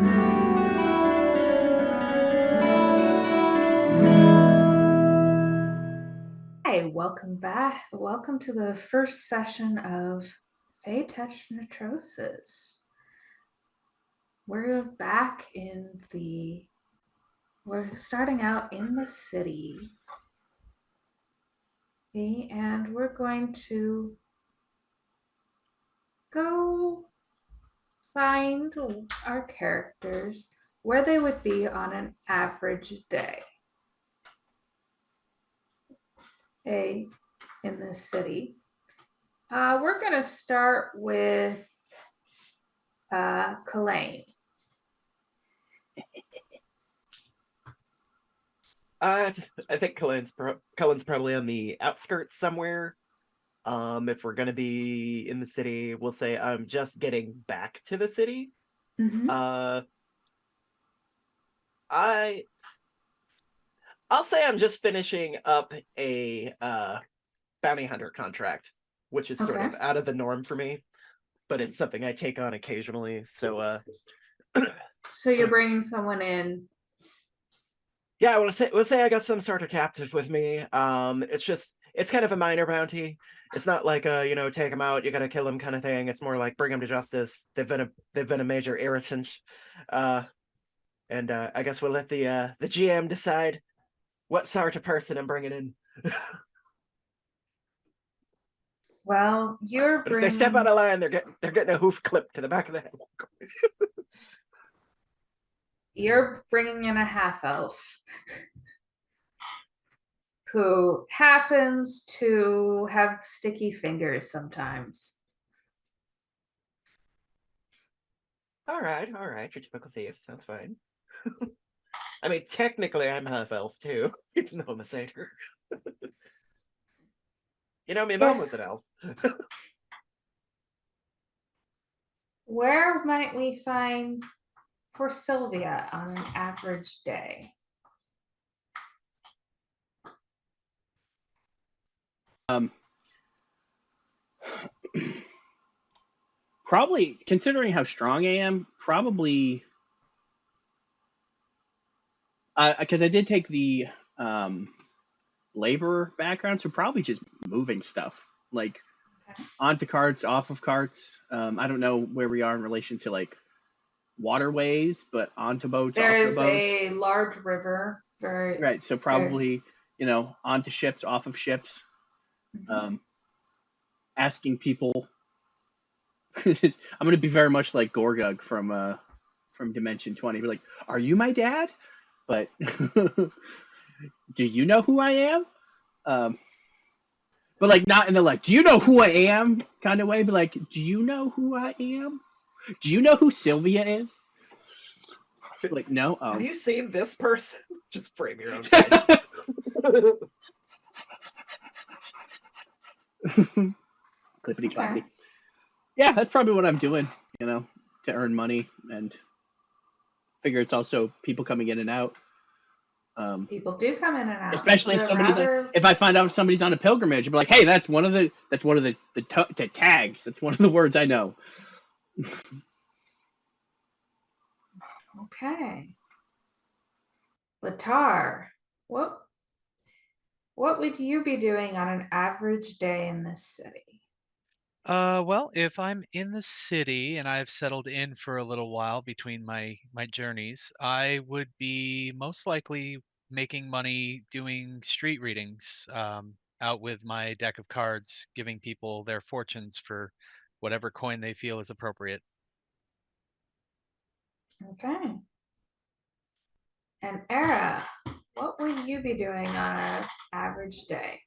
Hi, welcome back. Welcome to the first session of Fey Touch Netrosis. We're back we're starting out in the city. And we're going to go find our characters where they would be on an average day. In the city. We're going to start with Kalvin. I think Cullen's probably on the outskirts somewhere. If we're gonna be in the city, we'll say I'm just getting back to the city. Mm-hmm. I'll say I'm just finishing up a bounty hunter contract, which is sort Okay. of out of the norm for me, but it's something I take on occasionally. So So you're bringing someone in. yeah, we'll say I got some sort of captive with me. It's kind of a minor bounty. It's not like take them out, you gotta kill them kind of thing. It's more like bring them to justice. They've been a major irritant. And I guess we'll let the GM decide what sort of person I'm bringing in. Well, But if they step out of line, they're getting a hoof clip to the back of the head. You're bringing in a half elf who happens to have sticky fingers sometimes. All right, your typical thief sounds fine. I mean, technically, I'm half elf too, even though I'm a satyr. My mom was Yes. an elf. Where might we find for Sylvia on an average day? Probably, considering how strong I am, probably because I did take the labor background, so probably just moving stuff like onto carts, off of carts. I don't know where we are in relation to like waterways, but onto boats, There off the is boats. a large river. Right, so probably onto ships, off of ships. Asking people. I'm going to be very much like Gorgug from Dimension 20. We're like, are you my dad? But do you know who I am? But like not in the like, do you know who I am kind of way, but like, do you know who I am? Do you know who Sylvia is? Like, no. Have you seen this person? Just frame your own face. Clippity clappity. Yeah, that's probably what I'm doing, to earn money and figure it's also people coming in and out. People do come in and out. Especially if if I find out somebody's on a pilgrimage, I'll be like, hey, that's one of the tags. That's one of the words I know. Okay. Latar, what would you be doing on an average day in this city? Well, if I'm in the city and I've settled in for a little while between my journeys, I would be most likely making money doing street readings, out with my deck of cards, giving people their fortunes for whatever coin they feel is appropriate. Okay. And Era, what would you be doing on an average day?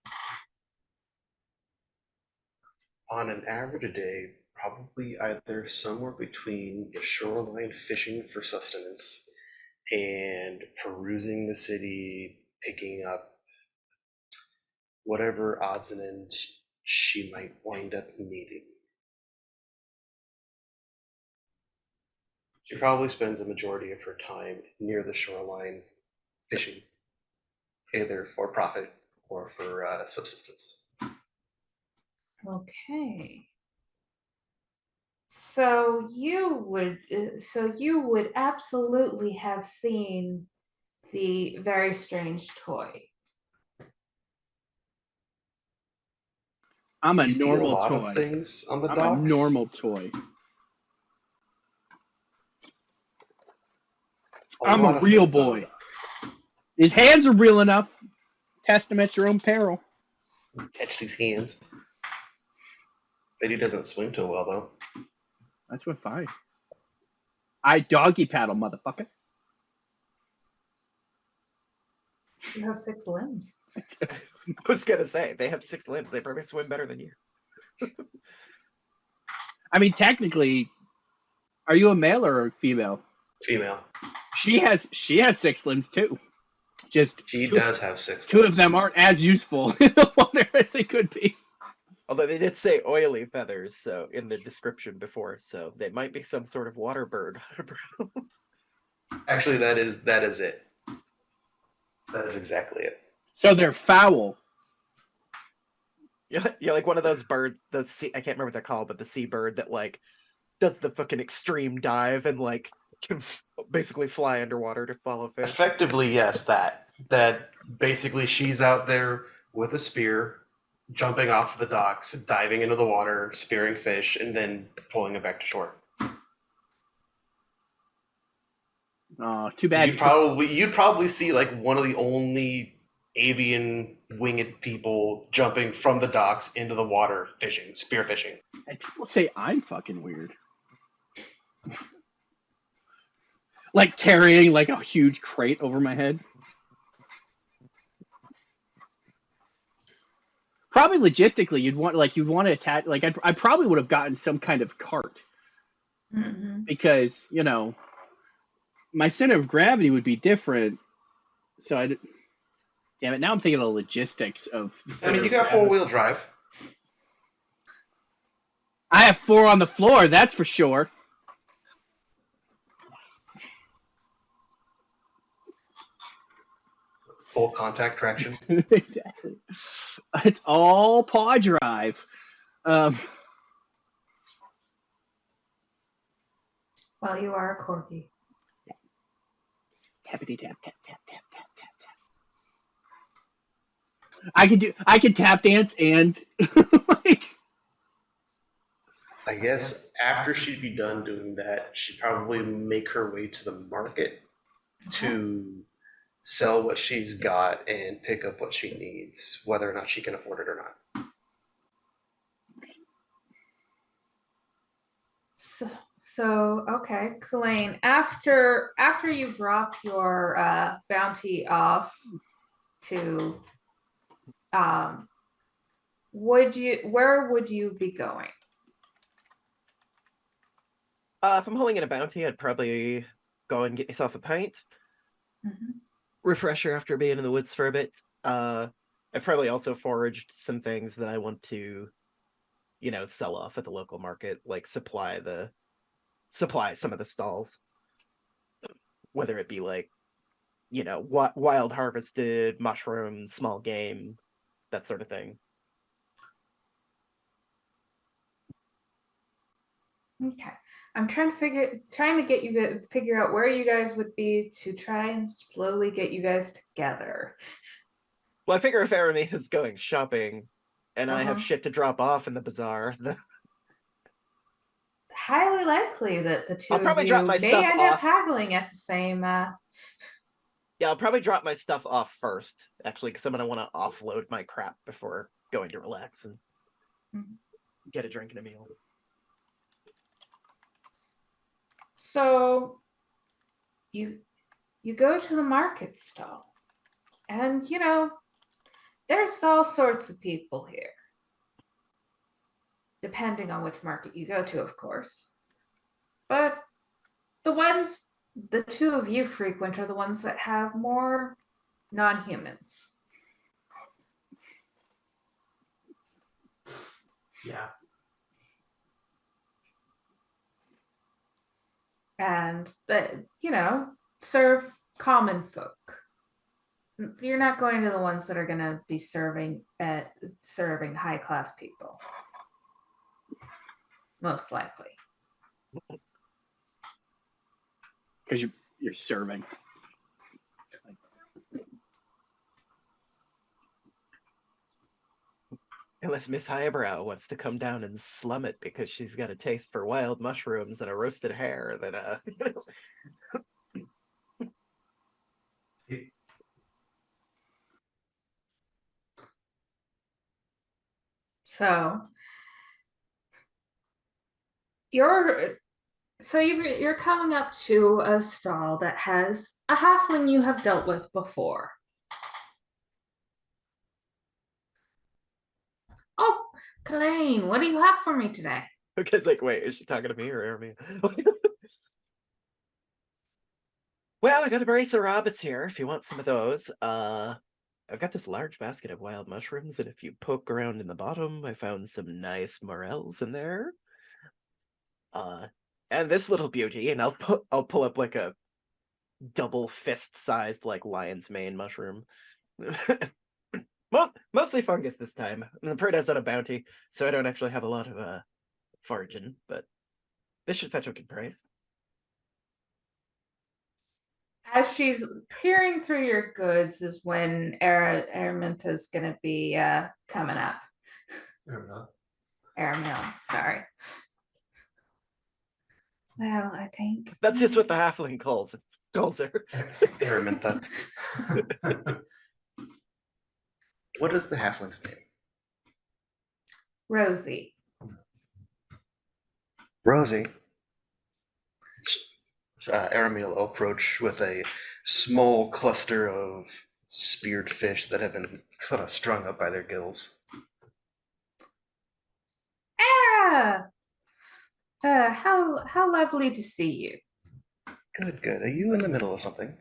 On an average day, probably either somewhere between the shoreline fishing for sustenance and perusing the city, picking up whatever odds and ends she might wind up needing. She probably spends a majority of her time near the shoreline fishing, either for profit or for subsistence. Okay. So you would absolutely have seen the very strange toy. I'm a You see a normal lot of toy. things on the I'm a docks. normal toy. I'm a lot of real things on the boy. docks. His hands are real enough. Test him at your own peril. Catch these hands. Bet he doesn't swim too well though. That's what fine. I doggy paddle, motherfucker. You have 6 limbs. I was gonna say they have 6 limbs. They probably swim better than you. I mean, technically, are you a male or a female? Female. She has 6 limbs too. Just She two, does have 6 two of limbs. them aren't as useful in the water as they could be. Although they did say oily feathers, so in the description before, so they might be some sort of water bird. Actually, that is it. That is exactly it. So they're foul. You're like one of those birds. The sea, I can't remember what they're called, but the sea bird that like does the fucking extreme dive and like can basically fly underwater to follow fish. Effectively, yes, that basically she's out there with a spear, jumping off the docks, diving into the water, spearing fish, and then pulling it back to shore. Oh, too bad. You'd probably see like one of the only avian winged people jumping from the docks into the water fishing, spearfishing. And people say I'm fucking weird. Like carrying like a huge crate over my head. Probably logistically, you'd want to attach. Like I probably would have gotten some kind of cart because my center of gravity would be different. So damn it. Now I'm thinking of the logistics of. I mean, you got 4-wheel drive. I have 4 on the floor. That's for sure. Full contact traction. Exactly. It's all paw drive. Well, you are a corgi. Tappity tap tap tap tap tap tap tap. I could tap dance and like. I guess after she'd be done doing that, she'd probably make her way to the market to sell what she's got and pick up what she needs, whether or not she can afford it or not. So okay, Kulain, after you drop your bounty off to where would you be going? If I'm holding in a bounty, I'd probably go and get yourself a pint. Refresher after being in the woods for a bit. I've probably also foraged some things that I want to, sell off at the local market, like supply some of the stalls. Whether it be like, wild harvested mushrooms, small game, that sort of thing. Okay. I'm trying to get you to figure out where you guys would be to try and slowly get you guys together. Well, I figure if Aramie is going shopping and I have shit to drop off in the bazaar, highly likely that the two I'll probably of drop you my may stuff end up off. haggling at the same Yeah, I'll probably drop my stuff off first, actually, because I'm going to want to offload my crap before going to relax and get a drink and a meal. So you go to the market stall, and there's all sorts of people here, depending on which market you go to, of course. But the ones the two of you frequent are the ones that have more non-humans. Yeah. And serve common folk. You're not going to the ones that are going to be serving high class people, most likely. Because you're serving. Unless Miss Highbrow wants to come down and slum it because she's got a taste for wild mushrooms and a roasted hare, then So you're coming up to a stall that has a halfling you have dealt with before. Oh, Colleen, what do you have for me today? because like, wait, is she talking to me or Ermi? Well, I got a brace of rabbits here if you want some of those. I've got this large basket of wild mushrooms, and if you poke around in the bottom, I found some nice morels in there. And this little beauty, and I'll pull up like a double fist-sized like lion's mane mushroom. Mostly fungus this time. The Prada's on a bounty, so I don't actually have a lot of foraging, but this should fetch a good price. As she's peering through your goods is when Araminta's gonna be coming up. Aramil, sorry. Well, I think That's just what the halfling calls her. Araminta. What is the halfling's name? Rosie. Rosie. Aramil will approach with a small cluster of speared fish that have been kind of strung up by their gills. Era! How lovely to see you. Good, good. Are you in the middle of something?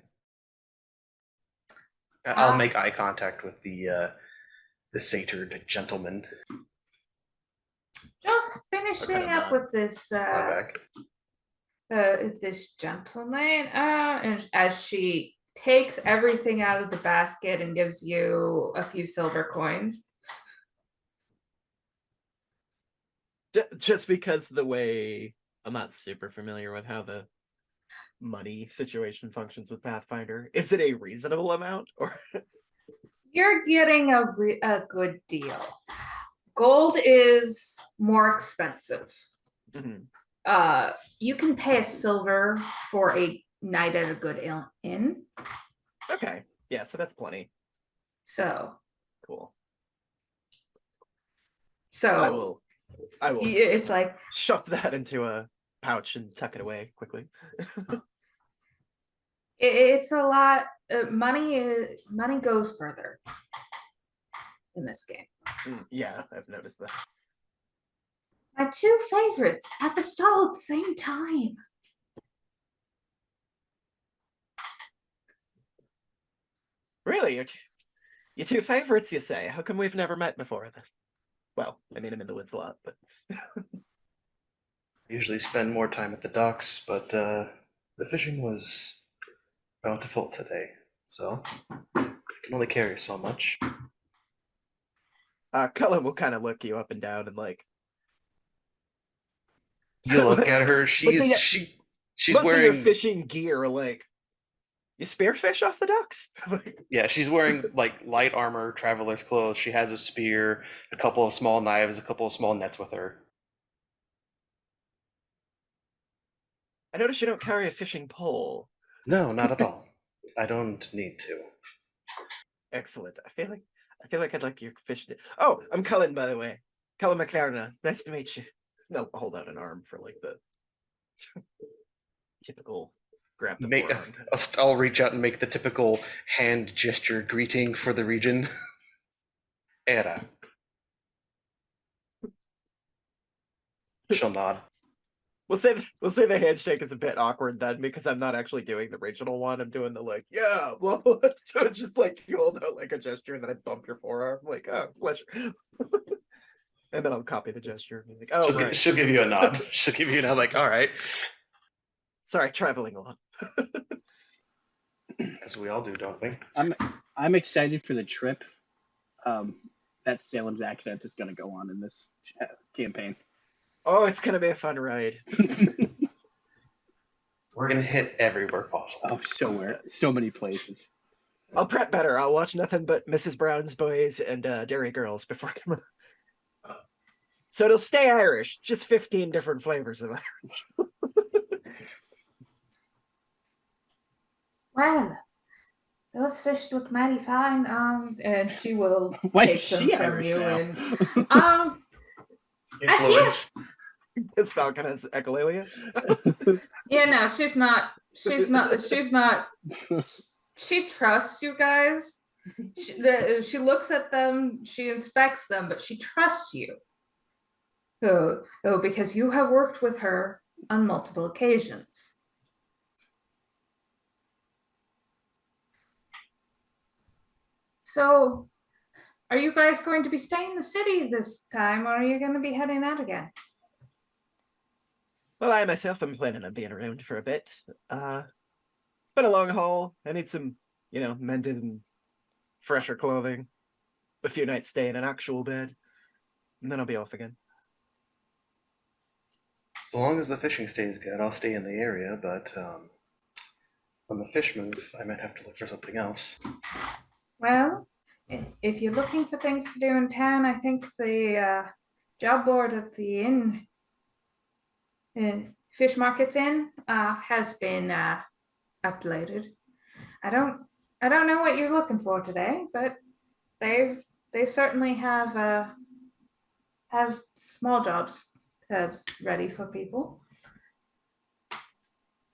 I'll make eye contact with the satyred gentleman. Just finishing up with this this gentleman, and as she takes everything out of the basket and gives you a few silver coins. Just because the way I'm not super familiar with how the money situation functions with Pathfinder, is it a reasonable amount or? You're getting a good deal. Gold is more expensive. Mm-hmm. You can pay a silver for a night at a good inn. Okay, yeah, so that's plenty. So Cool. So I will. It's like shove that into a pouch and tuck it away quickly. It's a lot. Money goes further in this game. Yeah, I've noticed that. My two favorites at the stall at the same time. Really? Your two favorites, you say? How come we've never met before then? Well, I mean, I'm in the woods a lot, but... I usually spend more time at the docks, but the fishing was bountiful today, so I can only carry so much. Cullen will kind of look you up and down and like... You look at her, she's most wearing... of your fishing gear, like... You spearfish off the docks? Yeah, she's wearing like light armor, traveler's clothes. She has a spear, a couple of small knives, a couple of small nets with her. I notice you don't carry a fishing pole. No, not at all. I don't need to. Excellent. I feel like I'd like your fish. Oh, I'm Cullen, by the way. Cullen McCarna. Nice to meet you. No, hold out an arm for like the typical grab the forearm. I'll reach out and make the typical hand gesture greeting for the region. Era. She'll nod. We'll say the handshake is a bit awkward then because I'm not actually doing the regional one. I'm doing the like, yeah, blah, blah. So it's just like you hold out like a gesture and then I bump your forearm, like, oh, pleasure. And then I'll copy the gesture. And like, oh, right. She'll give you a nod. She'll give you a nod, like, all right. Sorry, traveling a lot. As we all do, don't we? I'm excited for the trip. That Salem's accent is going to go on in this campaign. Oh, it's going to be a fun ride. We're gonna hit everywhere possible. Oh, so many places. I'll prep better. I'll watch nothing but Mrs. Brown's Boys and Dairy Girls before coming. So it'll stay Irish, just 15 different flavors of Irish. Well, those fish look mighty fine. And she will Why take is them she from Irish you. now? And Influence. This Falcon has echolalia. yeah, no, she's not. She's not. She trusts you guys. She looks at them. She inspects them, but she trusts you. Oh, because you have worked with her on multiple occasions. So, are you guys going to be staying in the city this time, or are you going to be heading out again? Well, I myself am planning on being around for a bit. It's been a long haul. I need some, mended and fresher clothing. A few nights stay in an actual bed. And then I'll be off again. So long as the fishing stays good, I'll stay in the area, but when the fish move, I might have to look for something else. Well, if you're looking for things to do in town, I think the job board at the inn, Fish Market's Inn, has been uploaded. I don't know what you're looking for today, but they certainly have small jobs ready for people.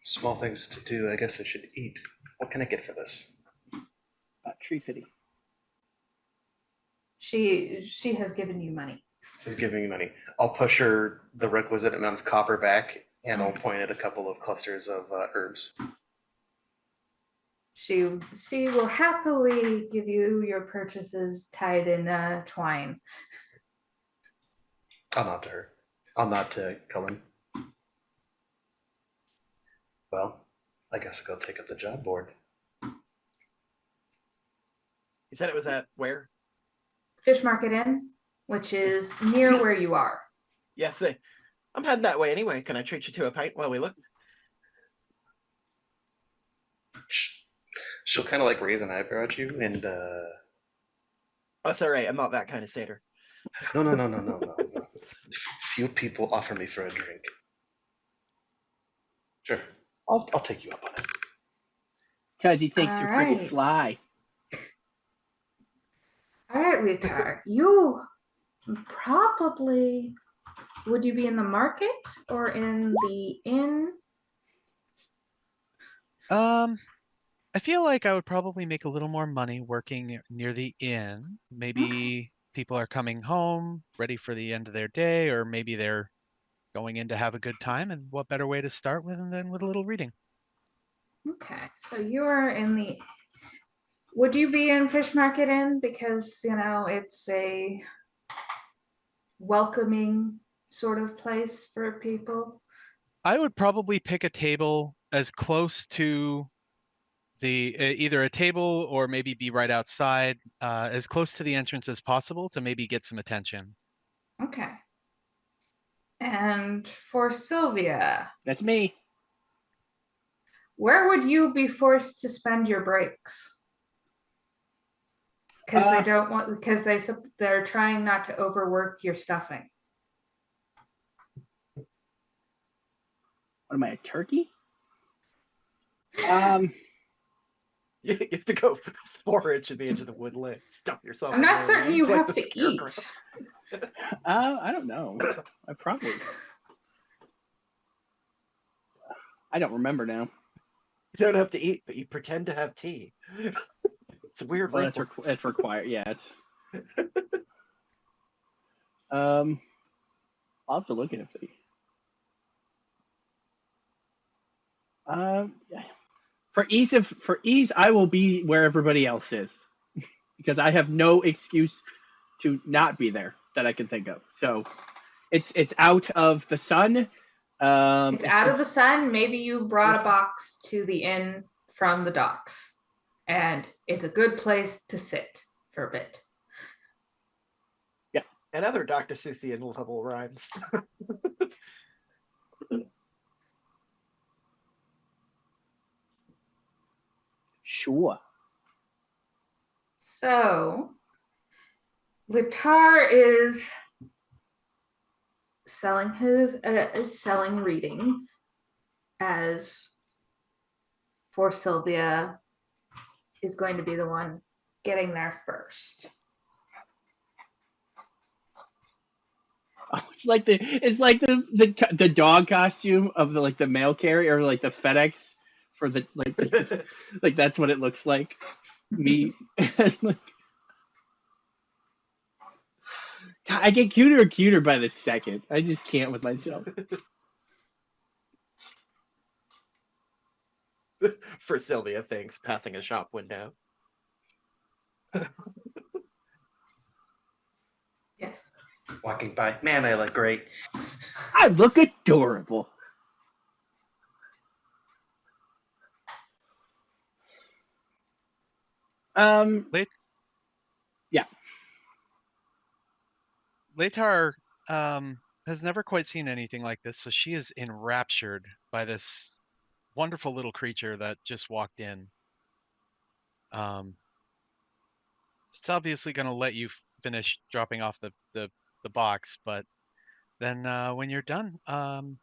Small things to do. I guess I should eat. What can I get for this? Tree fitty. She has given you money. She's giving me money. I'll push her the requisite amount of copper back, and I'll point at a couple of clusters of herbs. She will happily give you your purchases tied in twine. I'll nod to her. I'll nod to Cullen. Well, I guess I'll go take up the job board. You said it was at where? Fish Market Inn, which is near where you are. Yes, I'm heading that way anyway. Can I treat you to a pint while we look? She'll kind of like raise an eyebrow at you, and Oh, sorry, I'm not that kind of satyr. No. Few people offer me for a drink. Sure, I'll take you up on it. Because he thinks you're pretty Alright. fly. All right, Lutar, you probably, would you be in the market or in the inn? I feel like I would probably make a little more money working near the inn. Maybe people are coming home, ready for the end of their day, or maybe they're going in to have a good time. And what better way to start with than with a little reading? Okay, so you are in the, would you be in Fish Market Inn? Because, it's a welcoming sort of place for people. I would probably pick a table as close to the either a table or maybe be right outside, as close to the entrance as possible to maybe get some attention. Okay. And for Sylvia, That's me. where would you be forced to spend your breaks? Because they don't want, because they're trying not to overwork your stuffing. What am I, a turkey? You have to go forage at the edge of the woodland, stuff yourself. I'm not certain you have to eat. I don't know. I probably. I don't remember now. You don't have to eat, but you pretend to have tea. It's a weird. Well, that's required. Yeah, it's. I'll have to look at it. For ease, I will be where everybody else is, because I have no excuse to not be there that I can think of. So, it's out of the sun. It's out of the sun. Maybe you brought a box to the inn from the docks, and it's a good place to sit for a bit. Yeah, and other Dr. Seussian level rhymes. Sure. So, Litar is selling readings as for Sylvia is going to be the one getting there first. Oh, it's like the dog costume of the mail carrier, or like the FedEx for the like that's what it looks like. Me, as like, God, I get cuter and cuter by the second. I just can't with myself. For Sylvia thinks, passing a shop window. Yes. Walking by, man, I look great. I look adorable. Lat- Yeah. Latar has never quite seen anything like this, so she is enraptured by this wonderful little creature that just walked in. It's obviously going to let you finish dropping off the box, but then when you're done, I'll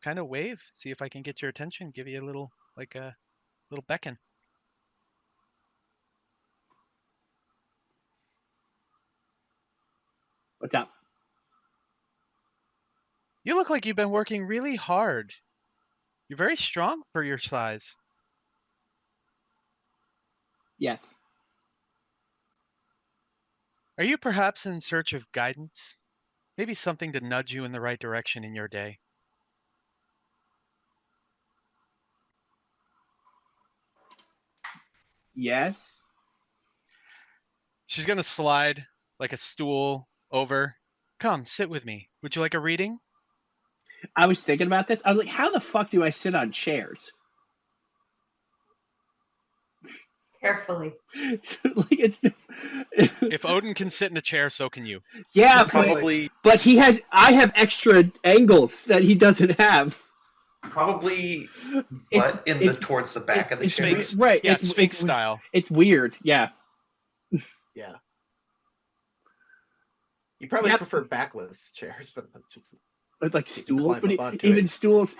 kind of wave, see if I can get your attention, give you a little little beckon. What's up? You look like you've been working really hard. You're very strong for your size. Yes. Are you perhaps in search of guidance? Maybe something to nudge you in the right direction in your day? Yes. She's going to slide like a stool over. Come, sit with me. Would you like a reading? I was thinking about this. I was like, how the fuck do I sit on chairs? Carefully. Like it's If Odin can sit in a chair, so can you. yeah, This is like- Probably, but I have extra angles that he doesn't have. probably, It's- but towards the back of the it's chair. Sphinx. right. Yeah, it's Sphinx style. It's weird. Yeah. Yeah. You probably Yep. prefer backless chairs, but that's just Like You can stools, climb but up onto even it. stools.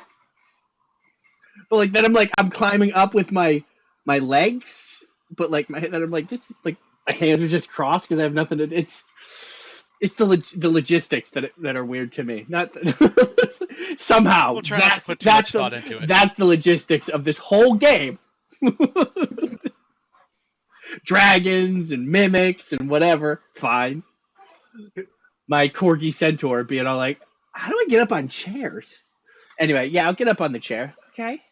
But like then I'm climbing up with my legs, but like then I'm like, this is like my hands are just crossed because I have nothing to. It's the logistics that are weird to me. Not somehow We'll try not to put too much thought into it. That's the logistics of this whole game. Dragons and mimics and whatever. Fine. My corgi centaur being all like, how do I get up on chairs? Anyway, yeah, I'll get up on the chair. Okay.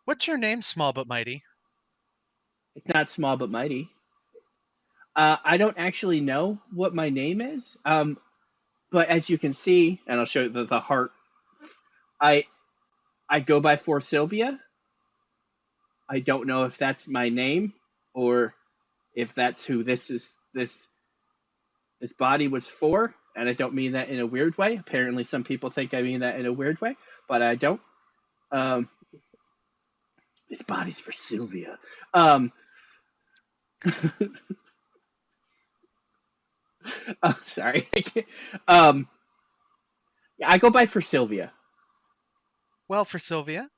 What's your name, small but mighty? It's not small but mighty. I don't actually know what my name is. But as you can see, and I'll show you the heart. I go by For Sylvia. I don't know if that's my name or if that's who this body was for, and I don't mean that in a weird way. Apparently, some people think I mean that in a weird way, but I don't. This body's for Sylvia. Sorry. Yeah, I go by For Sylvia. Well, for Sylvia,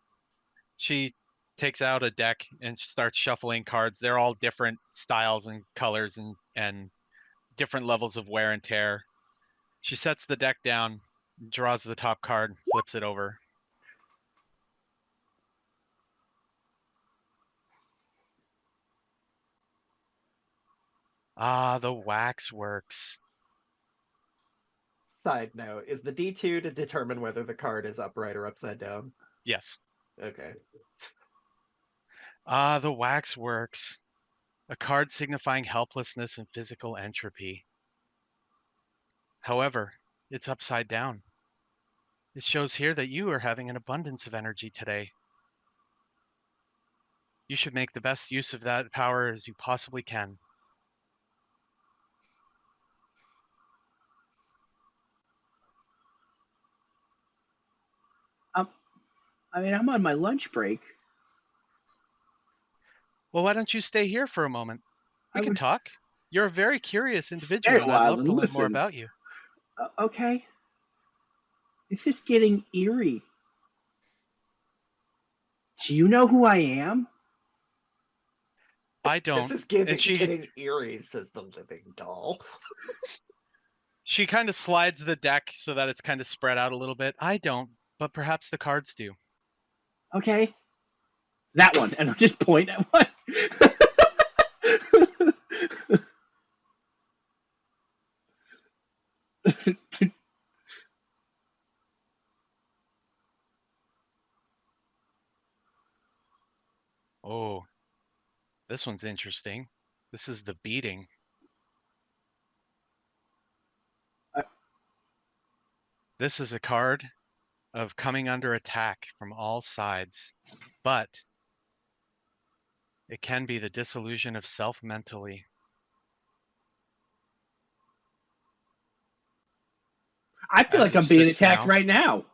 she takes out a deck and starts shuffling cards. They're all different styles and colors and different levels of wear and tear. She sets the deck down, draws the top card, flips it over. Ah, the wax works. Side note, is the D2 to determine whether the card is upright or upside down? Yes. Okay. Ah, the wax works. A card signifying helplessness and physical entropy. However, it's upside down. It shows here that you are having an abundance of energy today. You should make the best use of that power as you possibly can. I mean, I'm on my lunch break. Well, why don't you stay here for a moment? We I can would talk. You're a very curious stay individual, a and I'd while love and to learn more listen. about you. Okay. This is getting eerie. Do you know who I am? I This don't. is And getting eerie, says the living doll. she kind of slides the deck so that it's kind of spread out a little bit. I don't, but perhaps the cards do. Okay. That one. And I'll just point at one. Oh, this one's interesting. This is the beating. This is a card of coming under attack from all sides, but it can be the disillusion of self mentally. I feel As like it I'm being sits attacked now, right now.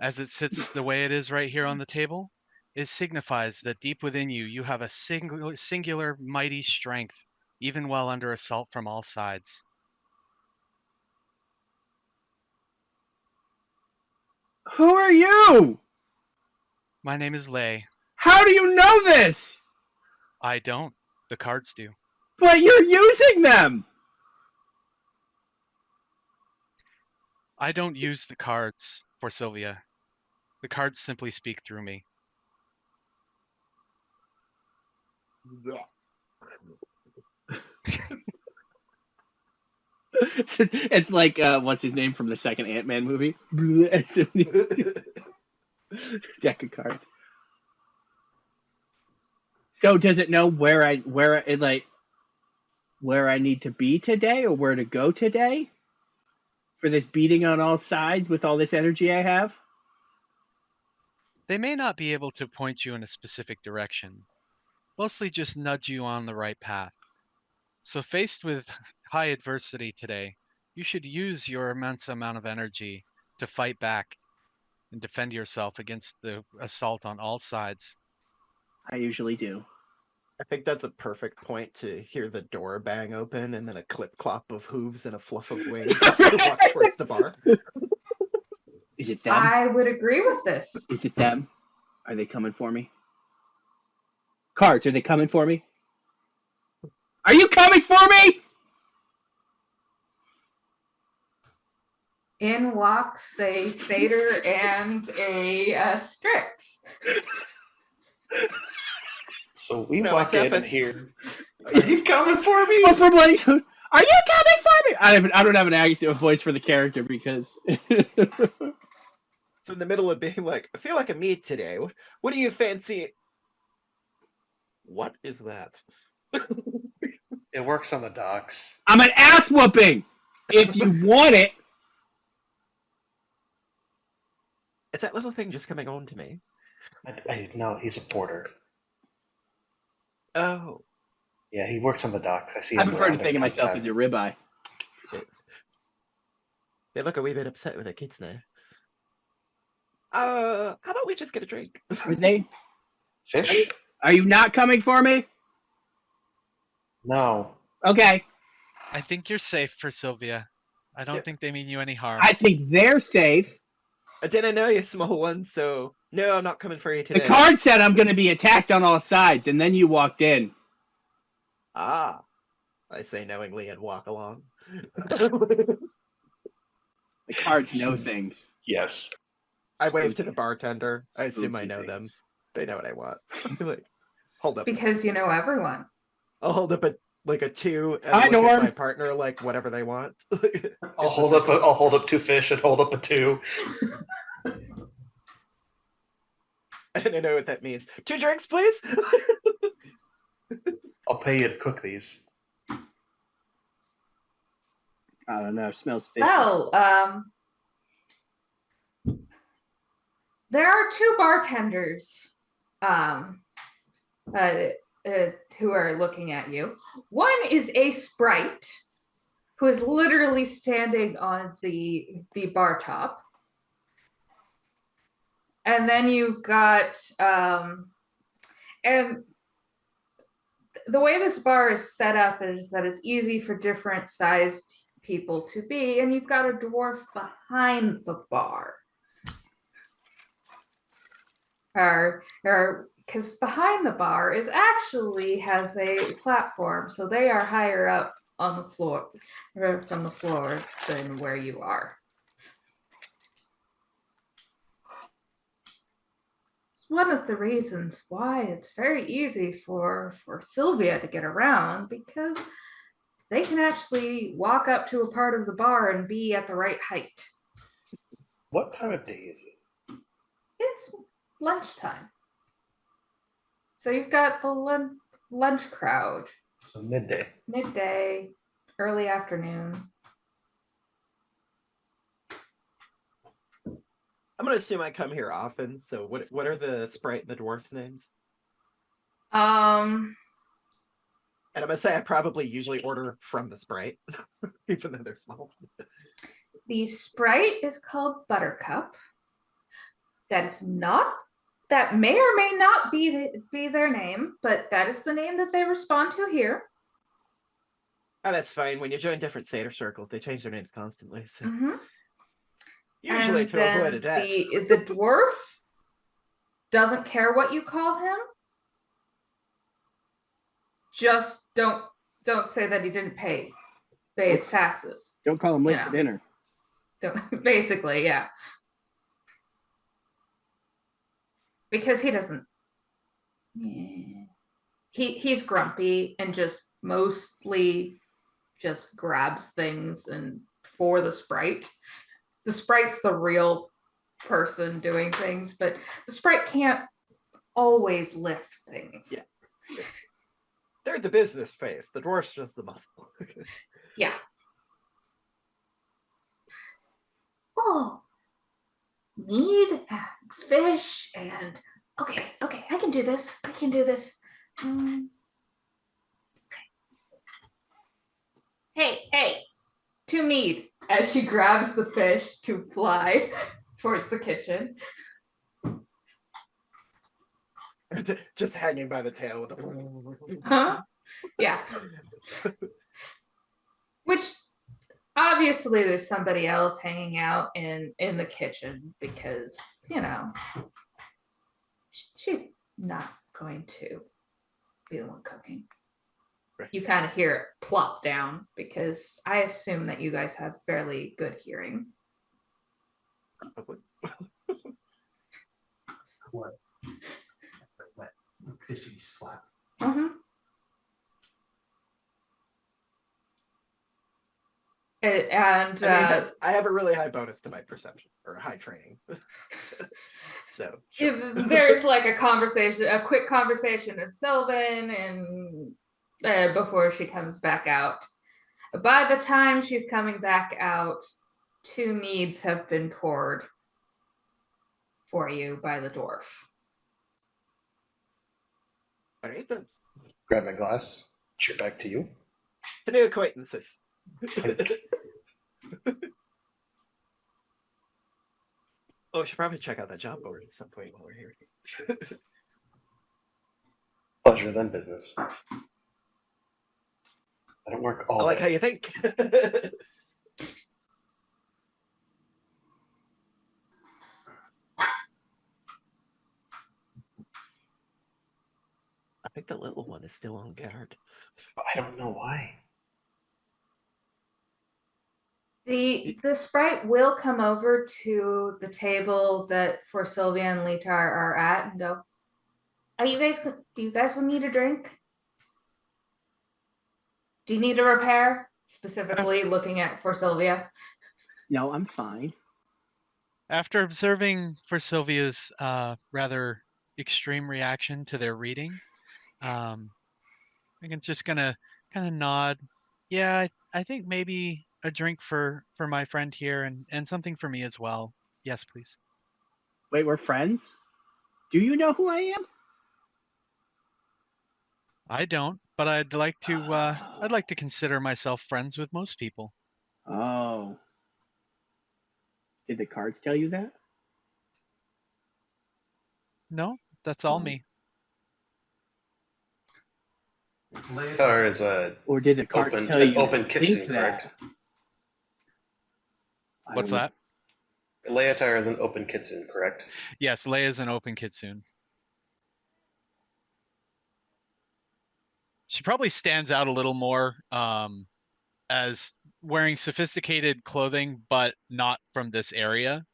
as it sits the way it is right here on the table, it signifies that deep within you, you have a singular mighty strength, even while under assault from all sides. Who are you? My name is Lay. How do you know this? I don't. The cards do. But you're using them. I don't use the cards for Sylvia. The cards simply speak through me. It's like what's his name from the second Ant-Man movie? Deck of cards. So does it know where I need to be today or where to go today for this beating on all sides with all this energy I have? They may not be able to point you in a specific direction, mostly just nudge you on the right path. So faced with high adversity today, you should use your immense amount of energy to fight back and defend yourself against the assault on all sides. I usually do. I think that's a perfect point to hear the door bang open and then a clip clop of hooves and a fluff of wings as they walk towards the bar. Is it them? I would agree with this. Is it them? Are they coming for me? Cards, are they coming for me? Are you coming for me? In walks a satyr and a Strix. So we No, walk in SF. and hear, "Are you coming for me?" Oh, from like, are you coming for me? I don't have an accent voice for the character because. So in the middle of being like, I feel like a meat today. What do you fancy? What is that? It works on the docks. I'm an ass whooping. If you want it. Is that little thing just coming on to me? No, he's a porter. Oh. Yeah, he works on the docks. I see I him prefer to around think of there myself as sometimes. a ribeye. They look a wee bit upset with their kids now. How about we just get a drink? Are they? Fish? Are you not coming for me? No. Okay. I think you're safe for Sylvia. I don't think they mean you any harm. I think they're safe. I didn't know you, small one, so no, I'm not coming for you today. The card said I'm going to be attacked on all sides, and then you walked in. Ah, I say knowingly and walk along. The cards know things. Yes. I wave to the bartender. I assume I Spooky know things. them. They know what I want. I'll be like, hold up. Because you know everyone. I'll hold up a 2 and Hi, look at Norm. my partner like whatever they want. I'll hold up 2 fish and hold up a 2. I didn't know what that means. 2 drinks, please. I'll pay you to cook these. I don't know. It smells fishy. Well, there are 2 bartenders who are looking at you. One is a sprite who is literally standing on the bar top. And then you've got and the way this bar is set up is that it's easy for different sized people to be, and you've got a dwarf behind the bar. Or because behind the bar is actually has a platform, so they are higher up on the floor, or from the floor than where you are. It's one of the reasons why it's very easy for Sylvia to get around, because they can actually walk up to a part of the bar and be at the right height. What time of day is it? It's lunchtime. So you've got the lunch crowd. So midday. Midday, early afternoon. I'm gonna assume I come here often. So what are the sprite and the dwarf's names? And I'm gonna say I probably usually order from the sprite, even though they're small. The sprite is called Buttercup. That may or may not be their name, but that is the name that they respond to here. Oh, that's fine. When you join different satyr circles, they change their names constantly. So usually And to then avoid a debt. The dwarf doesn't care what you call him. Just don't say that he didn't pay his taxes. Don't call him late for dinner. Basically, yeah. Because he doesn't. Yeah. He's grumpy and just mostly just grabs things and for the sprite. The sprite's the real person doing things, but the sprite can't always lift things. Yeah. They're the business face. The dwarf's just the muscle. Yeah. Oh, meat and fish and okay, I can do this. Okay. Hey, to Mead, as she grabs the fish to fly towards the kitchen. Just hanging by the tail with Huh? Yeah. Which obviously there's somebody else hanging out in the kitchen because, she's not going to be the one cooking. Right. You kind of hear it plop down because I assume that you guys have fairly good hearing. Probably. What? Wet, fishy slap. And I have a really high bonus to my perception, or a high training. so sure. There's like a quick conversation with Sylvan, and before she comes back out. By the time she's coming back out, 2 meads have been poured for you by the dwarf. All right then. Grab my glass. Cheer back to you. To new acquaintances. Oh, we should probably check out that job board at some point while we're here. Pleasure than business. I don't work all I like day. how you think. I think the little one is still on guard. I don't know why. The sprite will come over to the table that for Sylvia and Litar are at and go, do you guys need a drink? Do you need a repair? Specifically looking at for Sylvia. No, I'm fine. After observing for Sylvia's rather extreme reaction to their reading, I think it's just gonna kind of nod. Yeah, I think maybe a drink for my friend here and something for me as well. Yes, please. Wait, we're friends? Do you know who I am? I don't, but I'd like to consider myself friends with most people. Oh. Did the cards tell you that? No, that's all Oh. me. Tar is a Or did the cards open tell an you open to think kitsune, that? correct? I What's don't know. that? Leotar is an open kitsune, correct? Yes, Leia's an open kitsune. She probably stands out a little more as wearing sophisticated clothing, but not from this area.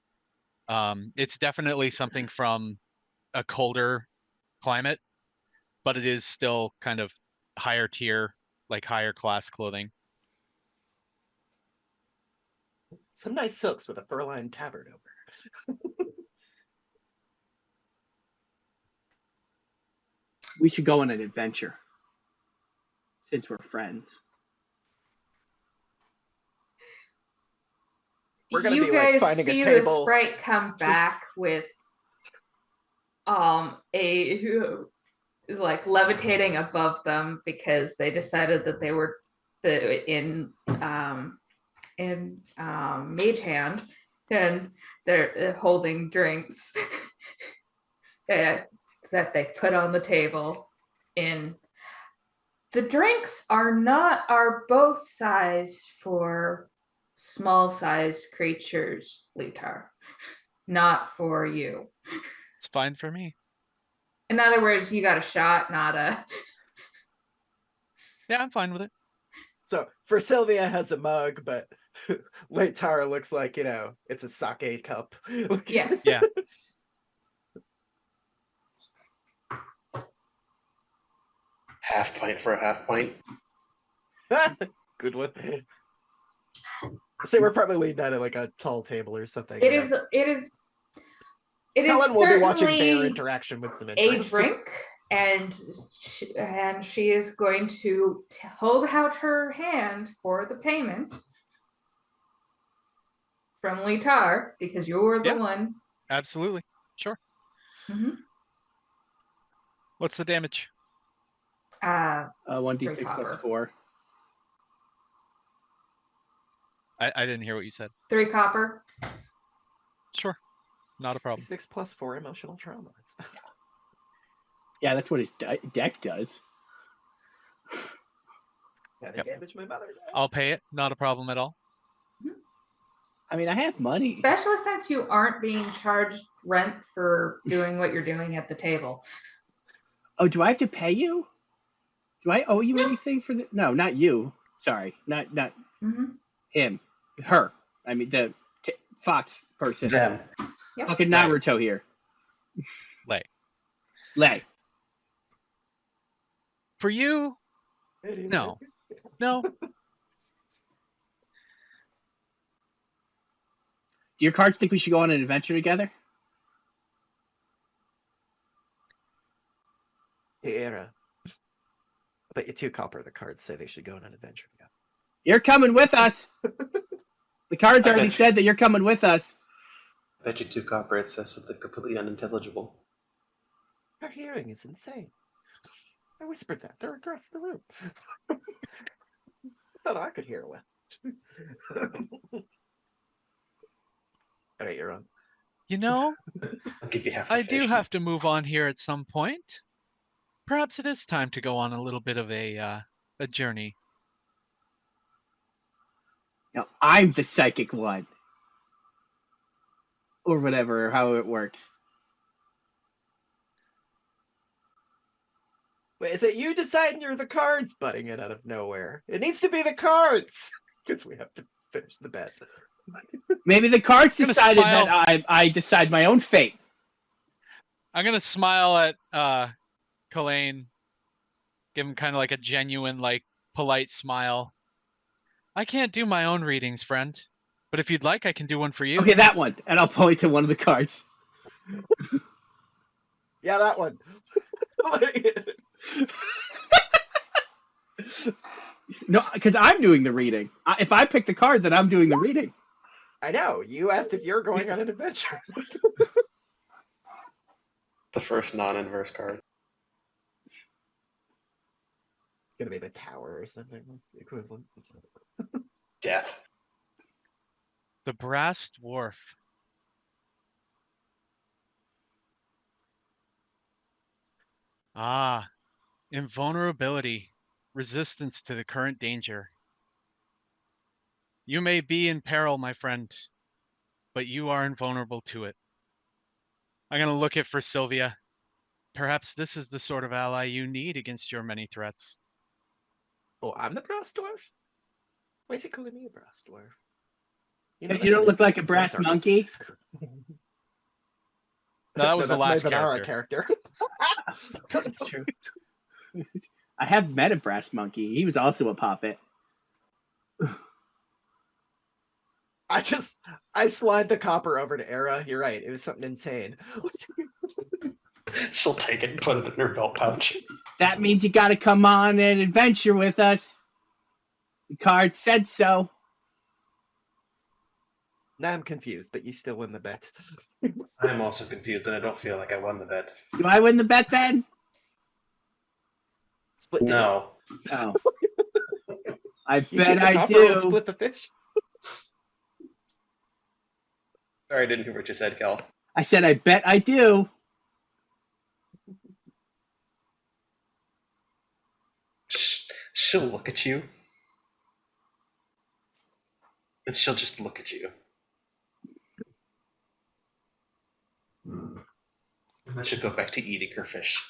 It's definitely something from a colder climate, but it is still kind of higher tier, like higher class clothing. Some nice silks with a fur-lined tabard over. We should go on an adventure since we're friends. We're gonna You be like guys finding a see the table. sprite come back with a like levitating above them because they decided that they were in mage hand, and they're holding drinks that they put on the table. In the drinks are both sized for small sized creatures, Lutar, not for you. It's fine for me. In other words, you got a shot, not a. Yeah, I'm fine with it. So for Sylvia has a mug, but Leitar looks like, you know, it's a sake cup. Yes. Yeah. Half pint for a half pint. Good one. So we're probably waiting down at like a tall table or something. It you know. is. It is. It Helen is will be watching their certainly interaction with some a interest. drink, and she is going to hold out her hand for the payment from Litar because you're the Yeah. one. Absolutely. Sure. Mhm. What's the damage? 1d6 Three copper. plus 4. I didn't hear what you said. 3 copper. Sure. Not a problem. 6+4 emotional trauma. Yeah, that's what his deck does. Gotta Yep. damage my mother. Guys. I'll pay it. Not a problem at all. I mean, I have money. Especially since you aren't being charged rent for doing what you're doing at the table. Oh, do I have to pay you? Do I owe you anything for the? No, not you. Sorry, not Mhm. him. Her. I mean the fox person. Them. Yep. Fucking Right. Naruto here. Lay. Lay. For you, no. No. Do your cards think we should go on an adventure together? Here. I bet you 2 copper the cards say they should go on an adventure together. You're coming with us. The cards I already bet- said that you're coming with us. Bet you 2 copper it says something completely unintelligible. Her hearing is insane. I whispered that. They're across the room. Thought I could hear well. All right, you're on. You know, I'll give you half. I do have to move on here at some point. Perhaps it is time to go on a little bit of a journey. Now I'm the psychic one, or whatever, how it works. Wait, is it you deciding you're the cards butting it out of nowhere? It needs to be the cards because we have to finish the bet. Maybe the cards I'm gonna decided smile. that I decide my own fate. I'm gonna smile at Kalain, give him kind of like a genuine, like polite smile. I can't do my own readings, friend, but if you'd like, I can do one for you. Okay, that one, and I'll point to one of the cards. Yeah, that one. No, because I'm doing the reading. If I pick the card, then I'm doing the reading. I know. You asked if you're going on an adventure. The first non-inverse card. It's gonna be the tower or something equivalent. Death. The Brass Dwarf. Ah, invulnerability, resistance to the current danger. You may be in peril, my friend, but you are invulnerable to it. I'm going to look it for Sylvia. Perhaps this is the sort of ally you need against your many threats. Oh, I'm the brass dwarf? Why is he calling me a brass dwarf? You If that's you don't an look like a insult, some brass sarcasm. monkey. No, that was the that's last my Vanara character. It's true. I have met a brass monkey. He was also a puppet. I slide the copper over to Era. You're right. It was something insane. She'll take it and put it in her belt pouch. That means you got to come on an adventure with us. The card said so. Now I'm confused, but you still win the bet. I'm also confused, and I don't feel like I won the bet. Do I win the bet then? Split the No. Oh. I You bet keep the I copper, we'll do. split the fish. Sorry, I didn't hear what you said, Kel. I said I bet I do. She'll look at you. And she'll just look at you. And then she'll go back to eating her fish.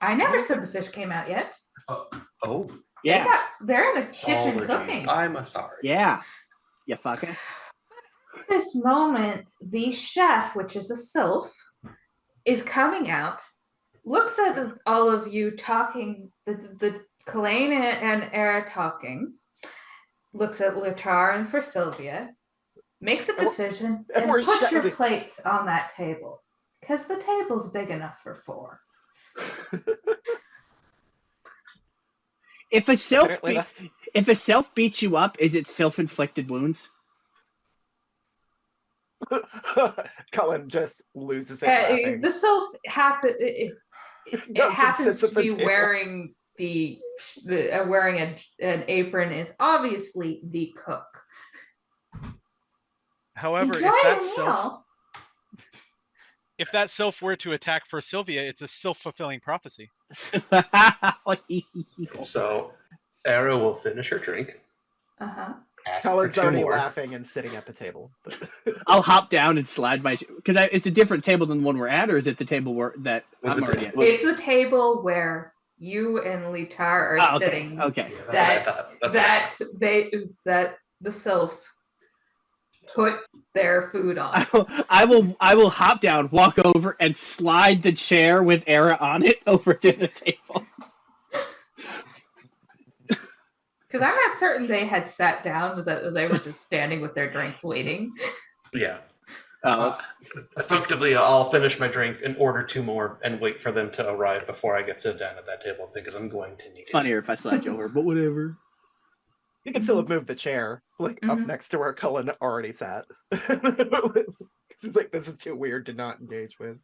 I never said the fish came out yet. Oh. Yeah. They're in the kitchen Apologies. cooking. I'm sorry. Yeah. You fucker. At this moment, the chef, which is a sylph, is coming out, looks at all of you talking, the Kalane and Era talking, looks at Lutar and for Sylvia, makes a decision, and and we're puts your shouting. plates on that table. Because the table's big enough for 4. If a self Apparently that's beats you up, is it self-inflicted wounds? Cullen just loses it laughing. The sylph it Goes and happens sits to at the be table. wearing wearing an apron, is obviously the cook. However, Enjoy if that self were to attack for Sylvia, it's a self-fulfilling prophecy. So, Era will finish her drink. Uh-huh. Ask for Cullen's 2 already more. laughing and sitting at the table. But I'll hop down and slide my because it's a different table than the one we're at, or is it the table that Was I'm it already at? It's the table where you and Lutar are Oh, okay. sitting. Okay. Yeah, that's what I thought. That's what I thought. That the sylph put their food on. I will hop down, walk over, and slide the chair with Era on it over to the table. Because I'm not certain they had sat down, that they were just standing with their drinks waiting. Yeah. Oh, Effectively, I'll finish my drink and order 2 more and wait for them to arrive before I get sit down at that table because I'm going to need it's it. funnier if I slide you over, but whatever. you can still have moved the chair, like up Mhm. next to where Cullen already sat. He's like, this is too weird to not engage with.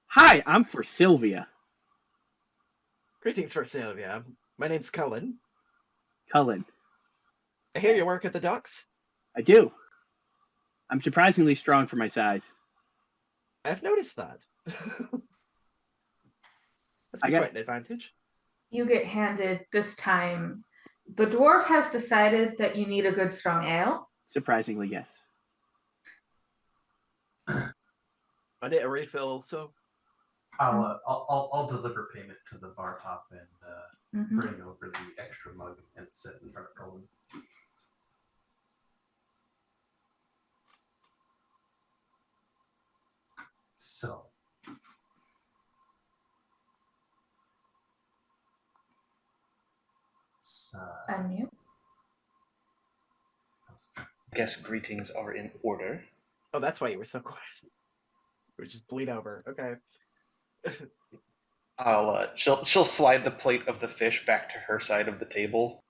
Hi, I'm for Sylvia. Greetings for Sylvia. My name's Cullen. Cullen. I hear you work at the docks. I do. I'm surprisingly strong for my size. I've noticed that. Must be quite an advantage. You get handed this time. The dwarf has decided that you need a good strong ale. Surprisingly, yes. I need a refill, so I'll deliver payment to the bar top and Mhm. bring over the extra mug and sit in front of Colin. So. Unmute. Guess greetings are in order. oh, that's why you were so quiet. We just bleed over. Okay. She'll slide the plate of the fish back to her side of the table.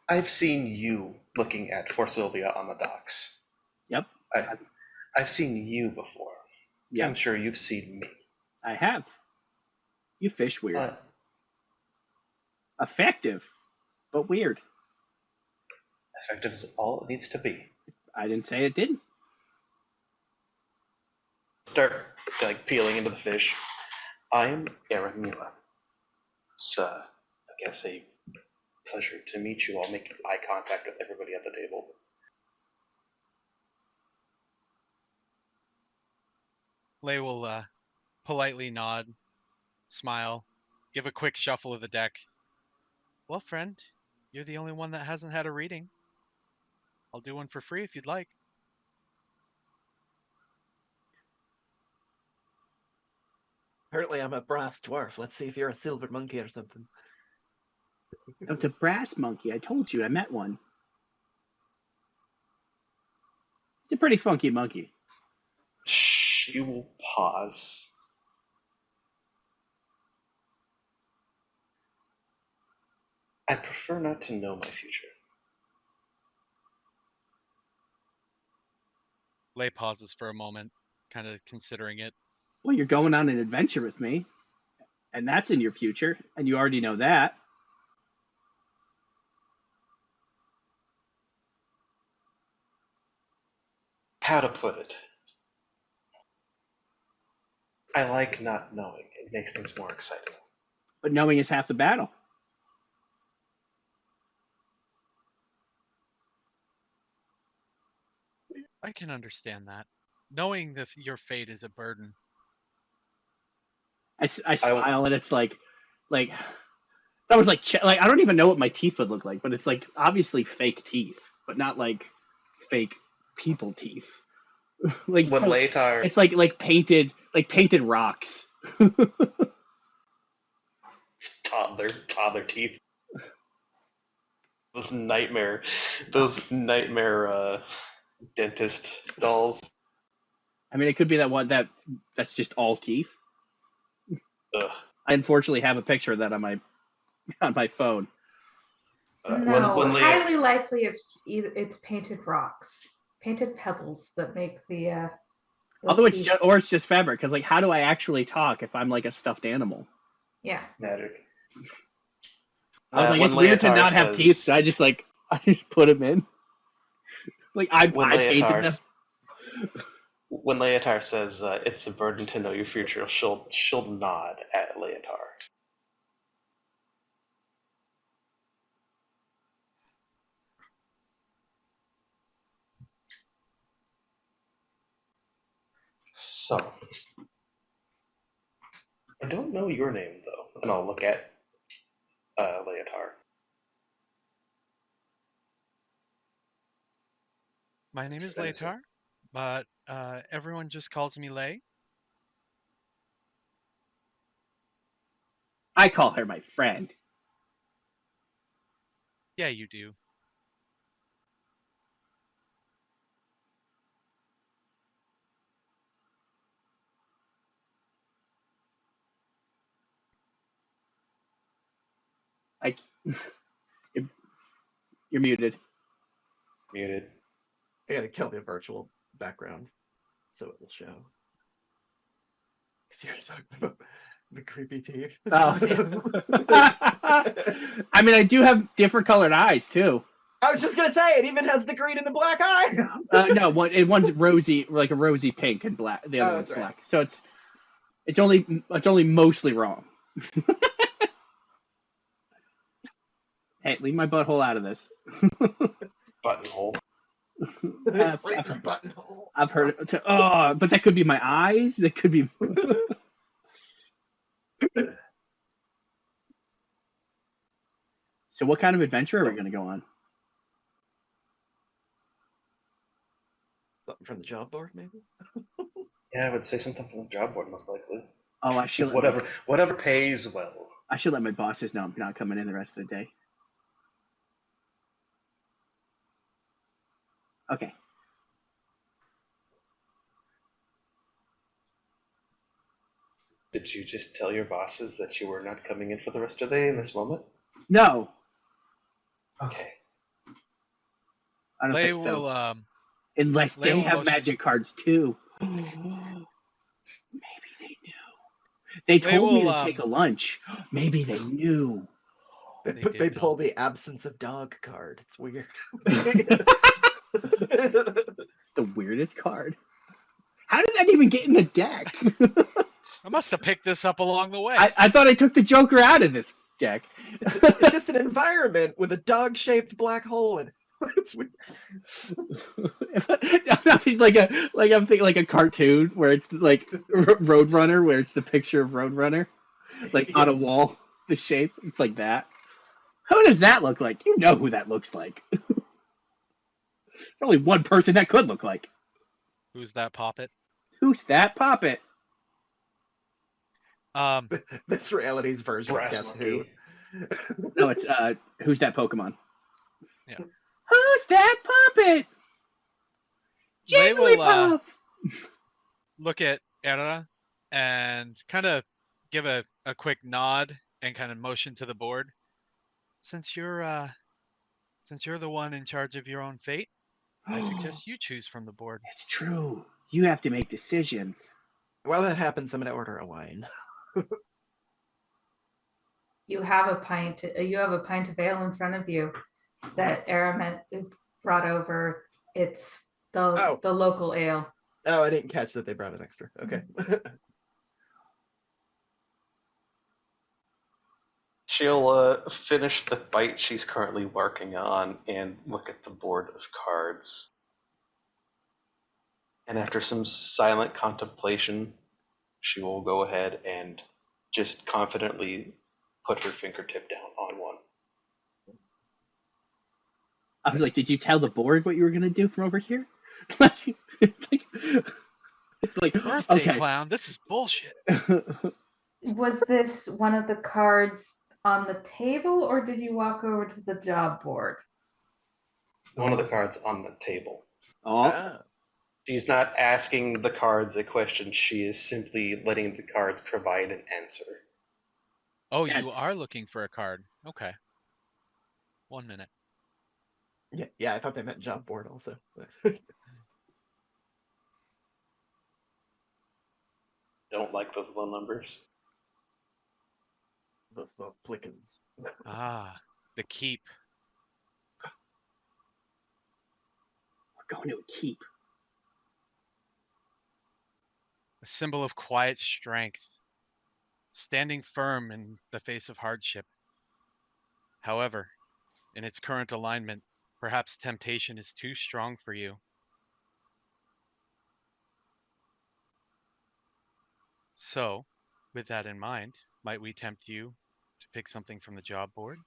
I've seen you looking at for Sylvia on the docks. Yep. I've seen you before. Yep. I'm sure you've seen me. I have. You fish weird. Uh, Effective, but weird. effective is all it needs to be. I didn't say it didn't. start like peeling into the fish. I'm Aramila. It's I guess a pleasure to meet you. I'll make eye contact with everybody at the table. Lay will politely nod, smile, give a quick shuffle of the deck. Well, friend, you're the only one that hasn't had a reading. I'll do one for free if you'd like. Apparently, I'm a brass dwarf. Let's see if you're a silver monkey or something. Oh, the brass monkey. I told you, I met one. It's a pretty funky monkey. She will pause. I prefer not to know my future. Lay pauses for a moment, kind of considering it. Well, you're going on an adventure with me, and that's in your future, and you already know that. How to put it? I like not knowing. It makes things more exciting. But knowing is half the battle. I can understand that. Knowing that your fate is a burden. I smile, and it's like that was like I don't even know what my teeth would look like, but it's like obviously fake teeth, but not like fake people teeth. Like When Laetar, it's like painted rocks. toddler teeth. Those nightmare dentist dolls. I mean, it could be that one that's just all teeth. Ugh. I unfortunately have a picture of that on my phone. No, when highly likely it's painted rocks, painted pebbles that make the Although teeth. it's just fabric, because like, how do I actually talk if I'm like a stuffed animal? Yeah. Magic. I was like, it's weird to not have teeth, so I just put them in. Like I painted them. When Leotar says it's a burden to know your future, she'll nod at Leotar. So, I don't know your name though, and I'll look at Leotar. My name is Laetar, but everyone just calls me Lay. I call her my friend. Yeah, you do. You're muted. Muted. I gotta kill the virtual background so it will show. Because you're talking about the creepy teeth. Oh. I mean, I do have different colored eyes too. I was just gonna say it even has the green and the black eyes. No, one's rosy, like a rosy pink, and black. The other one's right. black. So it's only mostly wrong. Hey, leave my butthole out of this. Buttonhole. Buttonhole. I've heard it. Oh, but that could be my eyes. That could be. So, what kind of adventure are we going to go on? Something from the job board, maybe? Yeah, I would say something from the job board, most likely. Oh, I should. Whatever pays well. I should let my bosses know I'm not coming in the rest of the day. Okay. Did you just tell your bosses that you were not coming in for the rest of the day in this moment? No. Okay. I don't Lay think so. will Unless Lay they will have motion- magic cards too. Maybe they knew. They told me to take a lunch. Maybe they knew. They pull the absence of dog card. It's weird. The weirdest card. How did that even get in the deck? I must have picked this up along the way. I thought I took the Joker out of this deck. It's just an environment with a dog-shaped black hole in it. It's weird. I'm thinking like a cartoon where it's like Roadrunner, where it's the picture of Roadrunner, like on a wall, the shape. It's like that. Who does that look like? You know who that looks like. There's only one person that could look like. Who's that poppet? Who's that Poppet? This reality's version of Brass Guess monkey. Who. No, it's who's that Pokemon? Yeah. Who's that Poppet? They will Jigglypuff. look at Era and kind of give a quick nod and kind of motion to the board. Since you're the one in charge of your own fate, I suggest you choose from the board. It's true. You have to make decisions. While that happens, I'm gonna order a wine. You have a pint of ale in front of you that Aramet brought over. It's the local ale. Oh, I didn't catch that they brought an extra. Okay. She'll finish the fight she's currently working on and look at the board of cards. And after some silent contemplation, she will go ahead and just confidently put her fingertip down on one. I was like, did you tell the board what you were going to do from over here? It's like, Birthday okay. clown, this is bullshit. Was this one of the cards on the table, or did you walk over to the job board? One of the cards on the table. Oh, She's not asking the cards a question. She is simply letting the cards provide an answer. Oh, Yeah. you are looking for a card. Okay. 1 minute. Yeah, I thought they meant job board also. Don't like those low numbers. The Plickens. Ah, the keep. we're going to a keep. A symbol of quiet strength, standing firm in the face of hardship. However, in its current alignment, perhaps temptation is too strong for you. So, with that in mind, might we tempt you to pick something from the job board?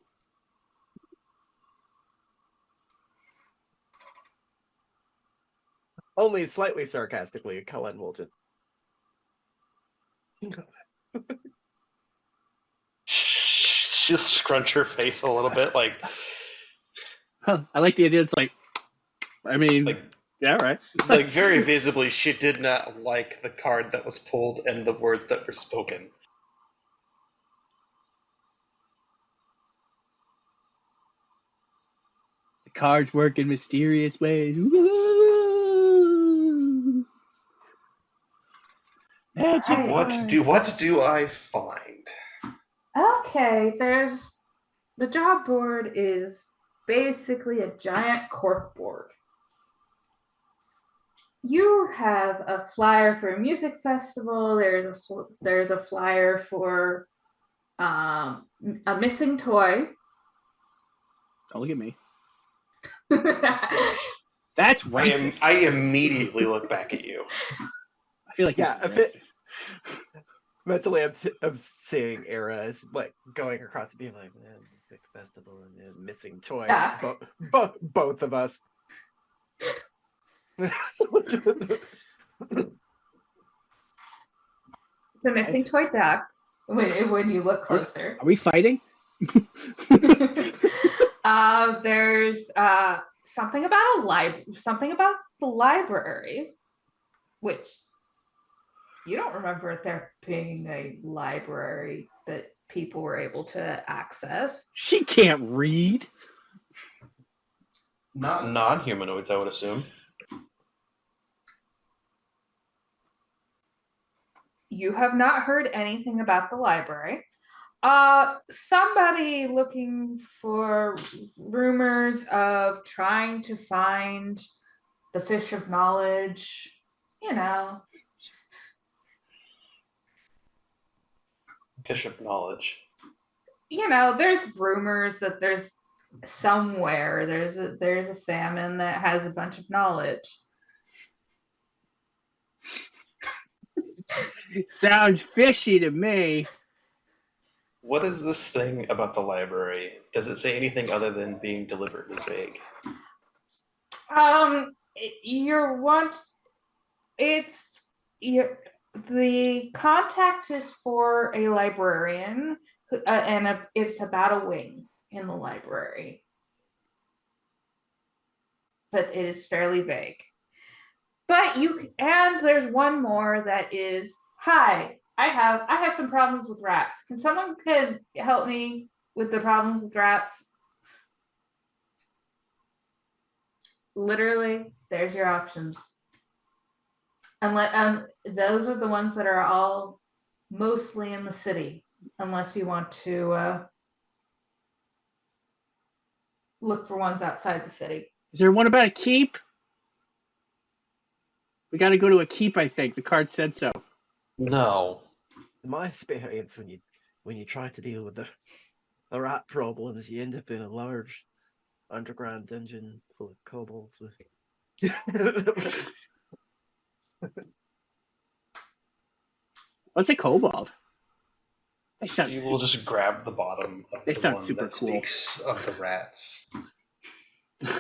Only slightly sarcastically, Cullen will just. She'll scrunch her face a little bit, like Huh, I like the idea. It's like, I mean, Like- yeah, right. like very visibly, she did not like the card that was pulled and the words that were spoken. The cards work in mysterious ways. Woo! Magic Right. cards. What do I find? Okay, the job board is basically a giant cork board. You have a flyer for a music festival. There's a flyer for a missing toy. Don't look at me. That's racist. I immediately look back at you. I feel like Yeah, this is racist. Mentally, I'm seeing Era as like going across and being like, man, music festival and a missing toy. Yeah. Both of us. It's a missing toy duck when you look closer. Are we fighting? There's something about something about the library, which you don't remember there being a library that people were able to access. She can't read. Not non-humanoids, I would assume. You have not heard anything about the library. Somebody looking for rumors of trying to find the fish of knowledge, you know, fish of knowledge. You know, there's rumors that there's somewhere there's a salmon that has a bunch of knowledge. Sounds fishy to me. What is this thing about the library? Does it say anything other than being deliberately vague? The contact is for a librarian, and it's about a wing in the library, but it is fairly vague. But there's one more that is, hi, I have some problems with rats. Can someone help me with the problems with rats? Literally, there's your options. Those are the ones that are all mostly in the city, unless you want to look for ones outside the city. Is there one about a keep? We got to go to a keep, I think. The card said so. No. In my experience, when you try to deal with the rat problems, you end up in a large underground dungeon full of kobolds with. What's a kobold? You will just grab the bottom of They the sound one super that cool. speaks of the rats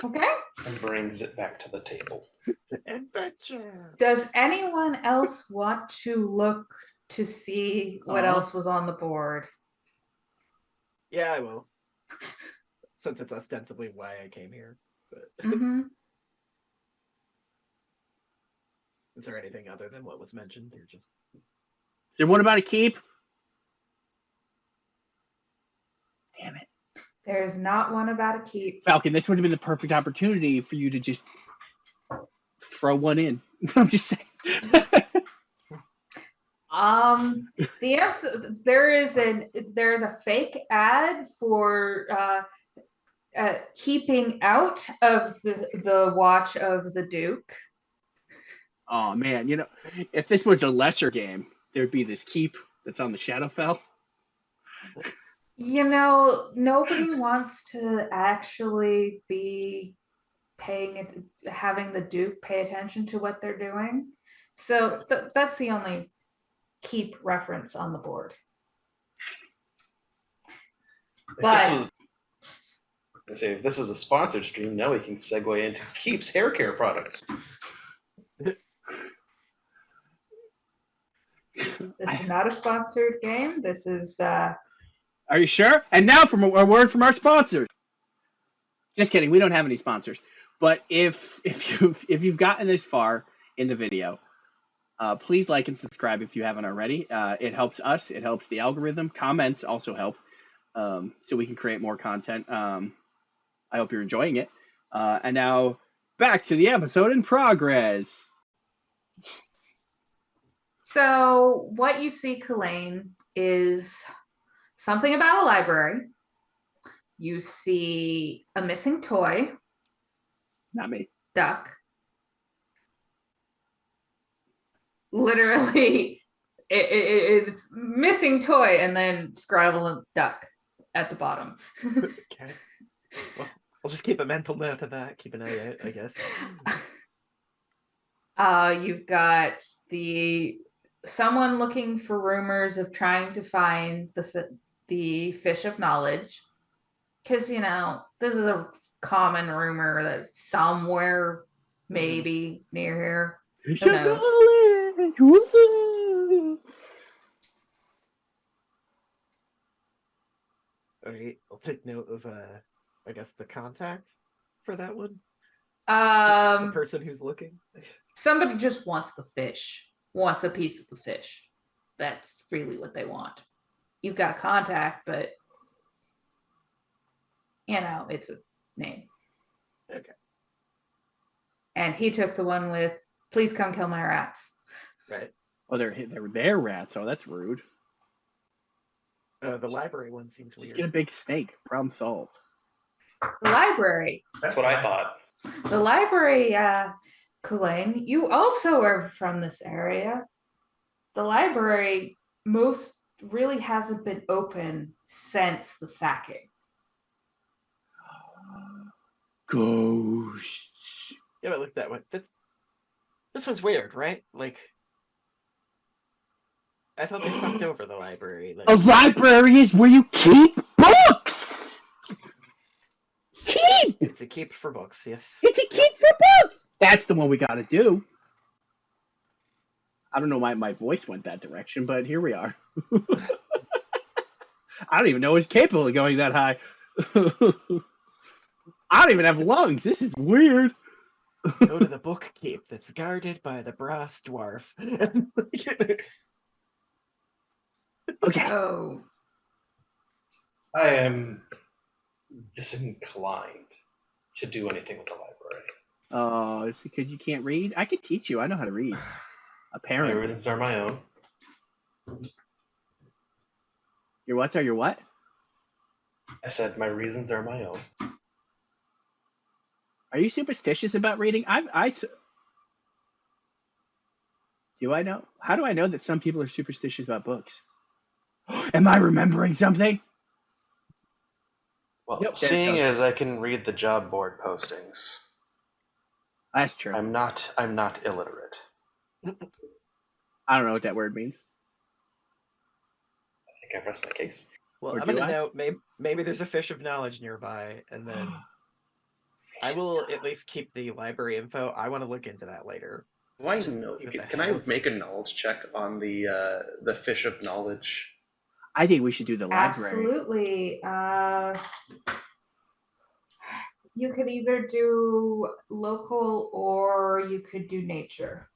Okay. and brings it back to the table. Adventure. Does anyone else want to look to see what else was on the board? Yeah, I will. Since it's ostensibly why I came here. But is there anything other than what was mentioned, or just? Is there one about a keep? Damn it. There's not one about a keep. Falcon, this would have been the perfect opportunity for you to just throw one in. I'm just saying. The answer, there's a fake ad for keeping out of the watch of the Duke. Oh man, if this was a lesser game, there'd be this keep that's on the Shadowfell. Nobody wants to actually be having the Duke pay attention to what they're doing. So that's the only keep reference on the board. But if this is a sponsored stream, now we can segue into Keep's hair care products. this is not a sponsored game. This is. Are you sure? And now from a word from our sponsors. Just kidding. We don't have any sponsors. But if you've gotten this far in the video, please like and subscribe if you haven't already. It helps us. It helps the algorithm. Comments also help, so we can create more content. I hope you're enjoying it. And now back to the episode in progress. So what you see, Kalane, is something about a library. You see a missing toy. Not me. Duck. Literally, it's missing toy and then scribble duck at the bottom. Okay. Well, I'll just keep a mental note of that. Keep an eye out, I guess. You've got someone looking for rumors of trying to find the fish of knowledge, because this is a common rumor that somewhere maybe near here. Who knows? Alright, I'll take note of I guess the contact for that one. The person who's looking. Somebody just wants the fish, wants a piece of the fish. That's really what they want. You've got a contact, but it's a name. Okay. And he took the one with, please come kill my rats. Right. Oh, they're their rats. Oh, that's rude. The library one seems weird. Just get a big snake. Problem solved. The library. That's what I thought. The library, Kulane, you also are from this area. The library, most really hasn't been open since the sacking. Ghosts. Yeah, but look that way. This was weird, right? Like, I thought they fucked over the library. A Like, library is where you keep books. Keep. it's a keep for books, yes. It's a Yep. keep for books. That's the one we got to do. I don't know why my voice went that direction, but here we are. I don't even know it's capable of going that high. I don't even have lungs. This is weird. Go to the book keep that's guarded by the brass dwarf. Okay. Oh, I am disinclined to do anything with the library. Oh, it's because you can't read? I could teach you. I know how to read. My Apparently. reasons are my own. Your what are your what? I said my reasons are my own. Are you superstitious about reading? Do I know? How do I know that some people are superstitious about books? Am I remembering something? Well, Yep, seeing there it as I can read the job board postings, That's true. I'm not illiterate. I don't know what that word means. I think I rest my case. Well, Or I'm do gonna I? note maybe there's a fish of knowledge nearby, and then I will at least keep the library info. I want to look into that later. Why Just no? see what the Can hell I is- make a knowledge check on the fish of knowledge? I think we should do the library. absolutely. You could either do local or you could do nature.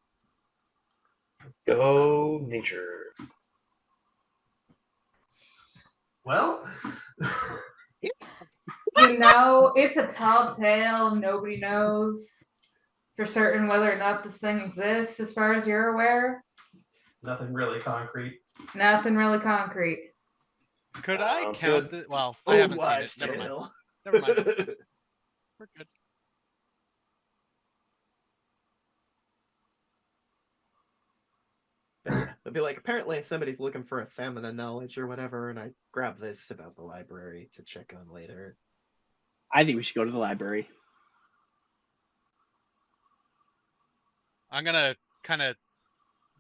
Let's go nature. Well, You know, it's a tall tale. Nobody knows for certain whether or not this thing exists, as far as you're aware. nothing really concrete. Nothing really concrete. Could I Sounds count good. the? Well, I Old haven't seen it. wives' Never mind. tale. Never mind. We're good. But yeah, it'd be like apparently somebody's looking for a salmon of knowledge or whatever, and I grab this about the library to check on later. I think we should go to the library. I'm gonna kind of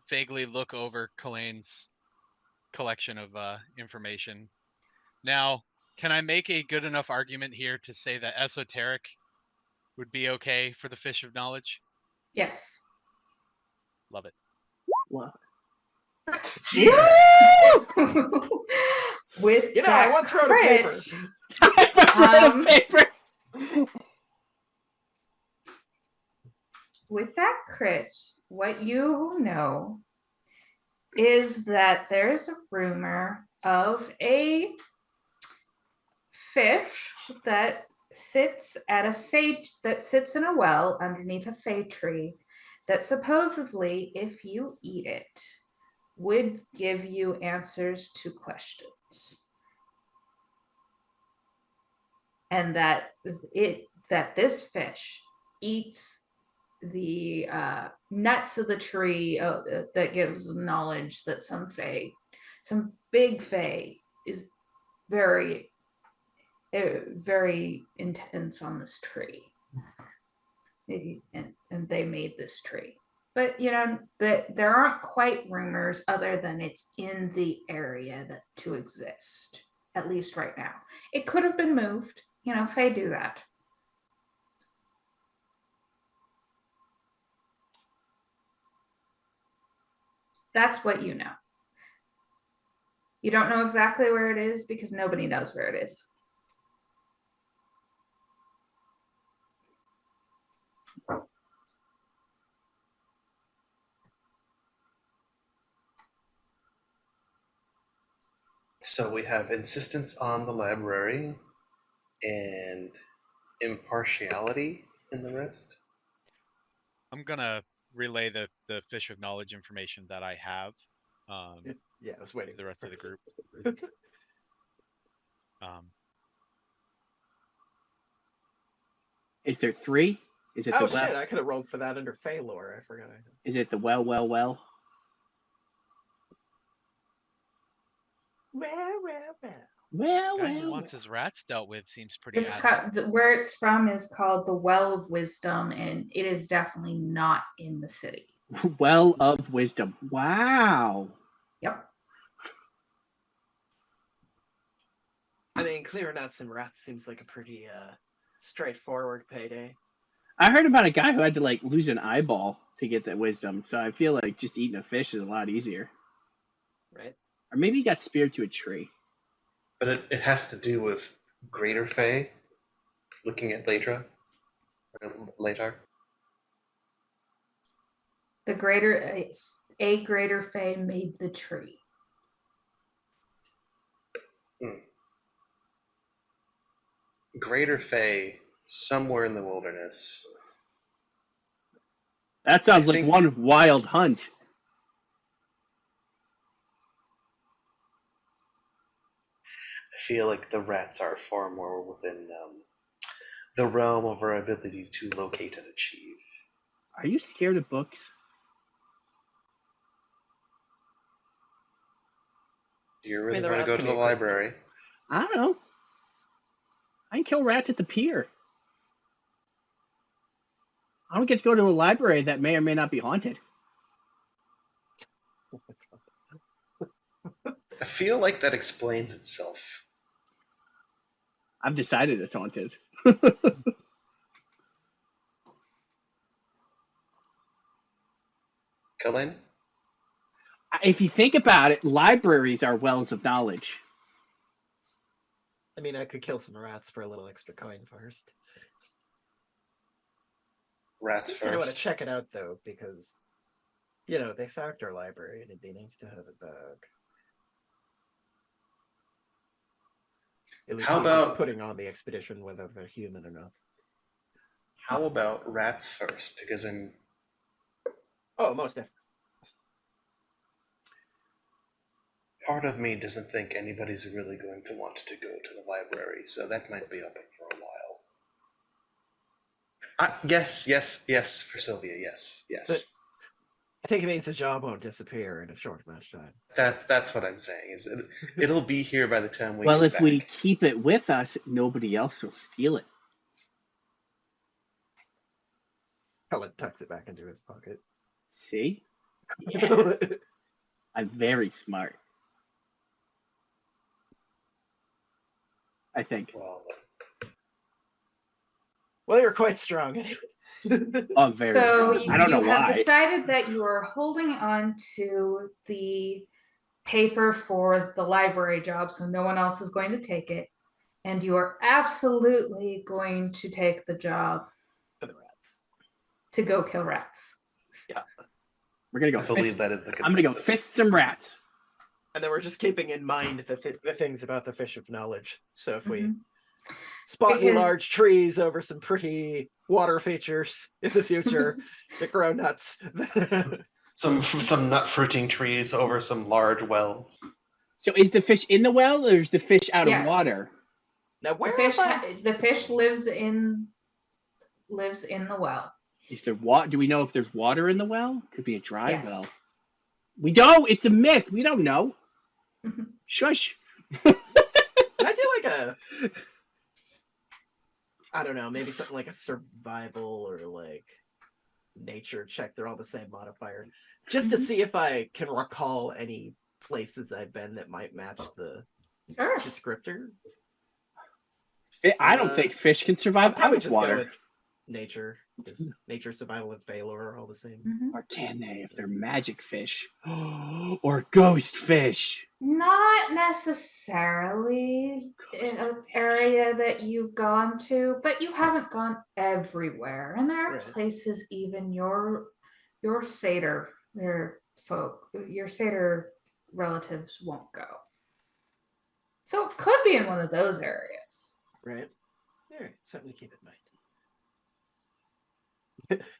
vaguely look over Kalane's collection of information. Now, can I make a good enough argument here to say that esoteric would be okay for the fish of knowledge? Yes. Love it. Well, With You know, that I once wrote a paper. crit, I read a paper. with that crit, what you know is that there's a rumor of a fish that sits in a well underneath a fay tree that supposedly, if you eat it, would give you answers to questions. And that this fish eats the nuts of the tree that gives knowledge that some big fae is very very intense on this tree. And they made this tree. But you know that there aren't quite rumors other than it's in the area that to exist, at least right now. It could have been moved. You know, fae do that. That's what you know. You don't know exactly where it is because nobody knows where it is. So we have insistence on the library and impartiality in the rest. I'm gonna relay the fish of knowledge information that I have Yeah, I was waiting to the rest for of the group. Is there 3? Is it Oh the well? shit, I could have rolled for that under Fey lore. I forgot. Is it the well? Well, Guy who wants his rats dealt with seems pretty It's adamant. where it's from is called the Well of Wisdom, and it is definitely not in the city. Well of Wisdom. Wow. Yep. I mean, clearing out some rats seems like a pretty straightforward payday. I heard about a guy who had to like lose an eyeball to get that wisdom, so I feel like just eating a fish is a lot easier. Right? Or maybe he got speared to a tree. But it has to do with Greater Fae looking at Ladra. Ladar. A greater fae made the tree. Greater Fae, somewhere in the wilderness. That sounds I like think- one wild hunt. I feel like the rats are far more within the realm of our ability to locate and achieve. Are you scared of books? Do you I really mean, the want to rats go can to be the a quick library? I don't know. I can kill rats at the pier. I don't get to go to a library that may or may not be haunted. I feel like that explains itself. I've decided it's haunted. Kalin? If you think about it, libraries are wells of knowledge. I mean, I could kill some rats for a little extra coin first. Rats I kind of want to first. check it out though, because they sacked our library, and it'd be nice to have it back. At least How see who's about- putting on the expedition, whether they're human or not. How about rats first? Because I'm Oh, most definitely. part of me doesn't think anybody's really going to want to go to the library, so that might be up for a while. Yes, for Sylvia, yes. But- I think it means the job won't disappear in a short amount of time. That's what I'm saying. Is it'll be here by the time we Well, get if back. we keep it with us, nobody else will steal it. Helen tucks it back into his pocket. See? Yeah. I'm very smart. I think. Well, you're quite strong anyway. Oh, I'm very So strong. I don't know you have why. decided that you are holding on to the paper for the library job, so no one else is going to take it. And you are absolutely going to take the job For the rats. to go kill rats. We're gonna go. I believe fist. that is the I'm gonna consensus. go fist some rats. And then we're just keeping in mind the things about the fish of knowledge. So if we Mhm. spot any Because- large trees over some pretty water features in the future that grow nuts. Some nut fruiting trees over some large wells. So is the fish in the well, or is the fish out Yes. of water? Now, The where fish lives in the well. Is there water? Do we know if there's water in the well? Could be a dry Yes. well. We don't. It's a myth. We don't know. Mhm. Shush. Can I do like I don't know, maybe something like a survival or like nature check? They're all the same modifier. Just to Mhm. see if I can recall any places I've been that might match the Sure. descriptor. I don't think fish can I'll survive out probably of just go water. with nature. Because nature, survival, and failure are all the same. Mhm. Or can they if they're magic fish? Or ghost fish? Not necessarily in an area that you've gone to, but you haven't gone everywhere. And there are Right. places even your satyr, your satyr relatives won't go. So it could be in one of those areas. Right? Alright, something to keep in mind.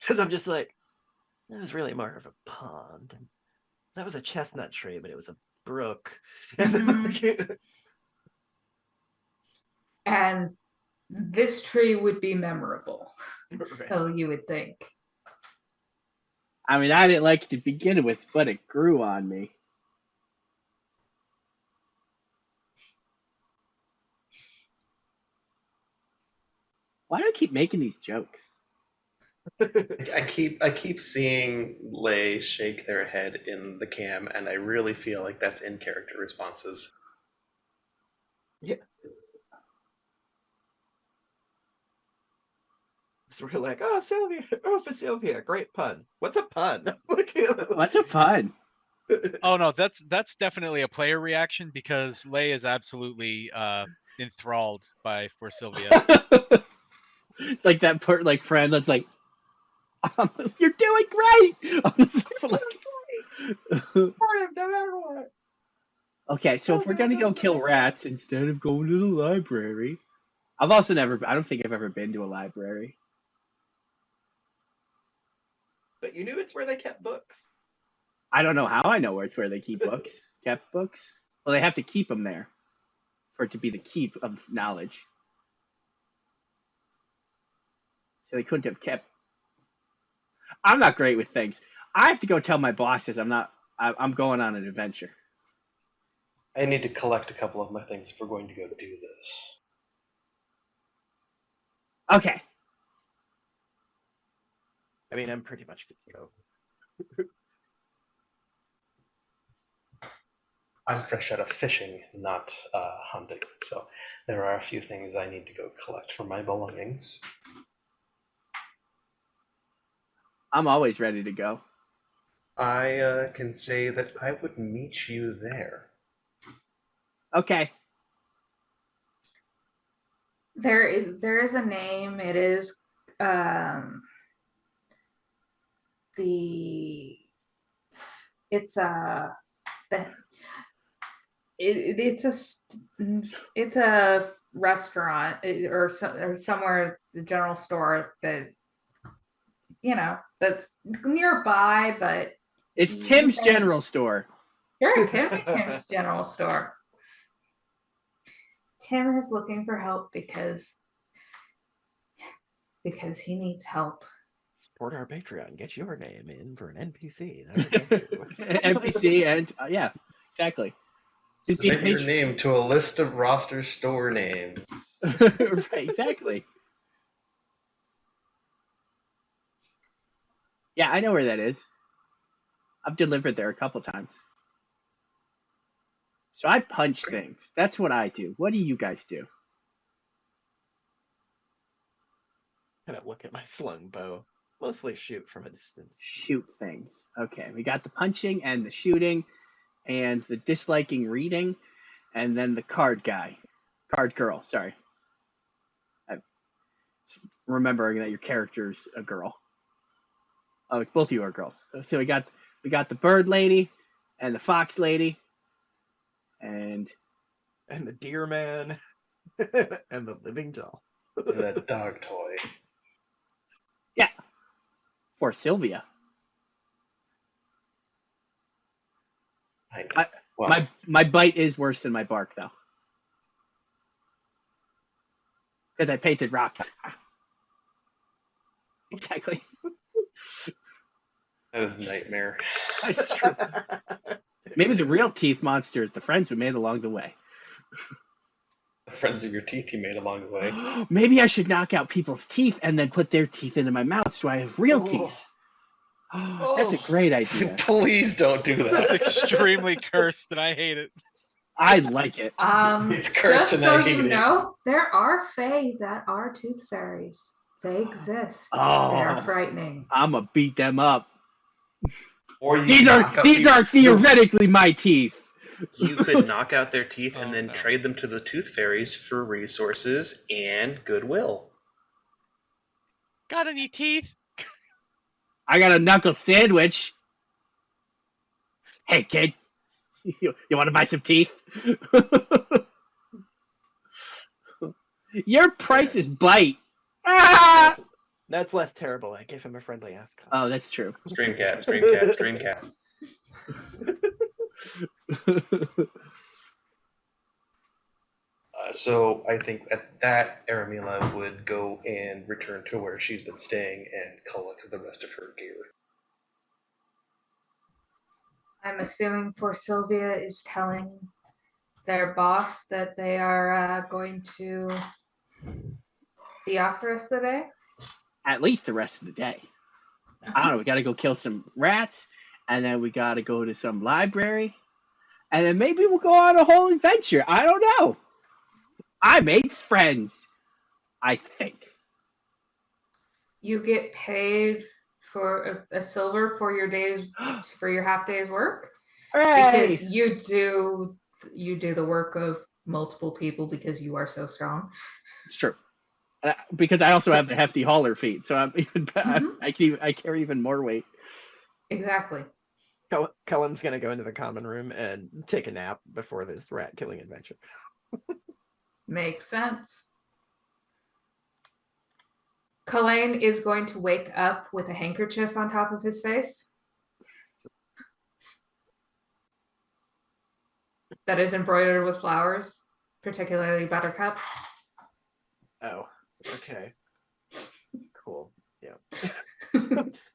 Because I'm just like, that was really more of a pond. That was a chestnut tree, but it was a brook. And this tree would be memorable. Right. So you would think. I mean, I didn't like it to begin with, but it grew on me. Why do I keep making these jokes? I keep seeing Lay shake their head in the cam, and I really feel like that's in character responses. So we're like, oh, Sylvia, for Sylvia, great pun. What's a pun? What's a fun? Oh no, that's definitely a player reaction because Lay is absolutely enthralled by For Sylvia. Like that like friend that's like, you're doing great. Okay, so if we're gonna go kill rats instead of going to the library, I don't think I've ever been to a library. But you knew it's where they kept books. I don't know how I know where they keep books. Kept books? Well, they have to keep them there for it to be the keep of knowledge. So they couldn't have kept. I'm not great with things. I have to go tell my bosses I'm going on an adventure. I need to collect a couple of my things if we're going to go do this. Okay. I mean, I'm pretty much good to go. I'm fresh out of fishing, not hunting, so there are a few things I need to go collect for my belongings. I'm always ready to go. I can say that I would meet you there. Okay. There is a name. It is it's a it's a restaurant or somewhere, the general store that that's nearby, but It's Tim's General Store. Sure, it can be Tim's General Store. Tim is looking for help because he needs help. Support our Patreon. Get your name in for an NPC. NPC and yeah, exactly. Submit your name to a list of roster store names. Right, exactly. Yeah, I know where that is. I've delivered there a couple times. So I punch things. That's what I do. What do you guys do? Kind of look at my slung bow. Mostly shoot from a distance. Shoot things. Okay, we got the punching and the shooting and the disliking reading and then the card guy. Card girl, sorry. I'm remembering that your character's a girl. Oh, both of you are girls. So we got the bird lady and the fox lady and the deer man and the living doll. And that dog toy. Yeah. For Sylvia. My bite is worse than my bark though. Because I painted rocks. Exactly. That is a nightmare. That's true. Maybe the real teeth monster is the friends we made along the way. The friends of your teeth you made along the way. Maybe I should knock out people's teeth and then put their teeth into my mouth so I have real teeth. That's a great idea. Please don't do that. It's extremely cursed, and I hate it. I like it. It's cursed just and so I hate you it. know, there are fae that are tooth fairies. They exist. Oh, they are frightening. I'm gonna beat them up. Or These are theoretically my teeth. You could knock out their teeth and then trade them to the tooth fairies for resources and goodwill. Got any teeth? I got a knuckle sandwich. Hey, kid. You want to buy some teeth? Your price is bite. Ah! That's less terrible. I gave him a friendly ass comment. Oh, that's true. Stream cat. So I think at that, Aramila would go and return to where she's been staying and collect the rest of her gear. I'm assuming For Sylvia is telling their boss that they are going to Be off the rest of the day? At least the rest of the day. I don't know. We got to go kill some rats, and then we got to go to some library, and then maybe we'll go on a whole adventure. I don't know. I made friends, I think. You get paid for a silver for your half day's work Hooray! because you do the work of multiple people because you are so strong. It's true. Because I also have the hefty hauler feet, so I'm even I carry even more weight. Exactly. Cullen's gonna go into the common room and take a nap before this rat killing adventure. Makes sense. Cullen is going to wake up with a handkerchief on top of his face that is embroidered with flowers, particularly buttercups. Oh, okay. Cool. Yeah.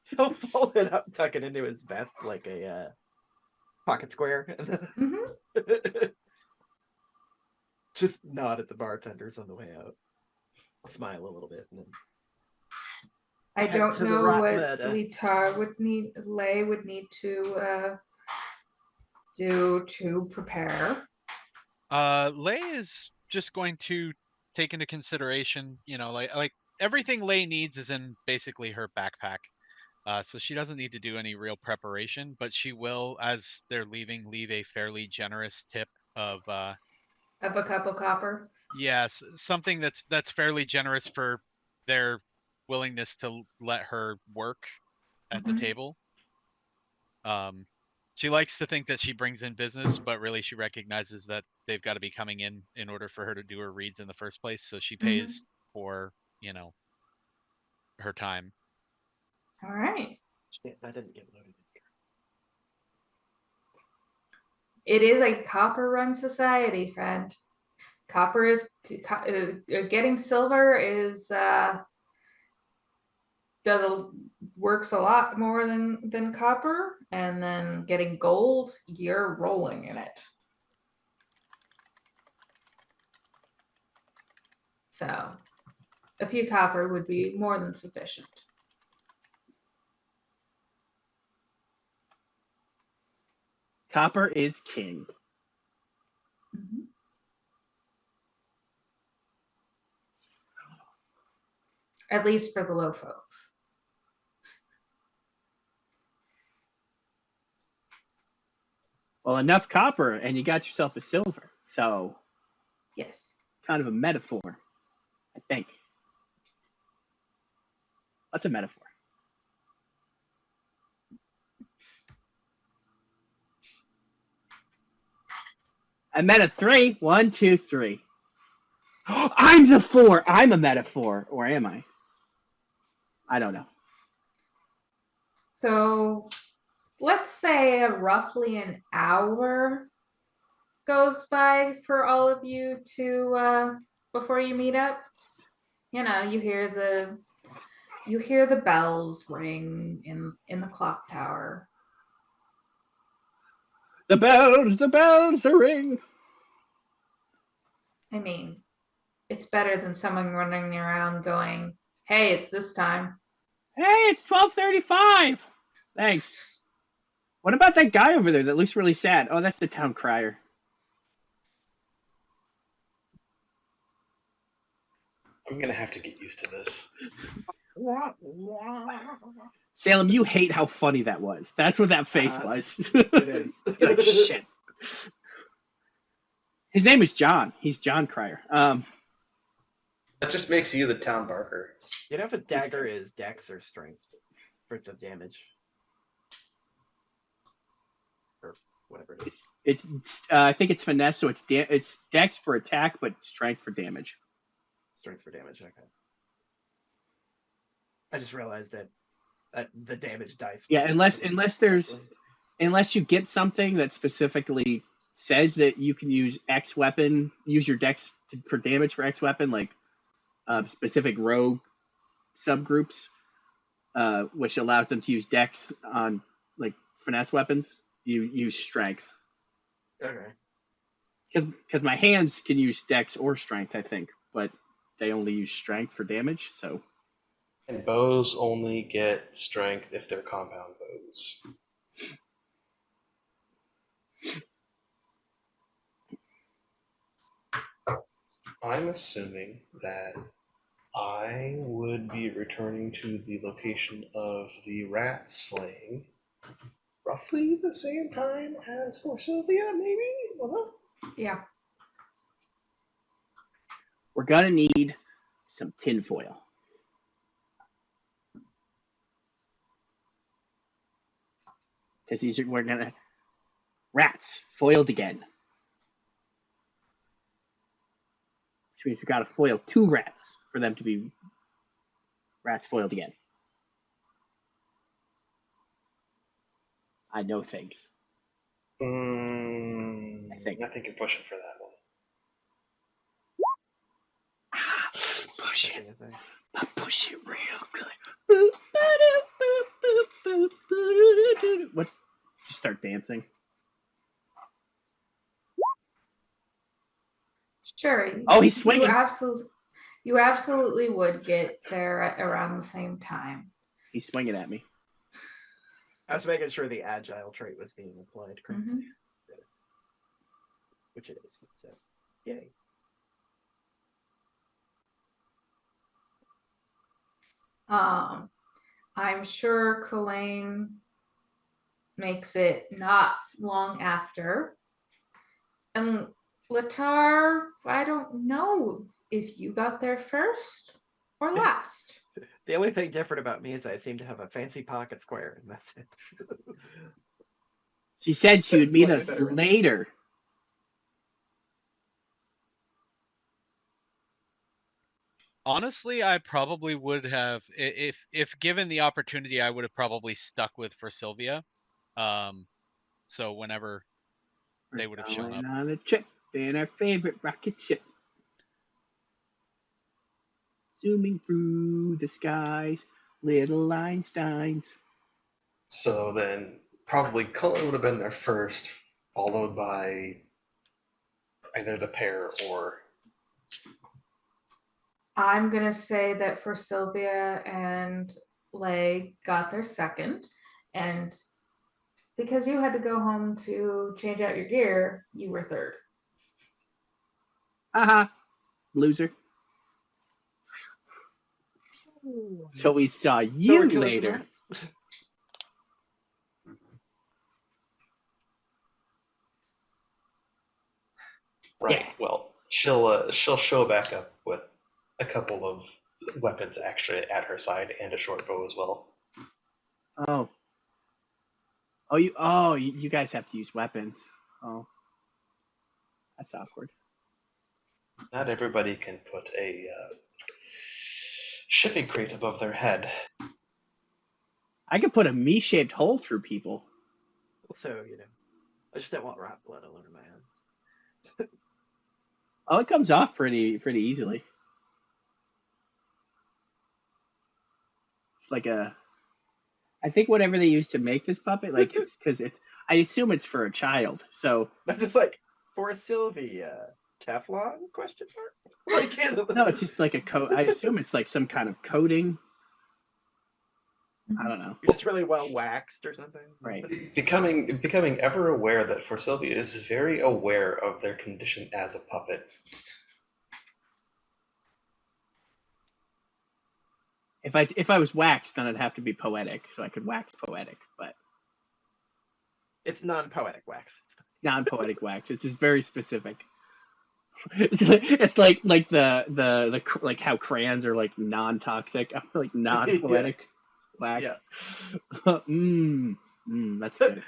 He'll fold it up, tuck it into his vest like a pocket square. Mm-hmm. Just nod at the bartenders on the way out. Smile a little bit and then I head don't to the know rat what murder. Lay would need to do to prepare. Lay is just going to take into consideration, like everything Lay needs is in basically her backpack. So she doesn't need to do any real preparation, but she will, as they're leaving, leave a fairly generous tip of Of a cup of copper. yes, something that's fairly generous for their willingness to let her work at the Mhm. table. She likes to think that she brings in business, but really she recognizes that they've got to be coming in order for her to do her reads in the first place. So she pays for, her time. All right. Shit, that didn't get loaded. It is a copper-run society, friend. Copper is getting silver is works a lot more than copper, and then getting gold, you're rolling in it. So a few copper would be more than sufficient. Copper is king. Mm-hmm. At least for the low folks. Well, enough copper, and you got yourself a silver. So, Yes. kind of a metaphor, I think. What's a metaphor? I meta 3. 1, 2, 3. I'm the 4. I'm a metaphor, or am I? I don't know. So let's say roughly an hour goes by for all of you to before you meet up. You hear the bells ring in the clock tower. The bells ring. I mean, it's better than someone running around going, "Hey, it's this time." Hey, it's 12:35. Thanks. What about that guy over there that looks really sad? Oh, that's the town crier. I'm gonna have to get used to this. Salem, you hate how funny that was. That's what that face was. It is. You're like, shit. His name is John. He's John Crier. That just makes you the town barker. You know if a dagger is dex or strength for the damage? Or whatever it is. It's I think it's finesse, so it's dex for attack, but strength for damage. Strength for damage, okay. I just realized that the damage dice. Yeah, unless you get something that specifically says that you can use X weapon, use your dex for damage for X weapon, like specific rogue subgroups, which allows them to use dex on like finesse weapons. You use strength. Okay. Because my hands can use dex or strength, I think, but they only use strength for damage. So And bows only get strength if they're compound bows. I'm assuming that I would be returning to the location of the rat slaying roughly the same time as for Sylvia, maybe? Yeah. we're gonna need some tinfoil. Because we're gonna rats foiled again. Which means we've got to foil 2 rats for them to be rats foiled again. I know things. I think. think you're pushing for that one. Push it. Checking a thing. Push it real good. What? Just start dancing. Sure. Oh, he's swinging. You absolutely would get there at around the same time. He's swinging at me. I was making sure the agile trait was being applied correctly, which it is. So, yay. I'm sure Kulain makes it not long after. And Latar, I don't know if you got there first or last. The only thing different about me is I seem to have a fancy pocket square, and that's it. She said she would meet Slightly us better. later. Honestly, I probably would have, if given the opportunity, I would have probably stuck with for Sylvia. So whenever they would have shown up. Going on a trip in our favorite rocket ship. Zooming through the skies, little Einsteins. So then, probably Cullen would have been there first, followed by either the pair or. I'm gonna say that for Sylvia and Lay got there second, and because you had to go home to change out your gear, you were third. Haha, loser. So we saw you So we're killing some later. rats. Right. Yeah. Well, she'll show back up with a couple of weapons actually at her side and a short bow as well. You guys have to use weapons. Oh, that's awkward. Not everybody can put a shipping crate above their head. I could put a me-shaped hole through people. So, I just don't want rat blood all over my hands. Oh, it comes off pretty easily. It's like I think whatever they use to make this puppet, like it's because I assume it's for a child. So That's just like, for Sylvia, Teflon, question mark? Like, no, it's just like a coat. I assume it's like some kind of coating. I don't know. You're just really well waxed or something. Right. Becoming ever aware that For Sylvia is very aware of their condition as a puppet. If I was waxed, then it'd have to be poetic, so I could wax poetic, but It's non-poetic wax. non-poetic wax. It's just very specific. It's like the like how crayons are like non-toxic, like non-poetic wax. Yeah. That's good.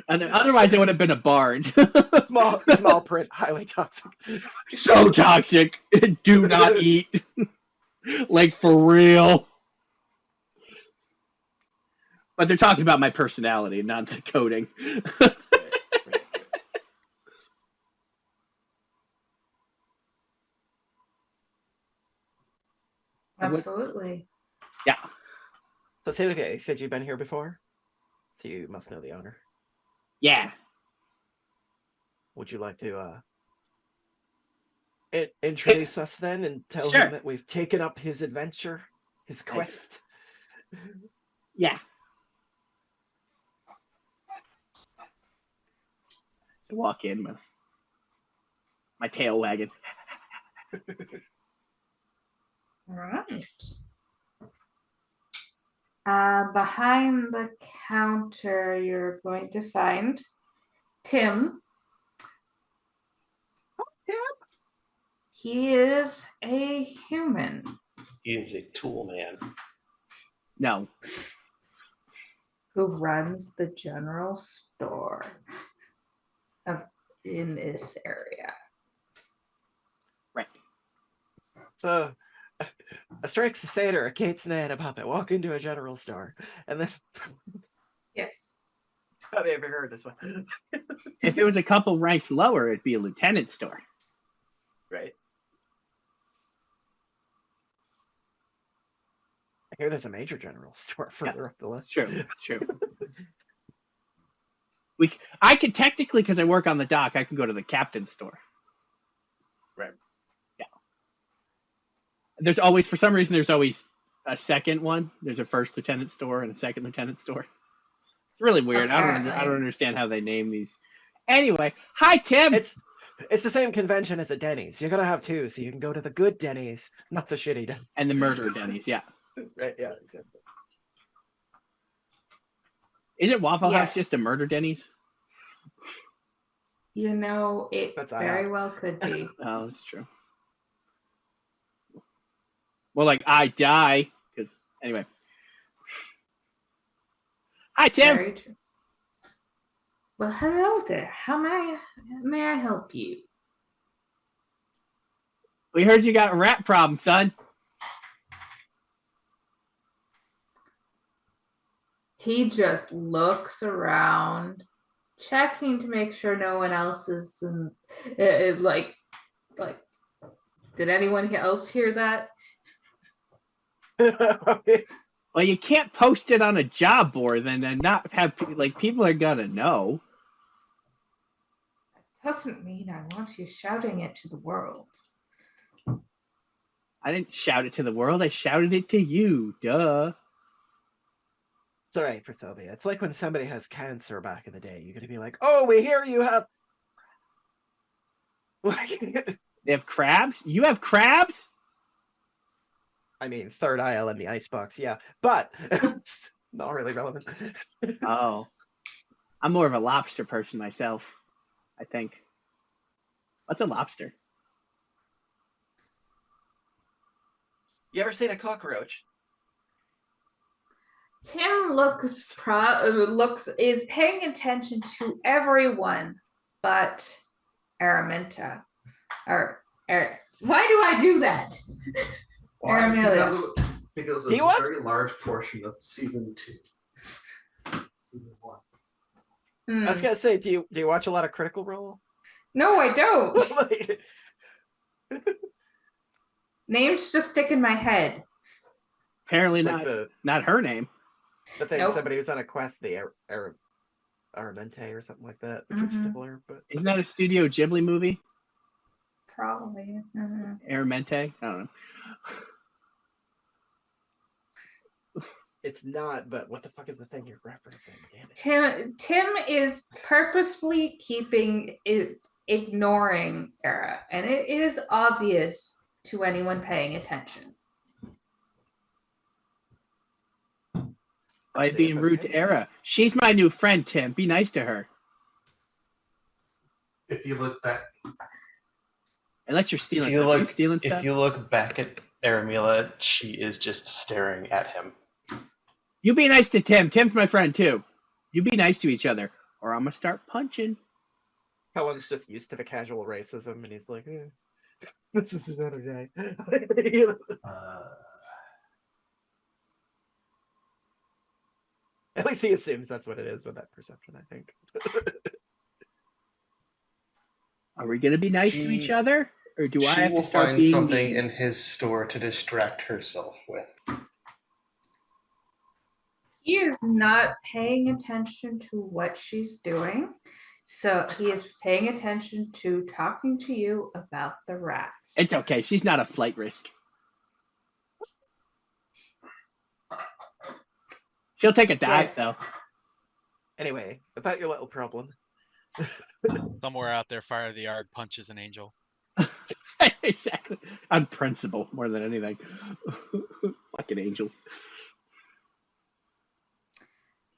And otherwise, it would have been a bard. Small print, highly toxic. So toxic. Do not eat. Like for real. But they're talking about my personality, not the coding. Right. Absolutely. Yeah. So, Sylvia, you said you've been here before? So you must know the owner. Yeah. Would you like to Introduce us then and tell Sure. him that we've taken up his adventure, his quest. Yeah. So walk in with my tail wagging. All right. Behind the counter, you're going to find Tim. Tim? He is a human. He is a tool man. No. Who runs the general store in this area. Right. So, a strikes a satyr, a Kate's nan about that. Walk into a general store, and then Yes. have you ever heard this one? If it was a couple ranks lower, it'd be a lieutenant store. Right. I hear there's a major general store further up the list. True. I could technically, because I work on the dock, I can go to the captain's store. Right. Yeah. There's always, for some reason, there's always a second one. There's a first lieutenant store and a second lieutenant store. It's really weird. I don't understand how they name these. Anyway, hi Tim. It's the same convention as a Denny's. You're gonna have two, so you can go to the good Denny's, not the shitty Denny's. And the murder Denny's, yeah. Right, yeah, exactly. Isn't Waffle Yes. House just a murder Denny's? You know, it That's very IHOP. well could be. Oh, that's true. Well, like I die, because anyway. Hi Tim. Very true. Well, hello there. How may I help you? We heard you got a rat problem, son. He just looks around, checking to make sure no one else is like. Did anyone else hear that? Well, you can't post it on a job board and not have people are gonna know. Doesn't mean I want you shouting it to the world. I didn't shout it to the world. I shouted it to you. Duh. It's all right for Sylvia. It's like when somebody has cancer back in the day. You're gonna be like, "Oh, we hear you have." Like, They have crabs. You have crabs. I mean, third aisle in the icebox, yeah, but it's not really relevant. Oh, I'm more of a lobster person myself. I think. What's a lobster? You ever seen a cockroach? Tim is paying attention to everyone but Araminta. Why do I do that? Why? Aramelia. Because Do it's you a want- very large portion of season 2. Season 1. I was gonna say, do you watch a lot of Critical Role? No, I don't. Like, Names just stick in my head. Apparently it's not. like Not her name. the thing Nope. somebody who's on a quest, the Aramente or something like that. It's Mhm. similar, but Isn't that a Studio Ghibli movie? Probably. Aramente? I don't know. it's not. But what the fuck is the thing you're referencing? Damn it. Tim is purposefully ignoring Era, and it is obvious to anyone paying attention. By See, being if rude I'm to Era. She's my new friend, Tim. Be nice to her. If you look back, Unless you're stealing, If you are you look, stealing if stuff? you look back at Aramila, she is just staring at him. You be nice to Tim. Tim's my friend too. You be nice to each other, or I'm gonna start punching. Cullen's just used to the casual racism, and he's like, "This is another day." At least he assumes that's what it is with that perception, I think. Are we gonna be nice to each other, or do I She have will to start find being something mean? in his store to distract herself with. He is not paying attention to what she's doing. So he is paying attention to talking to you about the rats. It's okay. She's not a flight risk. She'll take a dive, Yes. though. Anyway, about your little problem. Somewhere out there, Fire the Yard punches an angel. Exactly. On principle, more than anything. Fucking angels.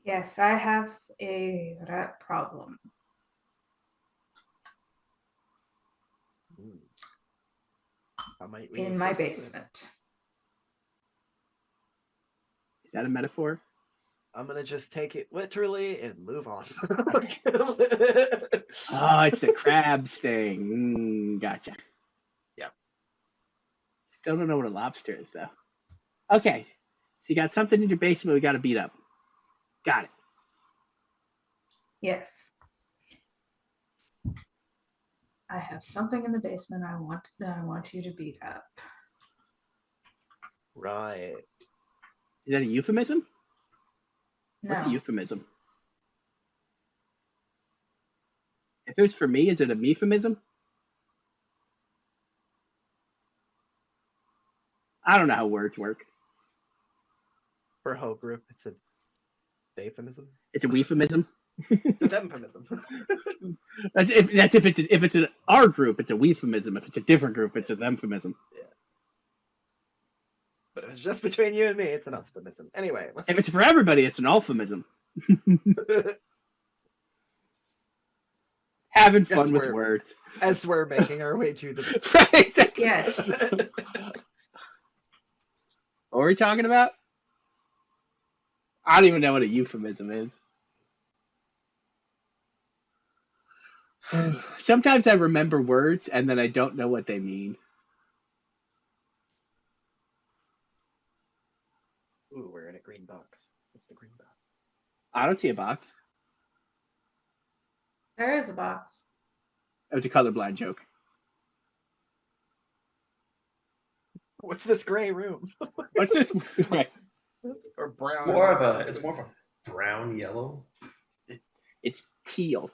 Yes, I have a rat problem. How might we In my assist you? basement. Is that a metaphor? I'm gonna just take it literally and move on. Oh, it's the crabs thing. Gotcha. Yep. Still don't know what a lobster is, though. Okay. So you got something in your basement we got to beat up. Got it. Yes. I have something in the basement I want you to beat up. Right. Is that a euphemism? What's a No. euphemism? If it was for me, is it a euphemism? I don't know how words work. For a whole group, it's a euphemism. It's a euphemism. It's a euphemism. That's if it's an our group, it's a euphemism. If it's a different group, it's a euphemism. Yeah. But if it's just between you and me, it's an euphemism. Anyway, let's. If it's for everybody, it's an euphemism. Having Yes, fun with we're- words. As we're making our way to the. Right, exactly. Yes. What are we talking about? I don't even know what a euphemism is. Sometimes I remember words and then I don't know what they mean. Ooh, we're in a green box. What's the green box? I don't see a box. There is a box. It was a colorblind joke. What's this gray room? What's this? Right. Or brown? It's more of a brown yellow. It's teal.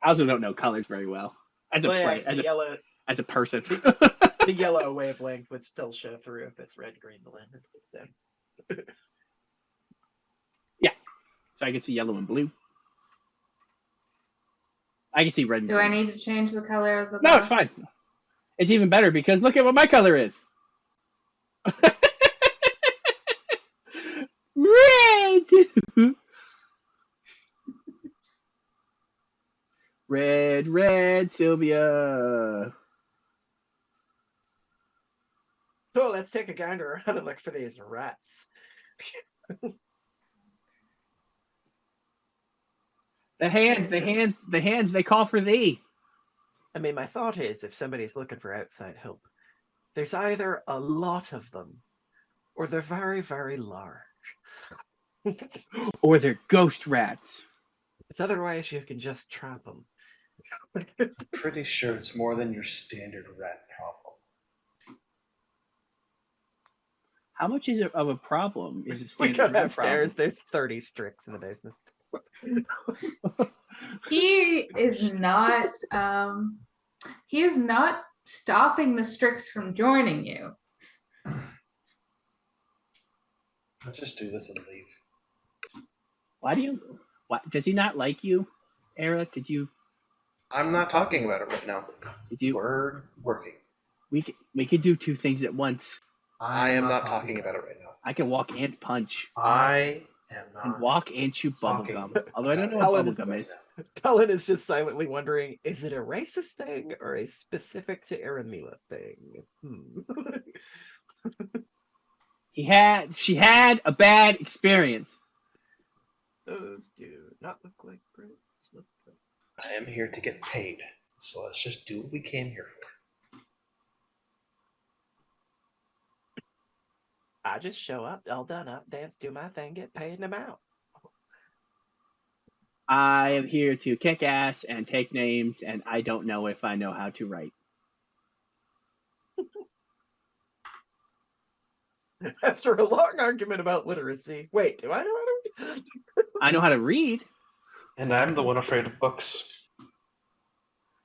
I also don't know colors very well. As a Well, yeah, player, it's the yellow. as a person. The yellow wavelength would still show through if it's red, green, the lens. So. So I can see yellow and blue. I can see red and Do green. I need to change the color of the No, box? it's fine. It's even better because look at what my color is. Red. Red, Sylvia. So let's take a gander around and look for these rats. The hands, they call for thee. I mean, my thought is if somebody's looking for outside help, there's either a lot of them or they're very, very large. Or they're ghost rats. It's otherwise you can just trap them. Pretty sure it's more than your standard rat problem. How much is it of a problem? Is it We standard go rat downstairs, there's 30 Strix in the basement. He is not stopping the Strix from joining you. Let's just do this and leave. Why does he not like you, Era? I'm not talking about it right now. Did you? We're working. We could do two things at once. I am not talking about it right now. I can walk and punch. I am And not. walk and chew talking bubblegum. Although I don't know Helen what is bubblegum is. Talon is just silently wondering, is it a racist thing or a specific to Aramila thing? She had a bad experience. Those do not look like Brits. I am here to get paid. So let's just do what we came here for. I just show up, all done up, dance, do my thing, get paid, and I'm out. I am here to kick ass and take names, and I don't know if I know how to write. After a long argument about literacy. Wait, do I know how to read? I know how to read. And I'm the one afraid of books.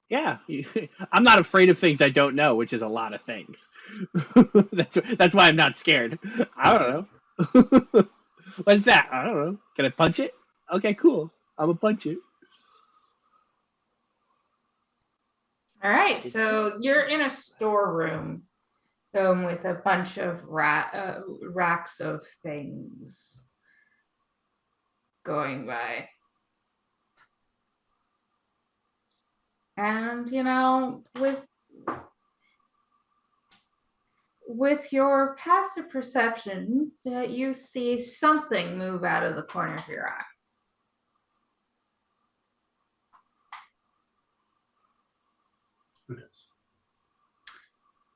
Yeah, I'm not afraid of things I don't know, which is a lot of things. That's why I'm not scared. I don't know. What's that? I don't know. Can I punch it? Okay, cool. I'm gonna punch it. All right, so you're in a storeroom with a bunch of racks of things going by. And, with your passive perception, you see something move out of the corner of your eye. Who knows?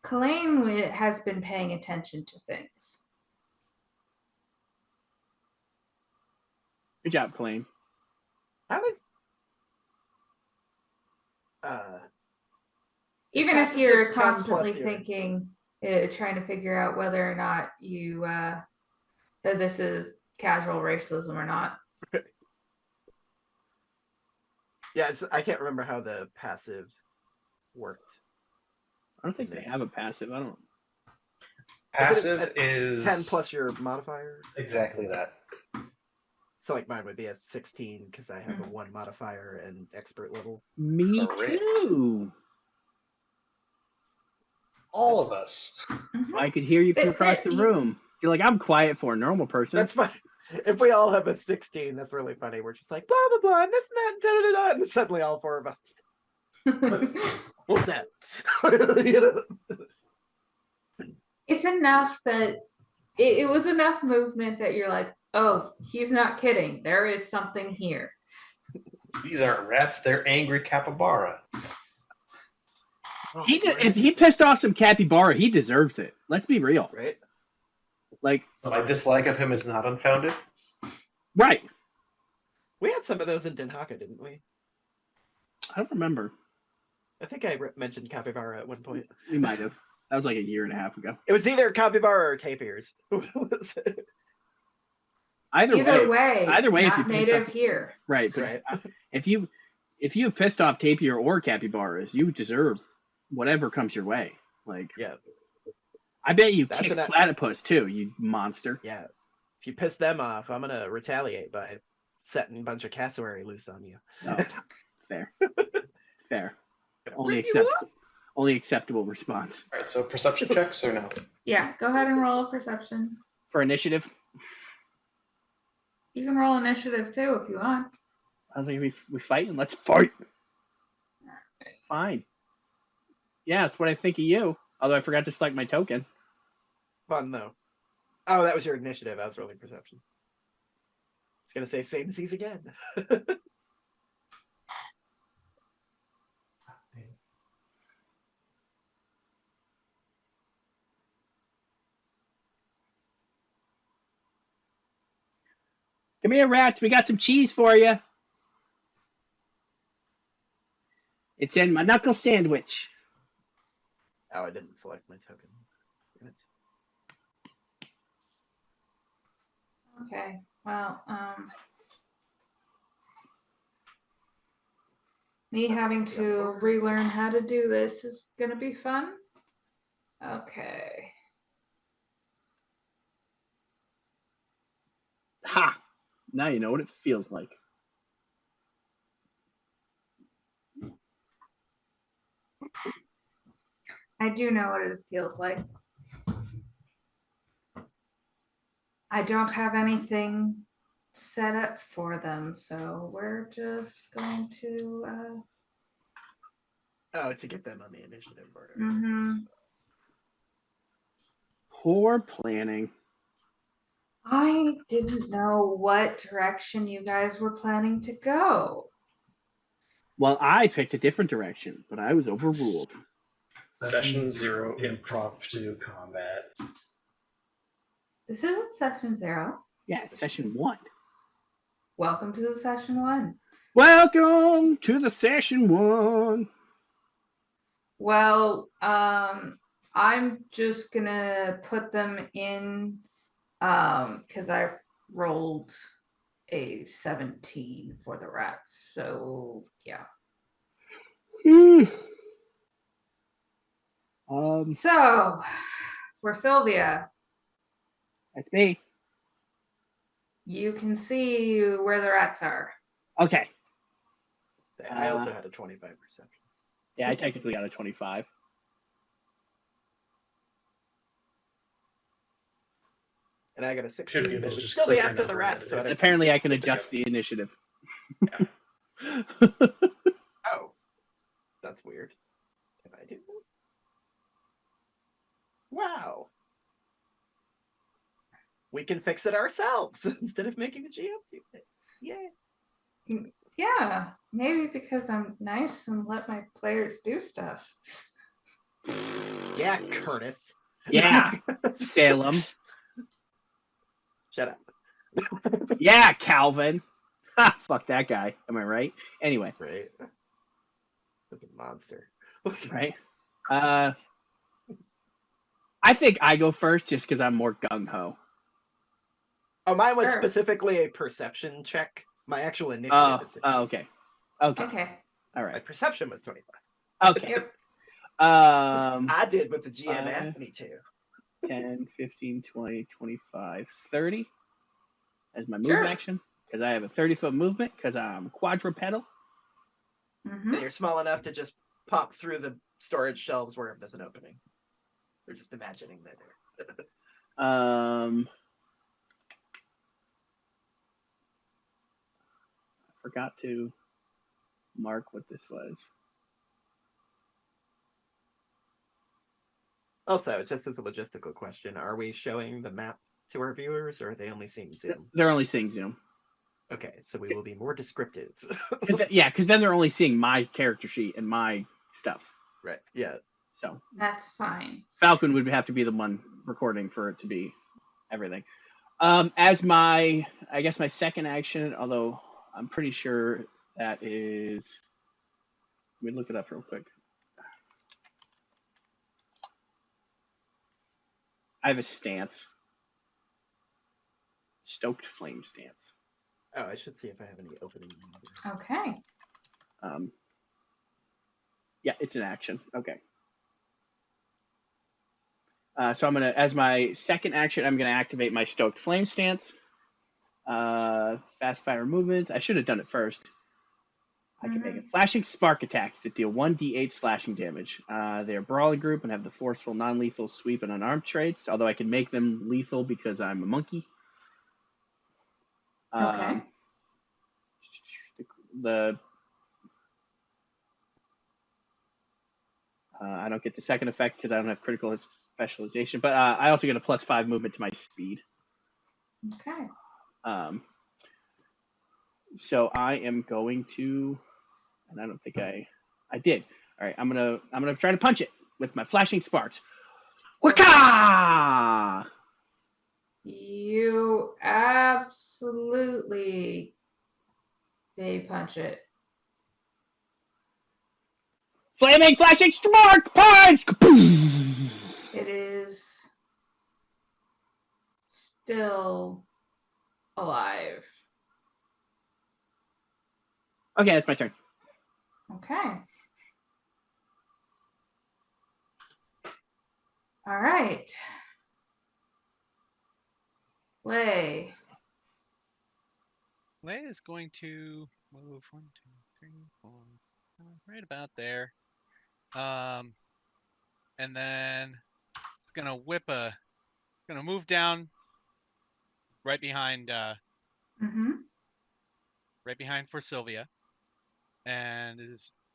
Kalane has been paying attention to things. Good job, Colleen. How is Even if passive you're just 10 plus constantly your- thinking, trying to figure out whether or not you that this is casual racism or not. Yeah, I can't remember how the passive worked. I don't think they have a passive. I don't. Passive is 10 plus your modifier. exactly that. So like mine would be a 16 because I have a 1 modifier and expert level. Me Correct. too. All of us. I could hear you from across the room. You're like, I'm quiet for a normal person. That's fine. If we all have a 16, that's really funny. We're just like blah blah blah, and this and that, and da da da, and then suddenly all 4 of us. What's that? It's enough that it was enough movement that you're like, oh, he's not kidding. There is something here. These aren't rats, they're angry capybara. Oh, If he pissed off some capybara, he deserves it. Let's be real. right? Like, My dislike of him is not unfounded. right. We had some of those in Den Haka, didn't we? I don't remember. I think I mentioned capybara at one point. We might have. That was like a year and a half ago. It was either capybara or tapirs. Either way, if not you pissed native off, here. right? But Right. if you have pissed off tapir or capybaras, you deserve whatever comes your way. Like, Yeah. I bet you That's kick an- platypus too, you monster. Yeah. If you piss them off, I'm gonna retaliate by setting a bunch of cassowary loose on you. Oh, fair, fair. Rip you Only acceptable response Alright, so perception checks or no? Yeah, go ahead and roll a perception. for initiative. You can roll initiative too if you want. I was like, we fighting. Let's fight. Fine. Yeah, that's what I think of you. Although I forgot to select my token. Fun though. Oh, that was your initiative. I was rolling perception. It's gonna say same seas again. Come here, rats. We got some cheese for you. It's in my knuckle sandwich. Oh, I didn't select my token. Damn it. Okay. Well, me having to relearn how to do this is gonna be fun. Okay. Ha! Now you know what it feels like. I do know what it feels like. I don't have anything set up for them, so we're just going to Oh, to get them on the initiative order. Poor planning. I didn't know what direction you guys were planning to go. Well, I picked a different direction, but I was overruled. Session 0 impromptu combat. This isn't session 0. Yeah, session 1. Welcome to the session 1. Welcome to the session 1. Well, I'm just gonna put them in because I've rolled a 17 for the rats. So yeah. So for Sylvia, That's me. you can see where the rats are. Okay. I also had a 25 perceptions. Yeah, I technically got a 25. And I got a Should 16, be able but to it would just still be click your after the number rats. So in. Apparently, I can adjust the initiative. Oh, that's weird. Can I do that? Wow. We can fix it ourselves instead of making the GM do it. Yay. Yeah, maybe because I'm nice and let my players do stuff. Yeah, Curtis. Yeah, Salem. Shut up. Yeah, Kalvin. Ha, fuck that guy. Am I right? Anyway, Right. Fucking monster. right? I think I go first just because I'm more gung ho. Oh, mine was Sure. specifically a perception check. My actual initiative is 16. Okay. Okay. Okay. All My right. perception was 25. Okay. Yep. I did what the GM 5, asked me to. 10, 15, 20, 25, 30 as my move Sure. action because I have a 30-foot movement because I'm quadrupedal. Mm-hmm. And you're small enough to just pop through the storage shelves wherever there's an opening. We're just imagining that there. I forgot to mark what this was. Also, just as a logistical question, are we showing the map to our viewers, or are they only seeing Zoom? They're only seeing Zoom. Okay, so we will be more descriptive. Because then they're only seeing my character sheet and my stuff. Right, yeah. So That's fine. Falcon would have to be the one recording for it to be everything. As my second action, although I'm pretty sure that is. Let me look it up real quick. I have a stance. Stoked flame stance. Oh, I should see if I have any opening. Okay. Yeah, it's an action. Okay. So I'm gonna, as my second action, I'm gonna activate my Stoked Flame Stance. Fast fire movements. I should have done it first. I can make it. Flashing spark attacks that deal 1d8 slashing damage. They're a brawling group and have the forceful, non-lethal, sweep, and unarmed traits. Although I can make them lethal because I'm a monkey. Okay. I don't get the second effect because I don't have critical specialization, but I also get a +5 movement to my speed. Okay. So I am going to, and I don't think I did. All right, I'm gonna try to punch it with my flashing sparks. Waka! You absolutely day punch it. Flaming flashing spark punch! It is still alive. Okay, that's my turn. Okay. All right. Lay. Lay is going to move 1, 2, 3, 4, right about there. And then it's gonna gonna move down right behind for Sylvia, and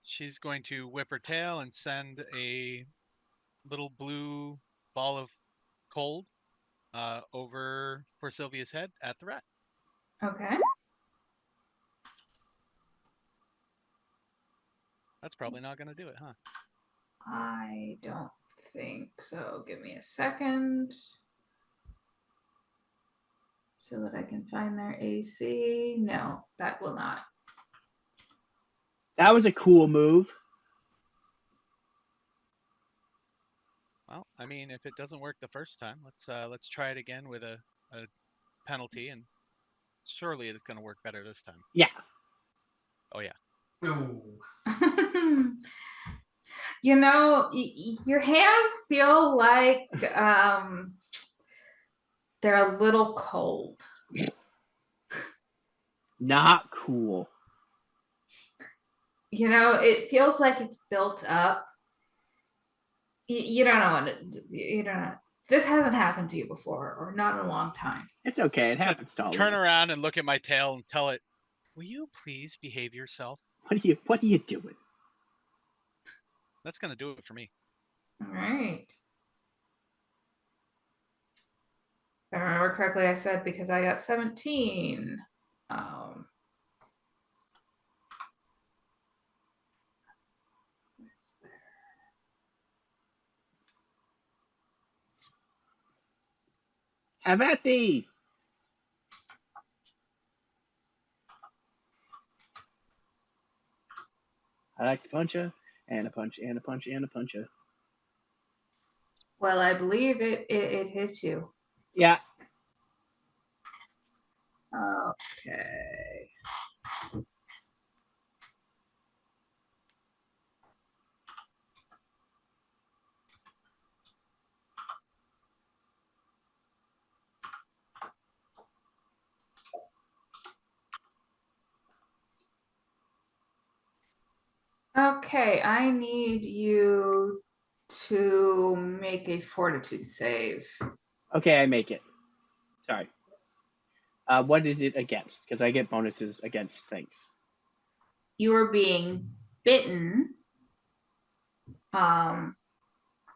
she's going to whip her tail and send a little blue ball of cold over for Sylvia's head at the rat. Okay. That's probably not gonna do it, huh? I don't think so. Give me a second so that I can find their AC. No, that will not. That was a cool move. Well, I mean, if it doesn't work the first time, let's try it again with a penalty and Surely it's going to work better this time. Yeah. Oh yeah. No. You know, your hands feel like they're a little cold. Not cool. You know, it feels like it's built up. You don't know what you don't know. This hasn't happened to you before, or not in a long time. It's okay. It happens to all of Turn us. around and look at my tail and tell it, will you please behave yourself? What are you doing? That's going to do it for me. All right. If I remember correctly, I said because I got 17. Have at thee. I like to punch you, and a punch, and a punch, and a punch you. Well, I believe it hits you. Yeah. Okay. Okay, I need you to make a fortitude save. Okay, I make it. Sorry. What is it against? Because I get bonuses against things. You are being bitten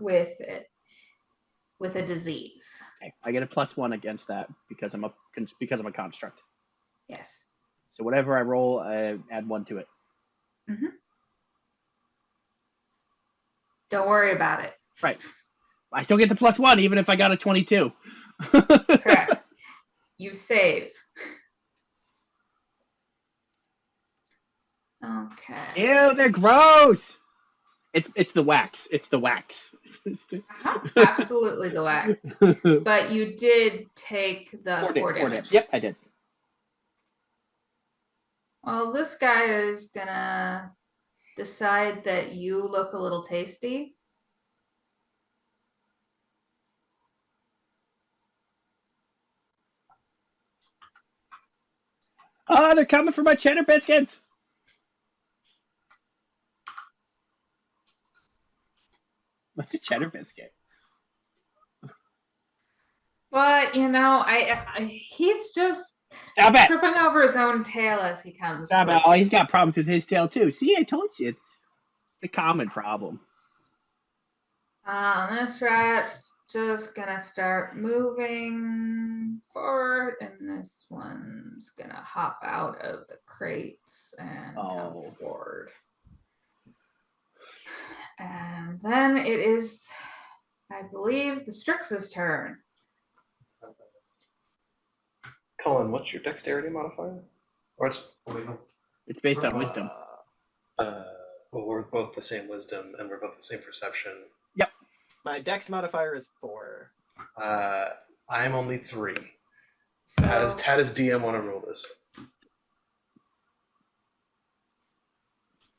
with a disease. Okay, I get a +1 against that because I'm a construct. Yes. So whatever I roll, I add 1 to it. Mm-hmm. Don't worry about it. Right. I still get the +1 even if I got a 22. Correct. You save. Okay. Ew, they're gross. It's the wax. It's the wax. Absolutely the wax. But you did take the 4 damage. Yep, I did. Well, this guy is gonna decide that you look a little tasty. Oh, they're coming for my cheddar biscuits. What's a cheddar biscuit? But you know, he's just Stop it. tripping over his own tail as he comes. Stop it. Oh, he's got problems with his tail too. See, I told you it's a common problem. This rat's just gonna start moving forward, and this one's gonna hop out of the crates and come forward. And then it is, I believe, the Strix's turn. Cullen, what's your dexterity modifier? Or It's based on wisdom. Well, we're both the same wisdom, and we're both the same perception. Yep. My dex modifier is 4. I'm only 3. So, How does DM want to roll this?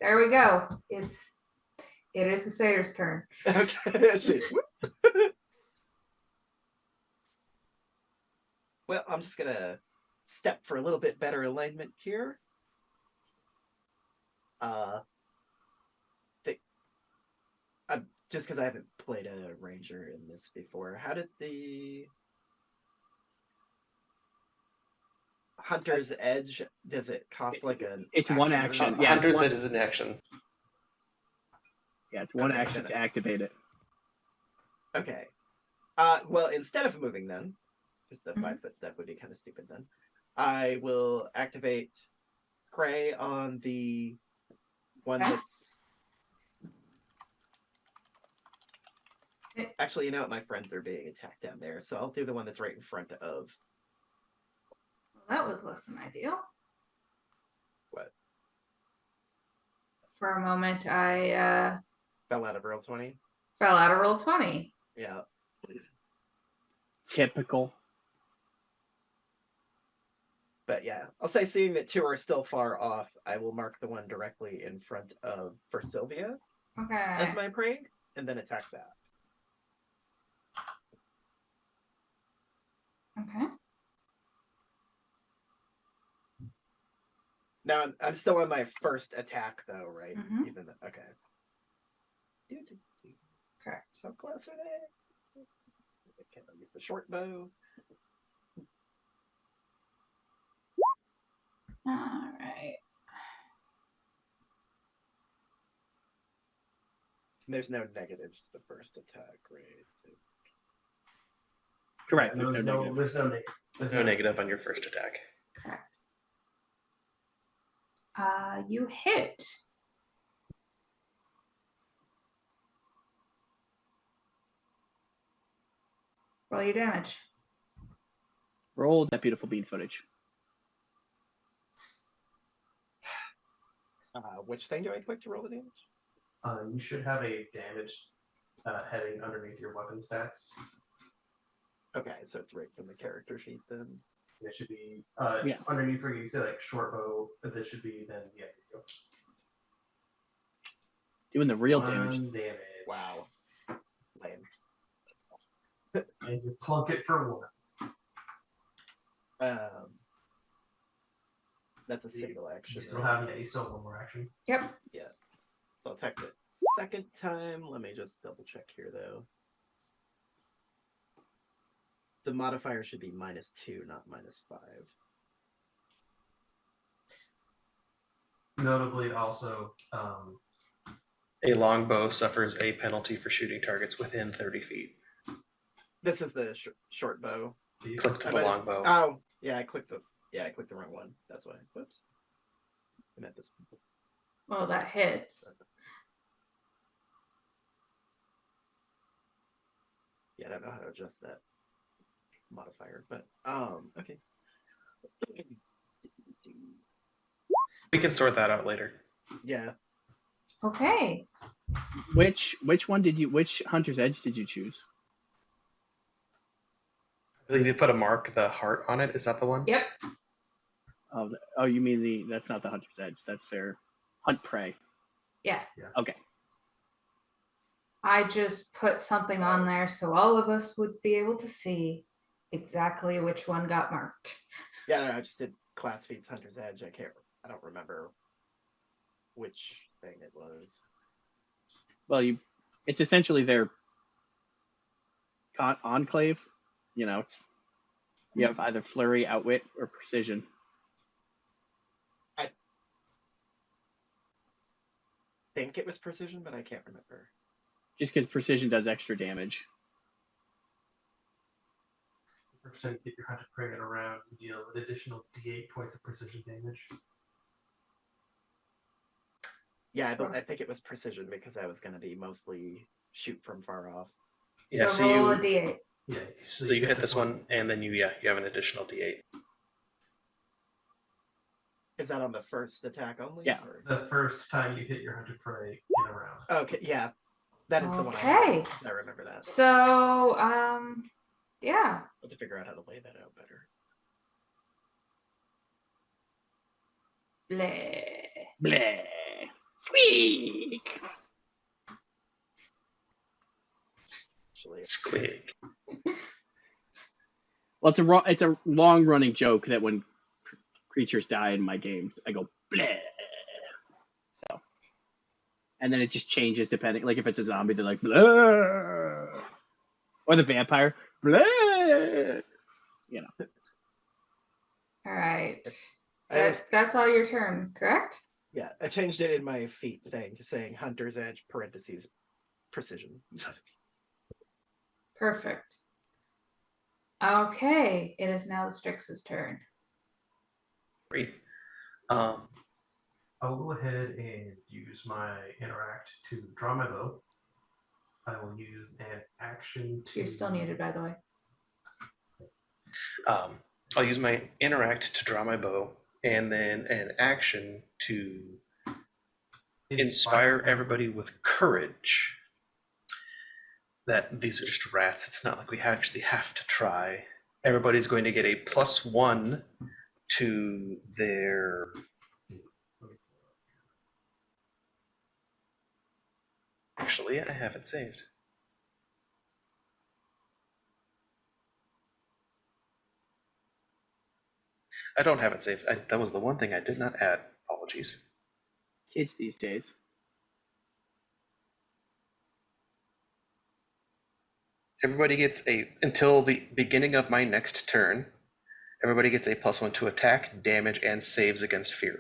there we go. It is the satyr's turn. Okay. See. Well, I'm just gonna step for a little bit better alignment here. Just because I haven't played a ranger in this before. How did the Hunter's Edge, does it cost like an It's one action. Yeah, Hunter's Edge is an action. Yeah, it's one action to activate it. Okay. Well, instead of moving then, because the 5-foot step would be kind of stupid then, I will activate Prey on the one that's... Actually, you know what? My friends are being attacked down there, so I'll do the one that's right in front of... Well, that was less than ideal. What? For a moment, I Fell out of roll 20? fell out of roll 20. Yeah. Typical. But yeah, I'll say seeing that 2 are still far off, I will mark the one directly in front of for Sylvia Okay. as my prey, and then attack that. Okay. Now I'm still on my first attack though, right? Mhm. Even though, okay. Correct. How close are they? Okay, I'll use the short bow. All right. There's no negatives to the first attack, right? Correct. Yeah, There's no negative. There's no negative. There's no negative on your first attack. Correct. You hit. Roll your damage. Roll that beautiful bean footage. Which thing do I click to roll the damage? You should have a damage heading underneath your weapon stats. Okay, so it's right from the character sheet then. And it should be Yeah. underneath where you say like short bow. That should be then yeah. There you go. Doing the real One damage. damage. Wow. Lame. And you plunk it for 1. That's a single action. You still right? have you still have 1 more action. Yep. So I'll attack it second time. Let me just double check here though. The modifier should be -2, not -5. Notably, also, A longbow suffers a penalty for shooting targets within 30 feet. This is the short bow. Click to I the might have- longbow. Oh, yeah, I clicked the wrong one. That's why. Whoops. I meant this. Well, that hits. Yeah, I don't know how to adjust that modifier, but okay. We can sort that out later. Yeah. Okay. Which Hunter's Edge did you choose? I believe you put a mark, the heart on it. Is that the one? Yep. Oh, you mean that's not the Hunter's Edge. That's their Hunt Prey. Yeah. Okay. I just put something on there so all of us would be able to see exactly which one got marked. Yeah, no, I just did class feats Hunter's Edge. I don't remember which thing it was. Well, it's essentially their enclave. You know, you have either flurry, outwit, or precision. I think it was precision, but I can't remember. Just because precision does extra damage. percent get your hunter prey around, you deal with additional D8 points of precision damage. Yeah, I think it was precision because I was going to be mostly shoot from far off. Yeah, so so roll you- a d8. Yeah. So you hit this one, and then you have an additional D8. Is that on the first attack only? Yeah. or- The first time you hit your hunter prey in a round. Okay, yeah. That is the one I Okay. had. I remember that. So, yeah. I'll have to figure out how to lay that out better. Bleh. Bleh. Squeak. Actually, Squeak. Well, it's a long running joke that when creatures die in my games, I go bleh. So, and then it just changes depending. Like if it's a zombie, they're like bleh, or the vampire bleh. You know. All right. I was, That's all your turn, correct? yeah, I changed it in my feat thing to saying Hunter's Edge parentheses precision. Perfect. Okay, it is now the Strix's turn. Great. I'll go ahead and use my interact to draw my bow. I will use an action to. You're still muted, by the way. I'll use my interact to draw my bow, and then an action to inspire everybody with courage. That these are just rats. It's not like we actually have to try. Everybody's going to get a +1 to their. Actually, I have it saved. I don't have it saved. That was the one thing I did not add. Apologies. Kids these days. Everybody gets until the beginning of my next turn. Everybody gets a +1 to attack, damage, and saves against fear.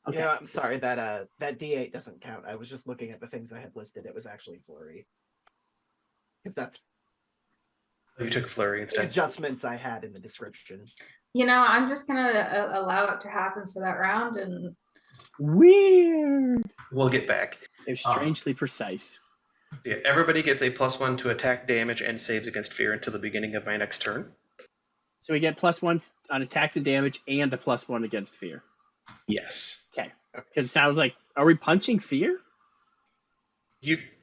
Okay. Yeah, I'm sorry that that D8 doesn't count. I was just looking at the things I had listed. It was actually flurry, because that's You took flurry the instead. adjustments I had in the description. You know, I'm just gonna allow it to happen for that round, and Weird. We'll get back. They're strangely precise. Yeah, everybody gets a +1 to attack, damage, and saves against fear until the beginning of my next turn. So we get +1 on attacks and damage and a +1 against fear. Yes. Okay. Because it sounds like, are we punching fear?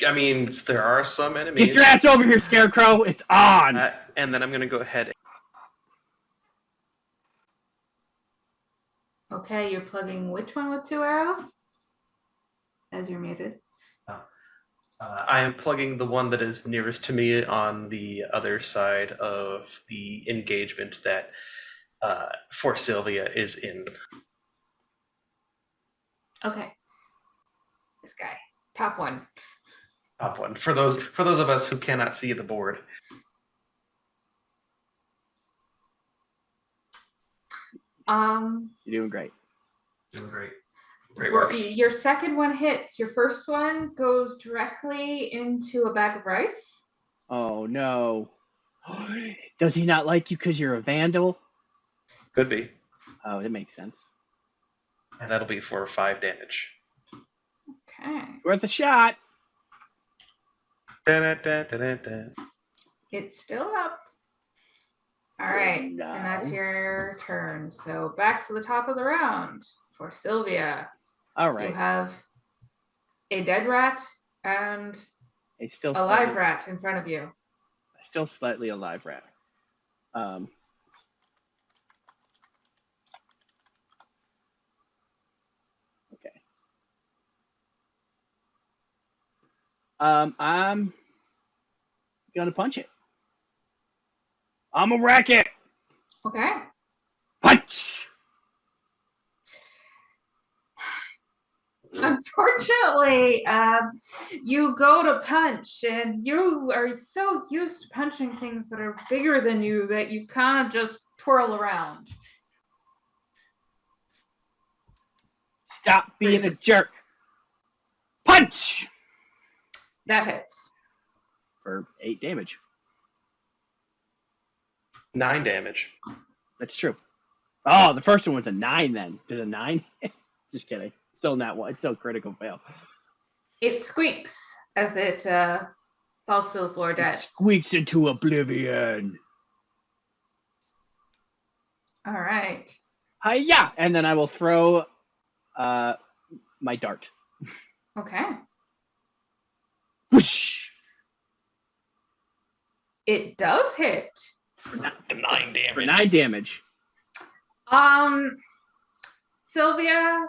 I mean, there are some enemies. Get your ass over here, Scarecrow! It's on! And then I'm going to go ahead. okay, you're plugging which one with 2 arrows? As you're muted. I am plugging the one that is nearest to me on the other side of the engagement that Fort Sylvia is in. Okay. This guy. Top one. Top one. For those of us who cannot see the board. You're doing great. Doing great. Great works. Your second one hits. Your first one goes directly into a bag of rice. Oh, no. Does he not like you because you're a vandal? Could be. Oh, that makes sense. And that'll be for 5 damage. Okay. Worth a shot. Da-da-da-da-da-da. It's still up. All right. no. And that's your turn. So back to the top of the round for Sylvia. All You right. have a dead rat and It's still a live slightly, rat in front of you. still slightly alive rat. Okay. I'm gonna punch it. I'm gonna wreck it. Okay. Punch. Unfortunately, you go to punch, and you are so used to punching things that are bigger than you that you kind of just twirl around. Stop being a jerk. Punch That hits. for 8 damage. 9 damage. That's true. Oh, the first one was a 9 then. There's a 9? Just kidding. Still not one. It's still a critical fail. It squeaks as it falls to the floor It dead. squeaks into oblivion. All right. Hi-ya! And then I will throw my dart. Okay. Whoosh! It does hit. For 9 damage. For 9 damage. Sylvia,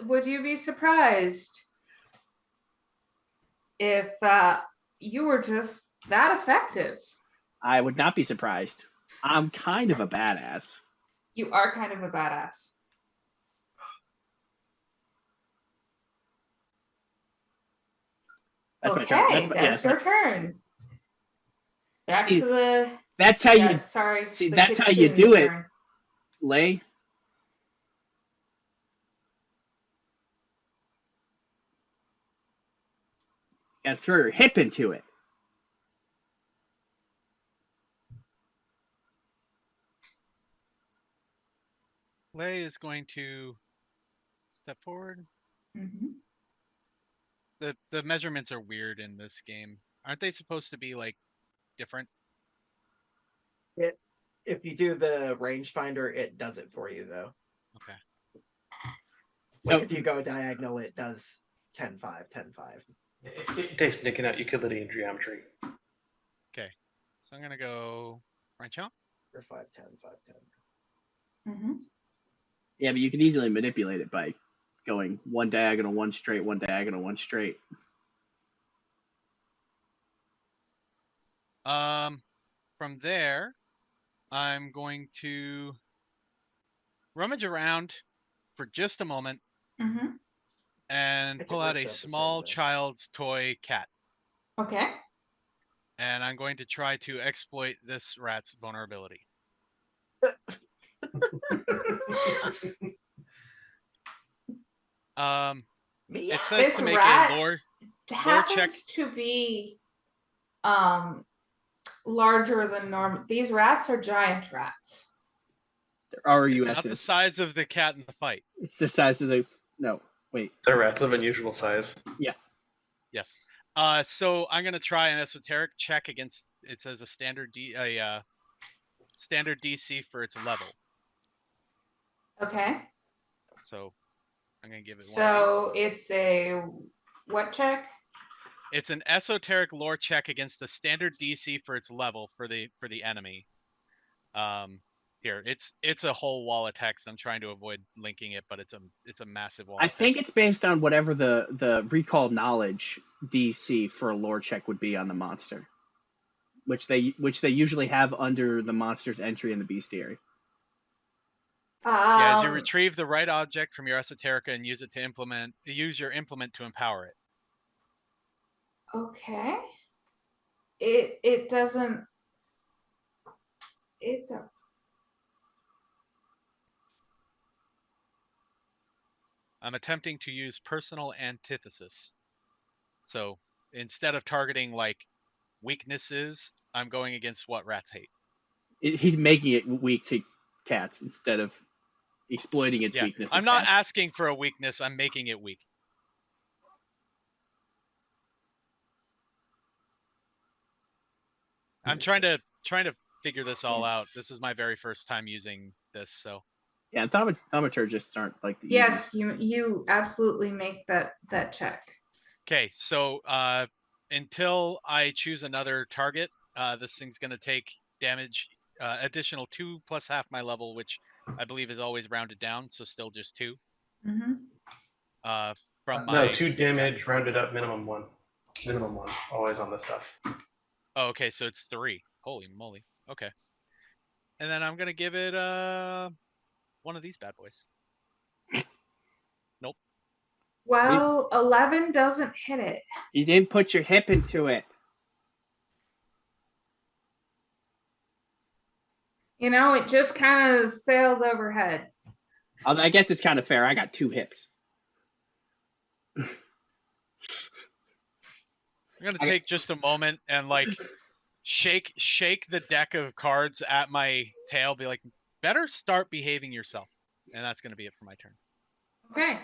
would you be surprised if you were just that effective? I would not be surprised. I'm kind of a badass. You are kind of a badass. That's my Okay, turn. that's your turn. Back See, to the. That's how you Sorry. see. the That's how you kitchen's do it, turn. Lay. And throw your hip into it. Lei is going to step forward. Mhm. The measurements are weird in this game. Aren't they supposed to be like different? If you do the rangefinder, it does it for you though. Okay. Like So- if you go diagonal, it does 10-5, 10-5. It takes into account utility and geometry. Okay. So I'm gonna go right chomp. Or 5-10, 5-10. Mhm. Yeah, but you can easily manipulate it by going one diagonal, one straight, one diagonal, one straight. From there, I'm going to rummage around for just a moment Mhm. and think it pull out works a out the same small way. child's toy cat. Okay. And I'm going to try to exploit this rat's vulnerability. Meow. It says This to make rat a lore check. happens to be larger than normal. These rats are giant rats. They're It's not the RUSs. size of the cat in the fight. It's the size of the. No, wait. They're rats of unusual size. Yes. So I'm gonna try an esoteric check against. It says a standard standard DC for its level. Okay. So I'm gonna give it one. So it's a what check? It's an esoteric lore check against the standard DC for its level for the enemy. Here it's a whole wall of text. I'm trying to avoid linking it, but it's a massive wall. I of text. think it's based on whatever the recall knowledge DC for a lore check would be on the monster, which they usually have under the monster's entry in the bestiary. Yeah, as you retrieve the right object from your esoterica and use your implement to empower it. Okay. It doesn't. It's a. I'm attempting to use personal antithesis. So instead of targeting like weaknesses, I'm going against what rats hate. He's making it weak to cats instead of exploiting its weakness. I'm not asking for a weakness. I'm making it weak. I'm trying to figure this all out. This is my very first time using this, so. Yeah, thaumaturgists aren't like the Yes, you absolutely make that check. Okay, so until I choose another target, this thing's going to take damage additional 2 plus half my level, which I believe is always rounded down, so still just 2. Mm-hmm. From my No, 2 damage, rounded up, minimum 1. Minimum 1, always on this stuff. Oh, okay, so it's 3. Holy moly. Okay. And then I'm going to give it one of these bad boys. Nope. Well, 11 doesn't hit it. You didn't put your hip into it. You know, it just kind of sails overhead. I guess it's kind of fair. I got 2 hips. I'm going to take just a moment and like shake the deck of cards at my tail, be like, better start behaving yourself. And that's going to be it for my turn. Okay.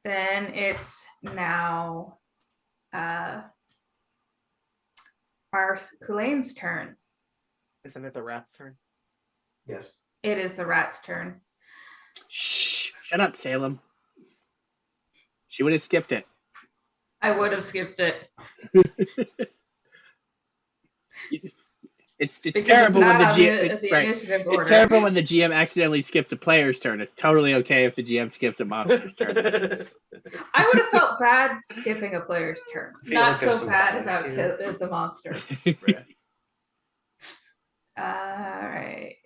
Then it's now our Kulane's turn. Isn't it the rat's turn? Yes. It is the rat's turn. Shh! Shut up, Salem. She would have skipped it. I would have skipped it. It's Because terrible it's when not the on GM. the Right. initiative order. It's terrible when the GM accidentally skips a player's turn. It's totally okay if the GM skips a monster's turn. I would have felt bad skipping a player's turn. Feel Not like there's so some bad bias about here. the monster. Right. All right.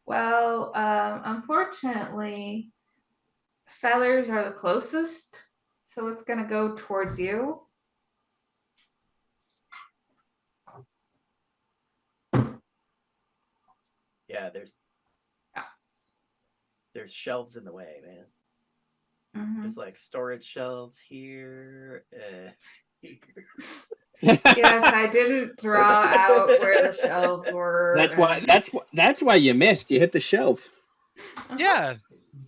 Well, unfortunately, feathers are the closest, so it's going to go towards you. Yeah, there's shelves in the way, man. Mhm. Just like storage shelves here and here. Yes, I didn't draw out where the shelves were. That's why you missed. You hit the shelf. Yeah. You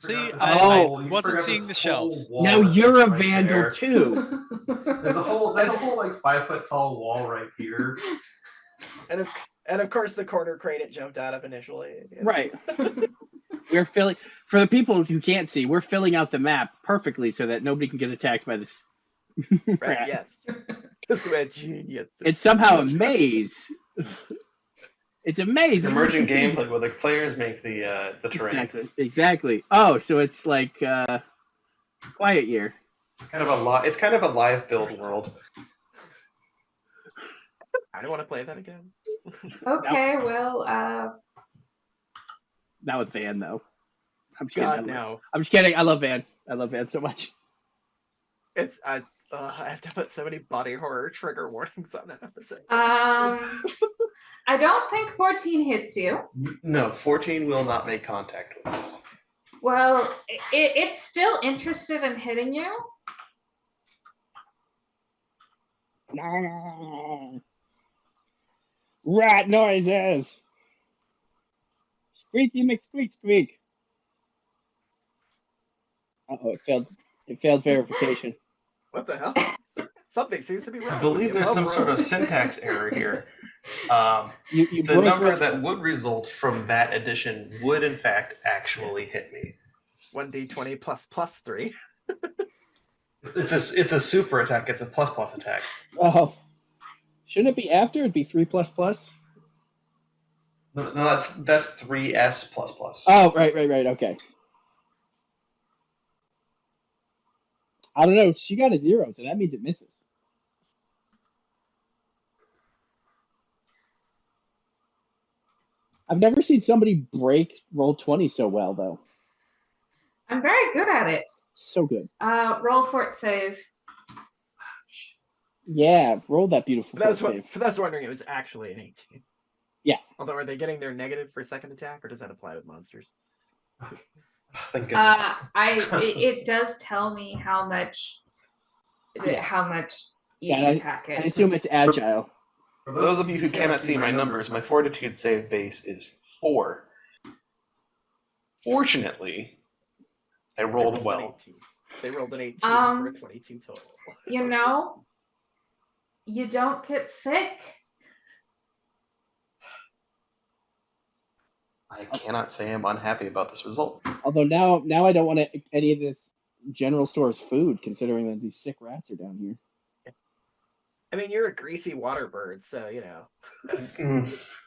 See, forgot this I whole- you wasn't forgot seeing this the whole shelves. wall Now that's you're a right vandal there. too. There's a whole like 5 foot tall wall right here. And of course the corner crate it jumped out of initially. Yes. Right. We're filling for the people who can't see. We're filling out the map perfectly so that nobody can get attacked by this. Right, rat. yes. Because we're genius. It's somehow a maze. It's amazing. It's emerging gameplay where the players make the terrain. Exactly. Oh, so it's like Quiet Year. It's kind of a live build world. I don't want to play that again. Okay, well, Not with Van though. I'm just God, kidding. no. I'm just kidding. I love Van. I love Van so much. It's I have to put so many body horror trigger warnings on that episode. I don't think 14 hits you. No, 14 will not make contact with us. Well, it's still interested in hitting you. Rat noises. Squeaky McSqueak squeak. Uh-oh, it failed. It failed verification. What the hell? Something seems to be wrong. I believe there's some sort of syntax error here. The number that would result from that addition would, in fact, actually hit me. 1d20 plus 3. It's a super attack. It's a plus attack. Oh, shouldn't it be after? It'd be 3++. No, that's 3s++. Oh, right. Okay. I don't know. She got a 0, so that means it misses. I've never seen somebody break Roll20 so well, though. I'm very good at it. So good. Roll fort save. Yeah, roll that beautiful save. For those wondering, it was actually an 18. Yeah. Although, are they getting their negative for second attack, or does that apply with monsters? Thank goodness. It does tell me how much each attack is. I assume it's agile. For those of you who cannot see my numbers, my fortitude save base is 4. Fortunately, I rolled well. They rolled an 18 for a 22 total. You don't get sick. I cannot say I'm unhappy about this result. Although now I don't want any of this general store's food, considering that these sick rats are down here. I mean, you're a greasy water bird, so you know.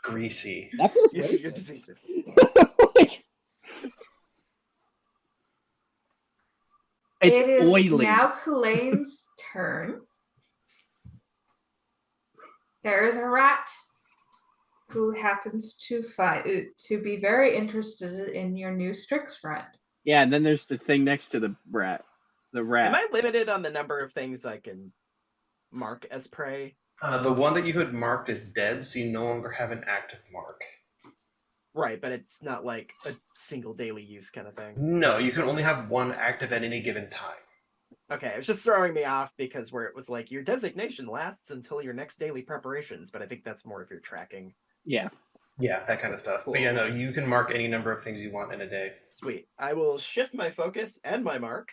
Greasy. That feels You're disease resistant. It is oily. now Kulane's turn. There is a rat who happens to be very interested in your new Strix friend. Yeah, and then there's the thing next to the rat. The rat. Am I limited on the number of things I can mark as prey? The one that you had marked is dead, so you no longer have an active mark. Right, but it's not like a single daily use kind of thing. No, you can only have one active at any given time. Okay, it was just throwing me off because where it was like your designation lasts until your next daily preparations, but I think that's more if you're tracking. Yeah. Yeah, that kind of stuff. Cool. But yeah, no, you can mark any number of things you want in a day. Sweet. I will shift my focus and my mark.